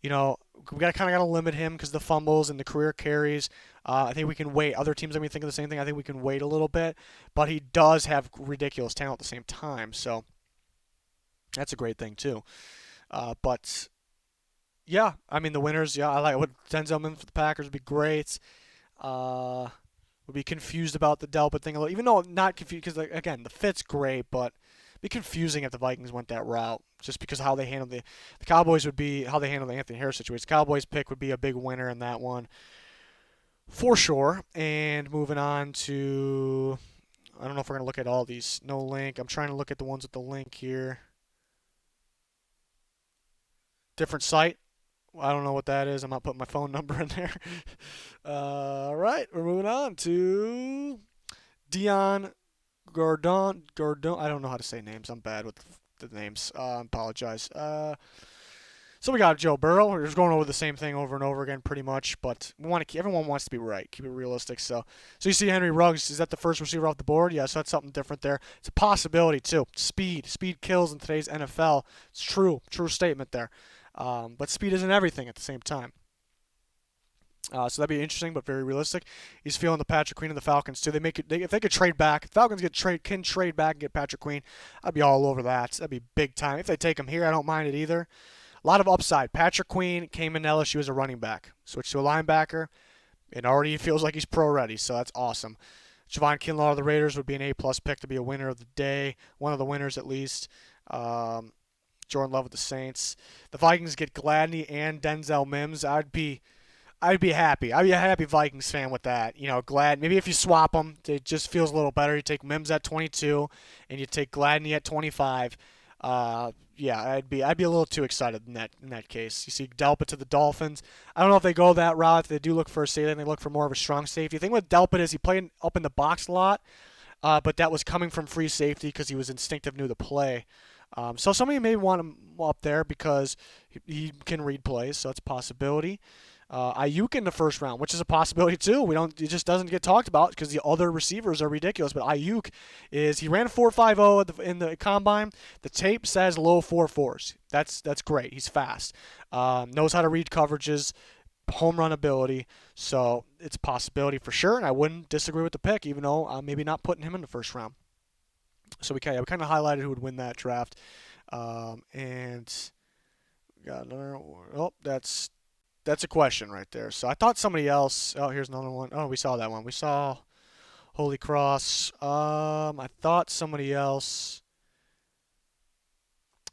we got to limit him because of the fumbles and the career carries. I think we can wait. Other teams, think of the same thing. I think we can wait a little bit. But he does have ridiculous talent at the same time. So that's a great thing, too. The winners, I like what Denzel Mims for the Packers would be great. Would be confused about the Delpit thing a little, even though I'm not confused because, again, the fit's great, but it'd be confusing if the Vikings went that route just because how they handled the Cowboys would be how they handled the Anthony Harris situation. The Cowboys pick would be a big winner in that one. for sure. And moving on to, I don't know if we're going to look at all these. No link. I'm trying to look at the ones with the link here. Different site. I don't know what that is. I'm not putting my phone number in there. All right, we're moving on to Dion Gordon. I don't know how to say names. I'm bad with the names. I apologize. So we got Joe Burrow. We're just going over the same thing over and over again, pretty much. But we want to keep, everyone wants to be right, keep it realistic. So you see Henry Ruggs. Is that the first receiver off the board? Yeah, so that's something different there. It's a possibility too. Speed kills in today's NFL. It's true statement there. But speed isn't everything at the same time. So that'd be interesting, but very realistic. He's feeling the Patrick Queen of the Falcons too. If they could trade back, if Falcons can trade back and get Patrick Queen, I'd be all over that. That'd be big time. If they take him here, I don't mind it either. A lot of upside. Patrick Queen came in LSU as a running back, switched to a linebacker, and already feels like he's pro ready. So that's awesome. Javon Kinlaw of the Raiders would be an A+ pick to be a winner of the day, one of the winners at least. Jordan Love with the Saints. The Vikings get Gladney and Denzel Mims. I'd be happy. I'd be a happy Vikings fan with that. Glad maybe if you swap them, it just feels a little better. You take Mims at 22, and you take Gladney at 25. Yeah, I'd be a little too excited in that case. You see Delpit to the Dolphins. I don't know if they go that route. If they do look for a safety, they look for more of a strong safety. The thing with Delpit is he played up in the box a lot, but that was coming from free safety because he was instinctive, knew the play. So somebody may want him up there because he can read plays, so it's a possibility. Ayuk in the first round, which is a possibility too. It just doesn't get talked about because the other receivers are ridiculous. But Ayuk he ran 4.50 in the combine. The tape says low 4.4s. That's great. He's fast. Knows how to read coverages, home run ability. So it's a possibility for sure. And I wouldn't disagree with the pick, even though maybe not putting him in the first round. So we kind of highlighted who would win that draft. And we got another. Oh, that's a question right there. So I thought somebody else. Oh, here's another one. Oh, we saw that one. We saw Holy Cross. I thought somebody else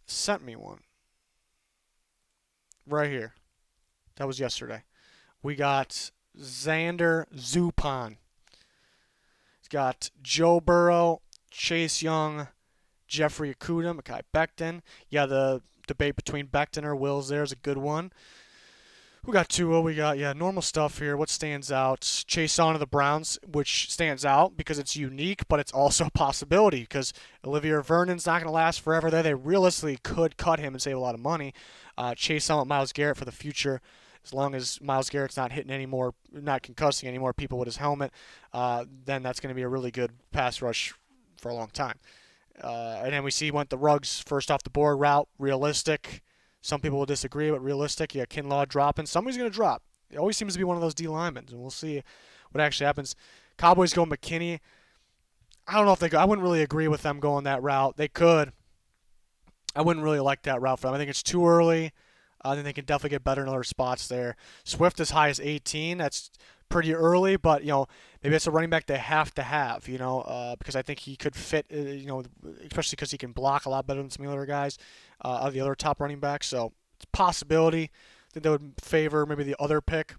sent me one right here. That was yesterday. We got Xander Zupan. He's got Joe Burrow, Chase Young, Jeffrey Okudah, Mekhi Becton. Yeah, the debate between Becton or Wills there is a good one. We got Tua. We got, normal stuff here. What stands out? Chase Young of the Browns, which stands out because it's unique, but it's also a possibility because Olivier Vernon's not going to last forever there. They realistically could cut him and save a lot of money. Chase Young with Myles Garrett for the future. As long as Myles Garrett's not hitting anymore, not concussing any more people with his helmet, then that's going to be a really good pass rush for a long time. And then we went the Ruggs first off the board route, realistic. Some people will disagree, but realistic. Yeah, Kinlaw dropping. Somebody's going to drop. It always seems to be one of those D linemen, and we'll see what actually happens. Cowboys go McKinney. I don't know if they go. I wouldn't really agree with them going that route. They could. I wouldn't really like that route for them. I think it's too early. I think they can definitely get better in other spots there. Swift as high as 18. That's pretty early, but maybe it's a running back they have to have. Because I think he could fit. Especially because he can block a lot better than some of the other guys, of the other top running backs. So it's a possibility. I think that would favor maybe the other pick.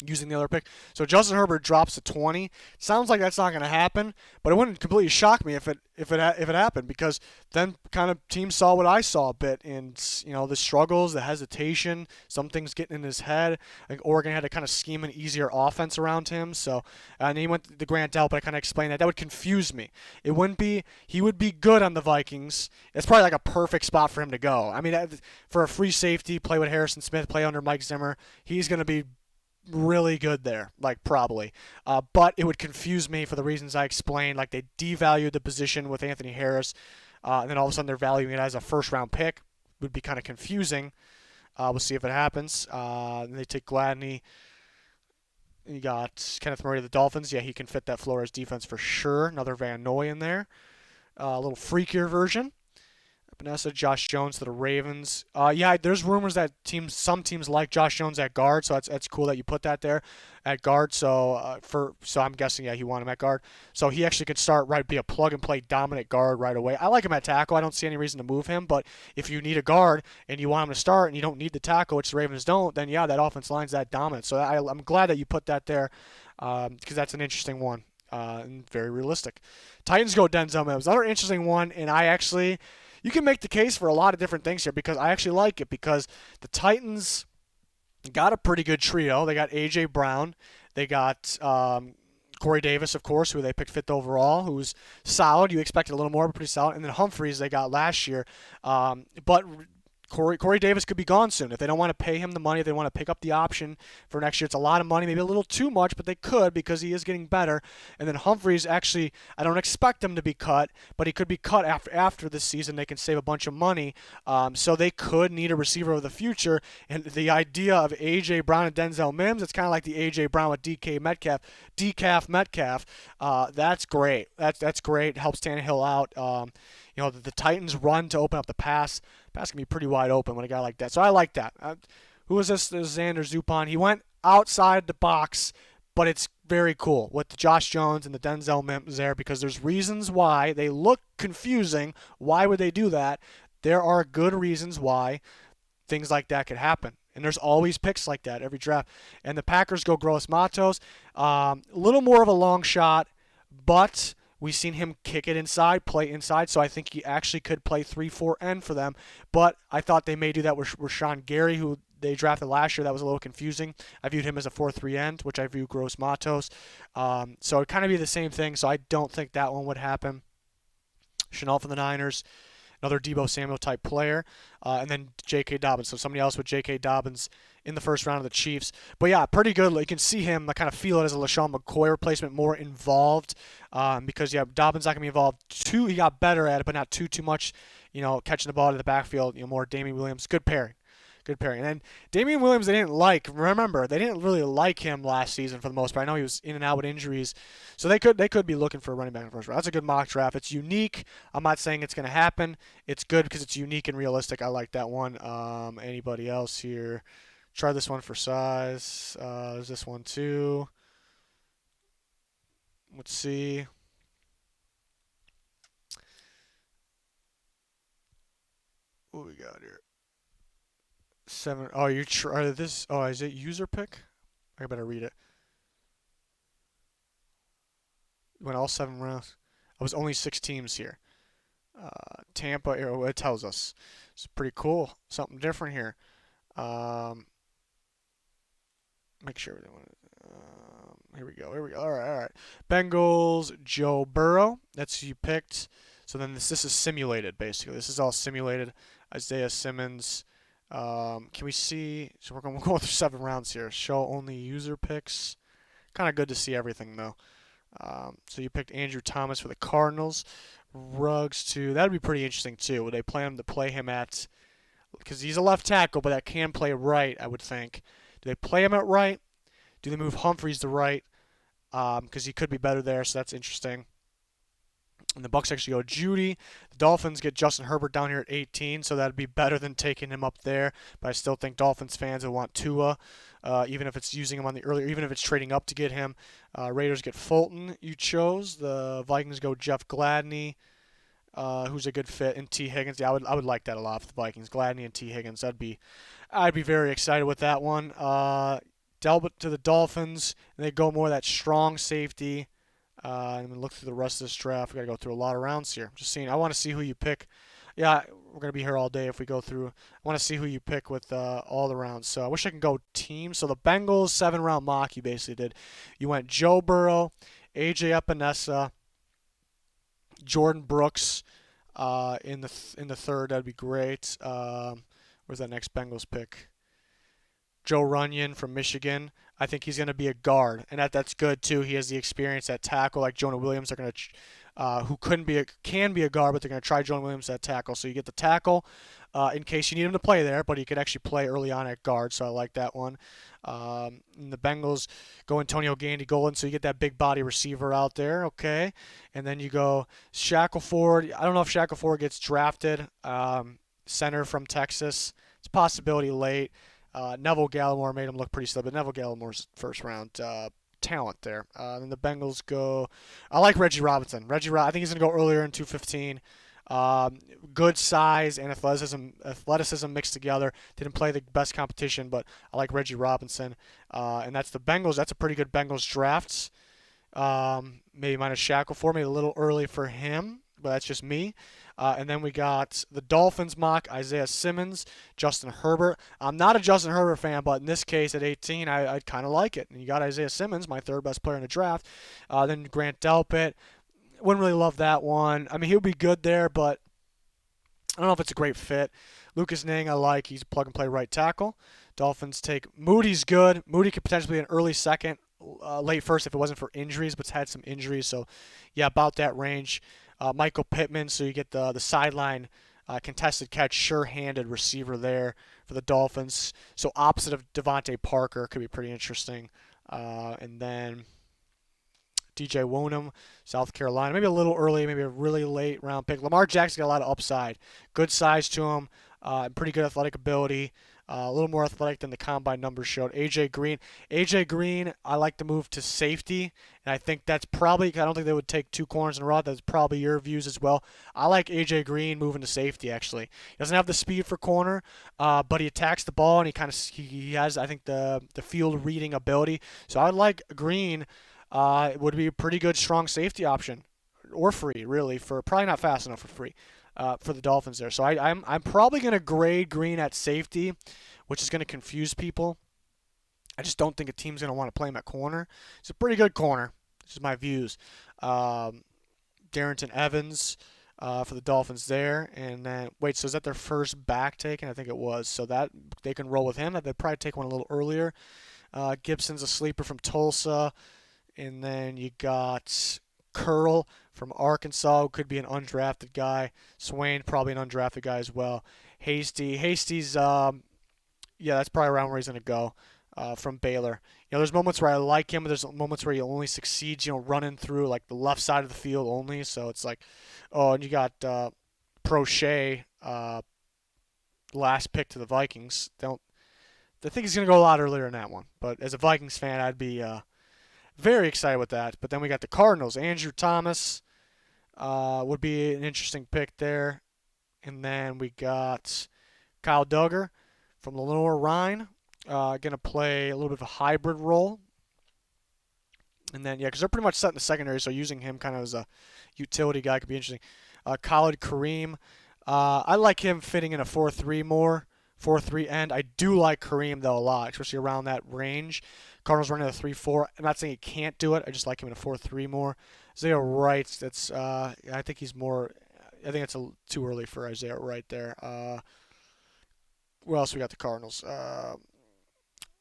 Using the other pick. So Justin Herbert drops to 20. Sounds like that's not going to happen, but it wouldn't completely shock me if it happened because then kind of teams saw what I saw a bit and the struggles, the hesitation, some things getting in his head. Like Oregon had to kind of scheme an easier offense around him. So and he went the Grant Delpit. I kind of explained that. That would confuse me. It wouldn't be. He would be good on the Vikings. It's probably like a perfect spot for him to go. I mean, for a free safety, play with Harrison Smith, play under Mike Zimmer. He's going to be really good there, like probably. But it would confuse me for the reasons I explained. Like they devalued the position with Anthony Harris, and then all of a sudden they're valuing it as a first-round pick. Would be kind of confusing. We'll see if it happens. They take Gladney. You got Kenneth Murray of the Dolphins. Yeah, he can fit that Flores defense for sure. Another Van Noy in there. A little freakier version. Vanessa, Josh Jones to the Ravens. Yeah, there's rumors that some teams like Josh Jones at guard, so that's cool that you put that there at guard. So I'm guessing yeah he want him at guard. So he actually could start right, be a plug and play dominant guard right away. I like him at tackle. I don't see any reason to move him, but if you need a guard and you want him to start and you don't need the tackle, which the Ravens don't, then yeah, that offense line's that dominant. So I'm glad that you put that there because that's an interesting one. And very realistic. Titans go Denzel Mims. Another interesting one, and you can make the case for a lot of different things here because I actually like it because the Titans got a pretty good trio. They got A.J. Brown. They got Corey Davis, of course, who they picked fifth overall, who's solid. You expected a little more, but pretty solid. And then Humphreys they got last year. But Corey Davis could be gone soon. If they don't want to pay him the money, if they want to pick up the option for next year, it's a lot of money, maybe a little too much, but they could because he is getting better. And then Humphreys, actually, I don't expect him to be cut, but he could be cut after this season. They can save a bunch of money. So they could need a receiver of the future. And the idea of A.J. Brown and Denzel Mims, it's kind of like the A.J. Brown with Decaf Metcalf. That's great. That's great. It helps Tannehill out. The Titans run to open up the pass. Pass can be pretty wide open when a guy like that. So I like that. Who was this? This is Xander Zupon. He went outside the box, but it's very cool with the Josh Jones and the Denzel Mims there because there's reasons why they look confusing. Why would they do that? There are good reasons why things like that could happen. And there's always picks like that every draft. And the Packers go Gross Matos. A little more of a long shot, but we've seen him kick it inside, play inside, so I think he actually could play 3-4 for them. But I thought they may do that with Rashawn Gary, who they drafted last year. That was a little confusing. I viewed him as a 4-3 end, which I view Gross Matos. So it'd kind of be the same thing, so I don't think that one would happen. Chenault for the Niners. Another Deebo Samuel type player, and then J.K. Dobbins. So somebody else with J.K. Dobbins in the first round of the Chiefs. But yeah, pretty good. You can see him. I kind of feel it as a LaShawn McCoy replacement, more involved, because yeah, Dobbins not gonna be involved too. He got better at it, but not too much. Catching the ball to the backfield. More Damian Williams. Good pairing. Good pairing. And then Damian Williams, they didn't like. Remember, they didn't really like him last season for the most part. I know he was in and out with injuries, so they could be looking for a running back in the first round. That's a good mock draft. It's unique. I'm not saying it's going to happen. It's good because it's unique and realistic. I like that one. Anybody else here? Try this one for size. There's this one too. Let's see. What we got here? 7. Oh, you try this. Oh, is it user pick? I better read it. Went all 7 rounds. I was only 6 teams here. Tampa, it tells us. It's pretty cool. Something different here. Make sure everything. Here we go. All right. Bengals, Joe Burrow. That's who you picked. So then this is simulated, basically. This is all simulated. Isaiah Simmons. Can we see? So we're going through 7 rounds here. Show only user picks. Kind of good to see everything, though. So you picked Andrew Thomas for the Cardinals. Ruggs, too. That would be pretty interesting, too. Would they plan to play him at... Because he's a left tackle, but that can play right, I would think. Do they play him at right? Do they move Humphreys to right? Because he could be better there, so that's interesting. And the Bucs actually go Judy. The Dolphins get Justin Herbert down here at 18, so that'd be better than taking him up there. But I still think Dolphins fans will want Tua, even if it's using him on the earlier, even if it's trading up to get him. Raiders get Fulton. You chose. The Vikings go Jeff Gladney, who's a good fit, and T Higgins. Yeah, I would like that a lot for the Vikings. Gladney and T Higgins. I'd be very excited with that one. Delbert to the Dolphins, and they go more of that strong safety. And then look through the rest of this draft. We got to go through a lot of rounds here. Just seeing. I want to see who you pick. Yeah, we're going to be here all day if we go through. I want to see who you pick with all the rounds. So I wish I could go team. So the Bengals 7-round mock you basically did. You went Joe Burrow, A.J. Epinesa, Jordan Brooks in the third. That'd be great. Where's that next Bengals pick? Joe Runyon from Michigan. I think he's going to be a guard, and that's good too. He has the experience at tackle, like Jonah Williams. They're going to who can be a guard, but they're going to try Jonah Williams at tackle. So you get the tackle in case you need him to play there, but he could actually play early on at guard. So I like that one. And the Bengals go Antonio Gandy-Golden, so you get that big body receiver out there, okay? And then you go Shackleford. I don't know if Shackleford gets drafted. Center from Texas. It's a possibility late. Neville Gallimore made him look pretty slow, but Neville Gallimore's first round talent there. Then the Bengals go. I like Reggie Robinson. I think he's gonna go earlier in 215. Good size and athleticism mixed together. Didn't play the best competition, but I like Reggie Robinson. And that's the Bengals. That's a pretty good Bengals draft. Maybe minus Shackleford, maybe a little early for him, but that's just me. And then we got the Dolphins mock, Isaiah Simmons, Justin Herbert. I'm not a Justin Herbert fan, but in this case at 18, I kind of like it. And you got Isaiah Simmons, my third best player in the draft. Then Grant Delpit. Wouldn't really love that one. I mean, he'll be good there, but I don't know if it's a great fit. Lucas Nang I like. He's a plug-and-play right tackle. Dolphins take Moody's good. Moody could potentially be an early second, late first if it wasn't for injuries, but's had some injuries. So, yeah, about that range. Michael Pittman, so you get the sideline contested catch, sure-handed receiver there for the Dolphins. So opposite of Devontae Parker, could be pretty interesting. And then DJ Wonham, South Carolina. Maybe a little early, maybe a really late round pick. Lamar Jackson got a lot of upside. Good size to him, pretty good athletic ability. A little more athletic than the combine numbers showed. AJ Green, I like the move to safety, and I think that's probably, I don't think they would take two corners in a row. That's probably your views as well. I like AJ Green moving to safety, actually. He doesn't have the speed for corner, but he attacks the ball, and he has, I think, the field reading ability. So I like Green. It would be a pretty good strong safety option, or free, really, for probably not fast enough for free. For the Dolphins there. So I'm probably going to grade Green at safety, which is going to confuse people. I just don't think a team's going to want to play him at corner. It's a pretty good corner. This is my views. Darrington Evans for the Dolphins there. And then, so is that their first back taken? I think it was. So that they can roll with him. They'd probably take one a little earlier. Gibson's a sleeper from Tulsa. And then you got Curl from Arkansas, who could be an undrafted guy. Swain, probably an undrafted guy as well. Hasty's, that's probably around where he's going to go from Baylor. There's moments where I like him, but there's moments where he only succeeds, running through like the left side of the field only. So it's like, and you got Prochet, last pick to the Vikings. I think he's going to go a lot earlier in that one. But as a Vikings fan, I'd be very excited with that. But then we got the Cardinals. Andrew Thomas would be an interesting pick there. And then we got Kyle Duggar from Lenore-Rhine. Going to play a little bit of a hybrid role. And then, because they're pretty much set in the secondary, so using him kind of as a utility guy could be interesting. Khalid Kareem. I like him fitting in a 4-3 more. 4-3 end. I do like Kareem, though, a lot, especially around that range. Cardinals running a 3-4. I'm not saying he can't do it. I just like him in a 4-3 more. Isaiah Wright, that's I think he's more. I think it's too early for Isaiah Wright there. Where else we got the Cardinals?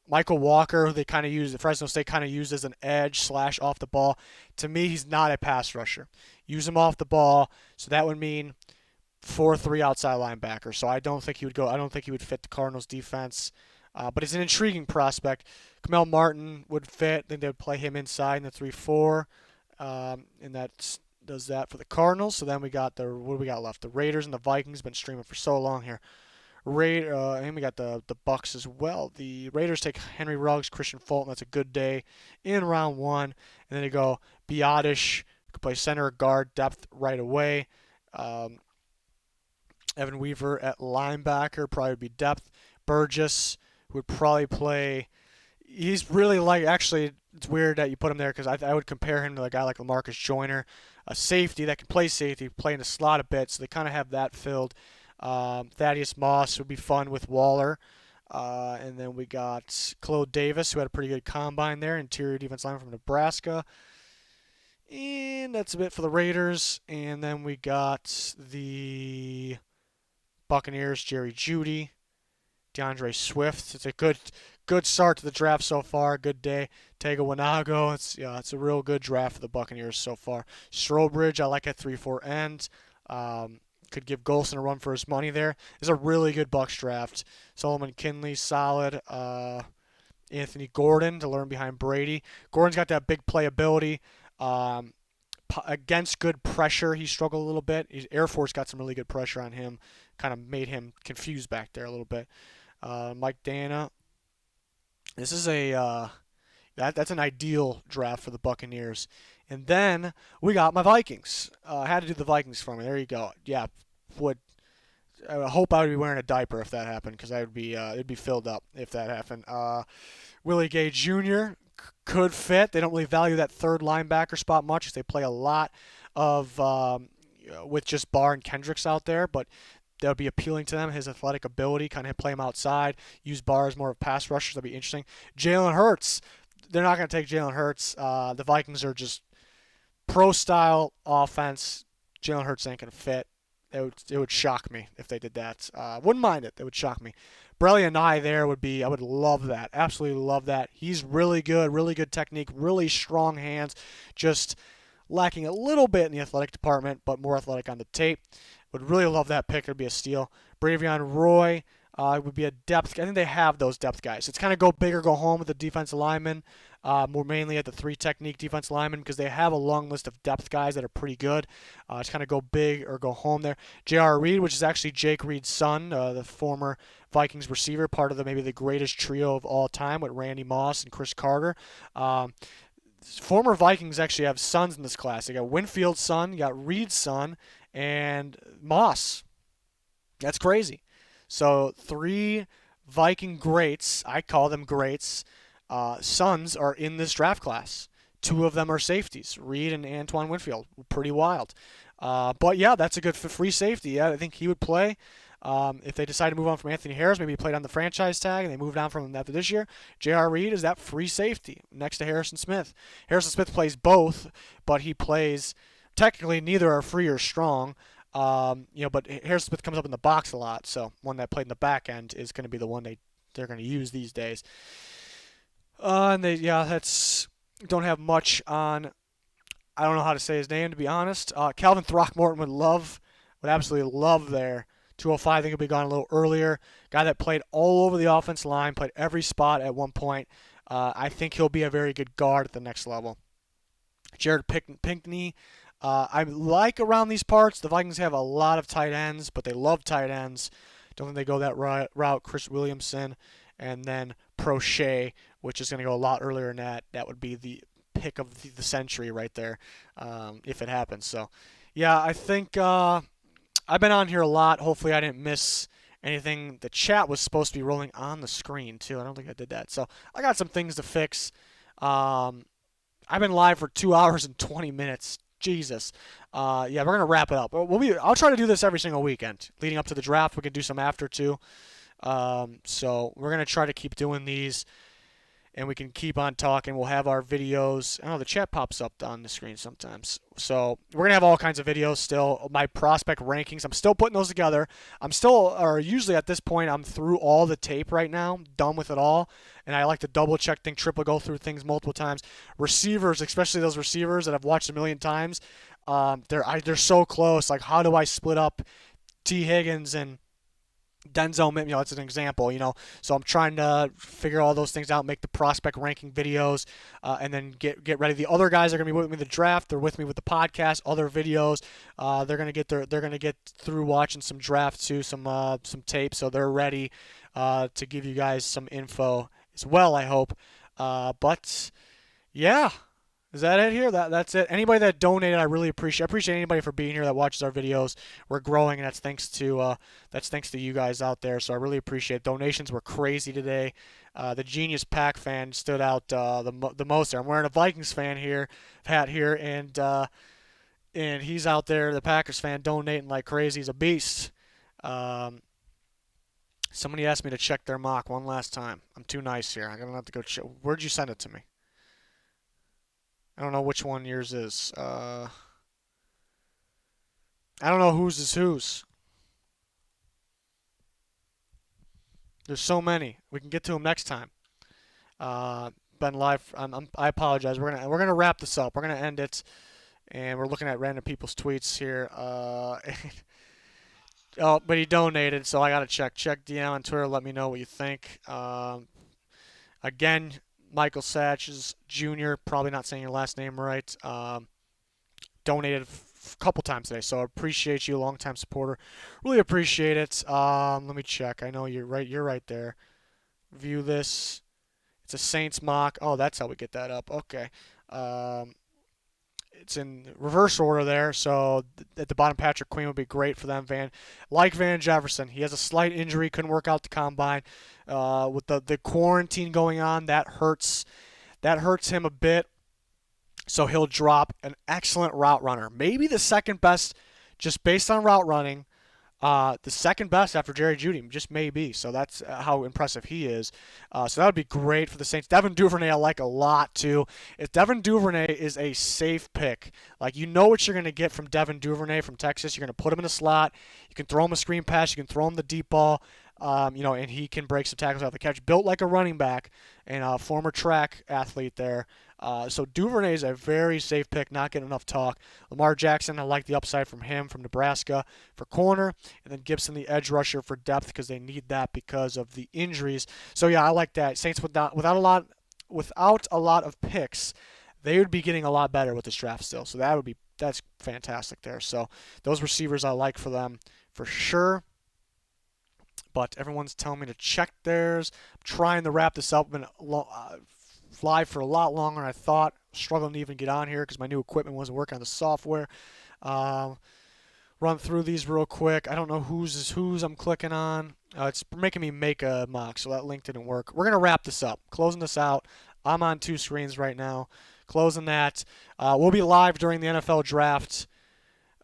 Michael Walker, who they kind of use, Fresno State kind of used as an edge / off the ball. To me, he's not a pass rusher. Use him off the ball, so that would mean 4-3 outside linebacker. So I don't think he would go. I don't think he would fit the Cardinals defense. But he's an intriguing prospect. Kamel Martin would fit. I think they would play him inside in the 3-4. And that does that for the Cardinals. So then we got what do we got left? The Raiders and the Vikings. Been streaming for so long here. And we got the Bucks as well. The Raiders take Henry Ruggs, Christian Fulton. That's a good day in round 1. And then they go Biotish. Could play center or guard, depth right away. Evan Weaver at linebacker, probably would be depth. Burgess would probably play. He's really actually, it's weird that you put him there because I would compare him to a guy like Lamarcus Joyner, a safety that can play safety, play in the slot a bit, so they kind of have that filled. Thaddeus Moss would be fun with Waller. And then we got Claude Davis, who had a pretty good combine there, interior defense lineman from Nebraska. And that's a bit for the Raiders. And then we got the Buccaneers, Jerry Jeudy, DeAndre Swift. It's a good good start to the draft so far. Good day. Tega Wanago. It's a real good draft for the Buccaneers so far. Strobridge, I like at 3-4 end. Um, could give Golson a run for his money there. It's a really good Bucks draft. Solomon Kinley, solid. Anthony Gordon to learn behind Brady. Gordon's got that big playability. Um, Against good pressure, he struggled a little bit. Air Force got some really good pressure on him, kind of made him confused back there a little bit. Mike Dana. This is that's an ideal draft for the Buccaneers. And then we got my Vikings. I had to do the Vikings for me. There you go. Yeah, would I hope I would be wearing a diaper if that happened because I would be it'd be filled up if that happened. Willie Gay Jr. Could fit. They don't really value that third linebacker spot much because they play a lot of with just Barr and Kendricks out there, but that would be appealing to them. His athletic ability, kind of play him outside, use Barr as more of pass rushers. That'd be interesting. Jalen Hurts. They're not going to take Jalen Hurts. The Vikings are just pro-style offense. Jalen Hurts ain't going to fit. It would shock me if they did that. Wouldn't mind it. It would shock me. Brelly and I there would be. I would love that. Absolutely love that. He's really good technique, really strong hands. Just lacking a little bit in the athletic department, but more athletic on the tape. Would really love that pick. It would be a steal. Bravion Roy would be a depth. I think they have those depth guys. It's kind of go big or go home with the defensive linemen. More mainly at the 3 technique defense linemen because they have a long list of depth guys that are pretty good. It's kind of go big or go home there. J.R. Reed, which is actually Jake Reed's son, the former Vikings receiver, part of maybe the greatest trio of all time with Randy Moss and Chris Carter. Former Vikings actually have sons in this class. They got Winfield's son, you got Reed's son, and Moss. That's crazy. So 3 Viking greats, I call them greats, sons are in this draft class. 2 of them are safeties, Reed and Antoine Winfield. Pretty wild. But yeah, that's a good free safety. Yeah, I think he would play. If they decide to move on from Anthony Harris, maybe he played on the franchise tag and they moved on from him after this year. J.R. Reed is that free safety next to Harrison Smith. Harrison Smith plays both, but he plays technically neither are free or strong. But Harrison Smith comes up in the box a lot, so one that played in the back end is going to be the one they're going to use these days. And that's don't have much on. I don't know how to say his name to be honest. Calvin Throckmorton would absolutely love there. 205, I think he'll be gone a little earlier. Guy that played all over the offense line, played every spot at one point. I think he'll be a very good guard at the next level. Jared Pinkney. I like around these parts. The Vikings have a lot of tight ends, but they love tight ends. Don't think they go that route. Chris Williamson and then Prochet, which is going to go a lot earlier than that. That would be the pick of the century right there if it happens. So, yeah, I think I've been on here a lot. Hopefully I didn't miss anything. The chat was supposed to be rolling on the screen, too. I don't think I did that. So I got some things to fix. I've been live for 2 hours and 20 minutes. Jesus. We're going to wrap it up. I'll try to do this every single weekend. Leading up to the draft, we can do some after, too. So we're going to try to keep doing these. And we can keep on talking. We'll have our videos. I know the chat pops up on the screen sometimes. So we're going to have all kinds of videos still. My prospect rankings, I'm still putting those together. Usually at this point, I'm through all the tape right now. Done with it all. And I like to double check things, go through things multiple times. Receivers, especially those receivers that I've watched a million times, they're so close. Like, how do I split up T. Higgins and Denzel, it's an example, So I'm trying to figure all those things out, make the prospect ranking videos, and then get ready. The other guys are gonna be with me in the draft. They're with me with the podcast, other videos. They're gonna get through watching some draft too, some tape, so they're ready to give you guys some info as well. I hope. But yeah. Is that it here? That's it. Anybody that donated, I really appreciate. I appreciate anybody for being here that watches our videos. We're growing, and that's thanks to you guys out there. So I really appreciate it. Donations were crazy today. The Genius Pack fan stood out the most there. I'm wearing a Vikings hat here, and he's out there, the Packers fan, donating like crazy. He's a beast. Somebody asked me to check their mock one last time. I'm too nice here. I'm gonna have to go check. Where'd you send it to me? I don't know which one yours is. I don't know whose is whose. There's so many. We can get to them next time. Been live. I apologize. We're gonna wrap this up. We're gonna end it, and we're looking at random people's tweets here. Oh, but he donated, so I gotta check. Check DM on Twitter. Let me know what you think. Again, Michael Satches Jr. Probably not saying your last name right. Donated a couple times today, so I appreciate you, longtime supporter. Really appreciate it. Let me check. I know you're right. You're right there. View this. It's a Saints mock. Oh, that's how we get that up. Okay. Um, it's in reverse order there. So at the bottom, Patrick Queen would be great for them. Van Jefferson, he has a slight injury, couldn't work out the combine. With the quarantine going on, that hurts. That hurts him a bit. So he'll drop an excellent route runner, maybe the second best, just based on route running. The second best after Jerry Jeudy, just maybe. So that's how impressive he is. So that would be great for the Saints. Devin Duvernay I like a lot too. If Devin Duvernay is a safe pick, like you know what you're going to get from Devin Duvernay from Texas. You're going to put him in a slot. You can throw him a screen pass. You can throw him the deep ball. And he can break some tackles out of the catch. Built like a running back and a former track athlete there. So Duvernay is a very safe pick, not getting enough talk. Lamar Jackson, I like the upside from him, from Nebraska for corner. And then Gibson, the edge rusher for depth because they need that because of the injuries. So, yeah, I like that. Saints without a lot of picks, they would be getting a lot better with this draft still. So that's fantastic there. So those receivers I like for them for sure. But everyone's telling me to check theirs. I'm trying to wrap this up. I've been live for a lot longer than I thought. Struggling to even get on here because my new equipment wasn't working on the software. Run through these real quick. I don't know whose I'm clicking on. It's making me make a mock, so that link didn't work. We're going to wrap this up. Closing this out. I'm on two screens right now. Closing that. We'll be live during the NFL draft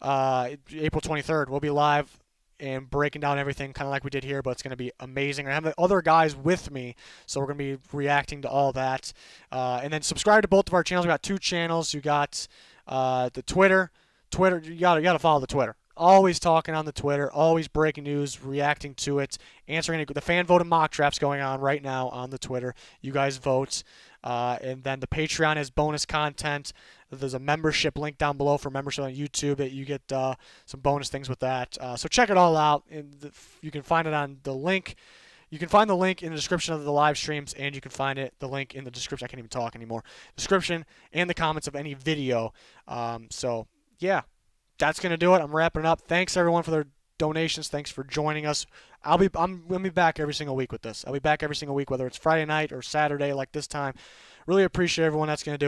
April 23rd. We'll be live and breaking down everything kind of like we did here, but it's going to be amazing. I have the other guys with me, so we're going to be reacting to all that. And then subscribe to both of our channels. We got two channels. You got the Twitter. You gotta follow the Twitter. Always talking on the Twitter, always breaking news, reacting to it, answering the fan voted mock drafts going on right now on the Twitter. You guys vote. And then the Patreon has bonus content. There's a membership link down below for membership on YouTube that you get some bonus things with that. So check it all out. You can find it on the link. You can find the link in the description of the live streams, and you can find the link in the description. I can't even talk anymore. Description and the comments of any video. So yeah, that's gonna do it. I'm wrapping it up. Thanks everyone for their donations. Thanks for joining us. I'm gonna be back every single week with this. I'll be back every single week, whether it's Friday night or Saturday like this time. Really appreciate everyone that's gonna do it.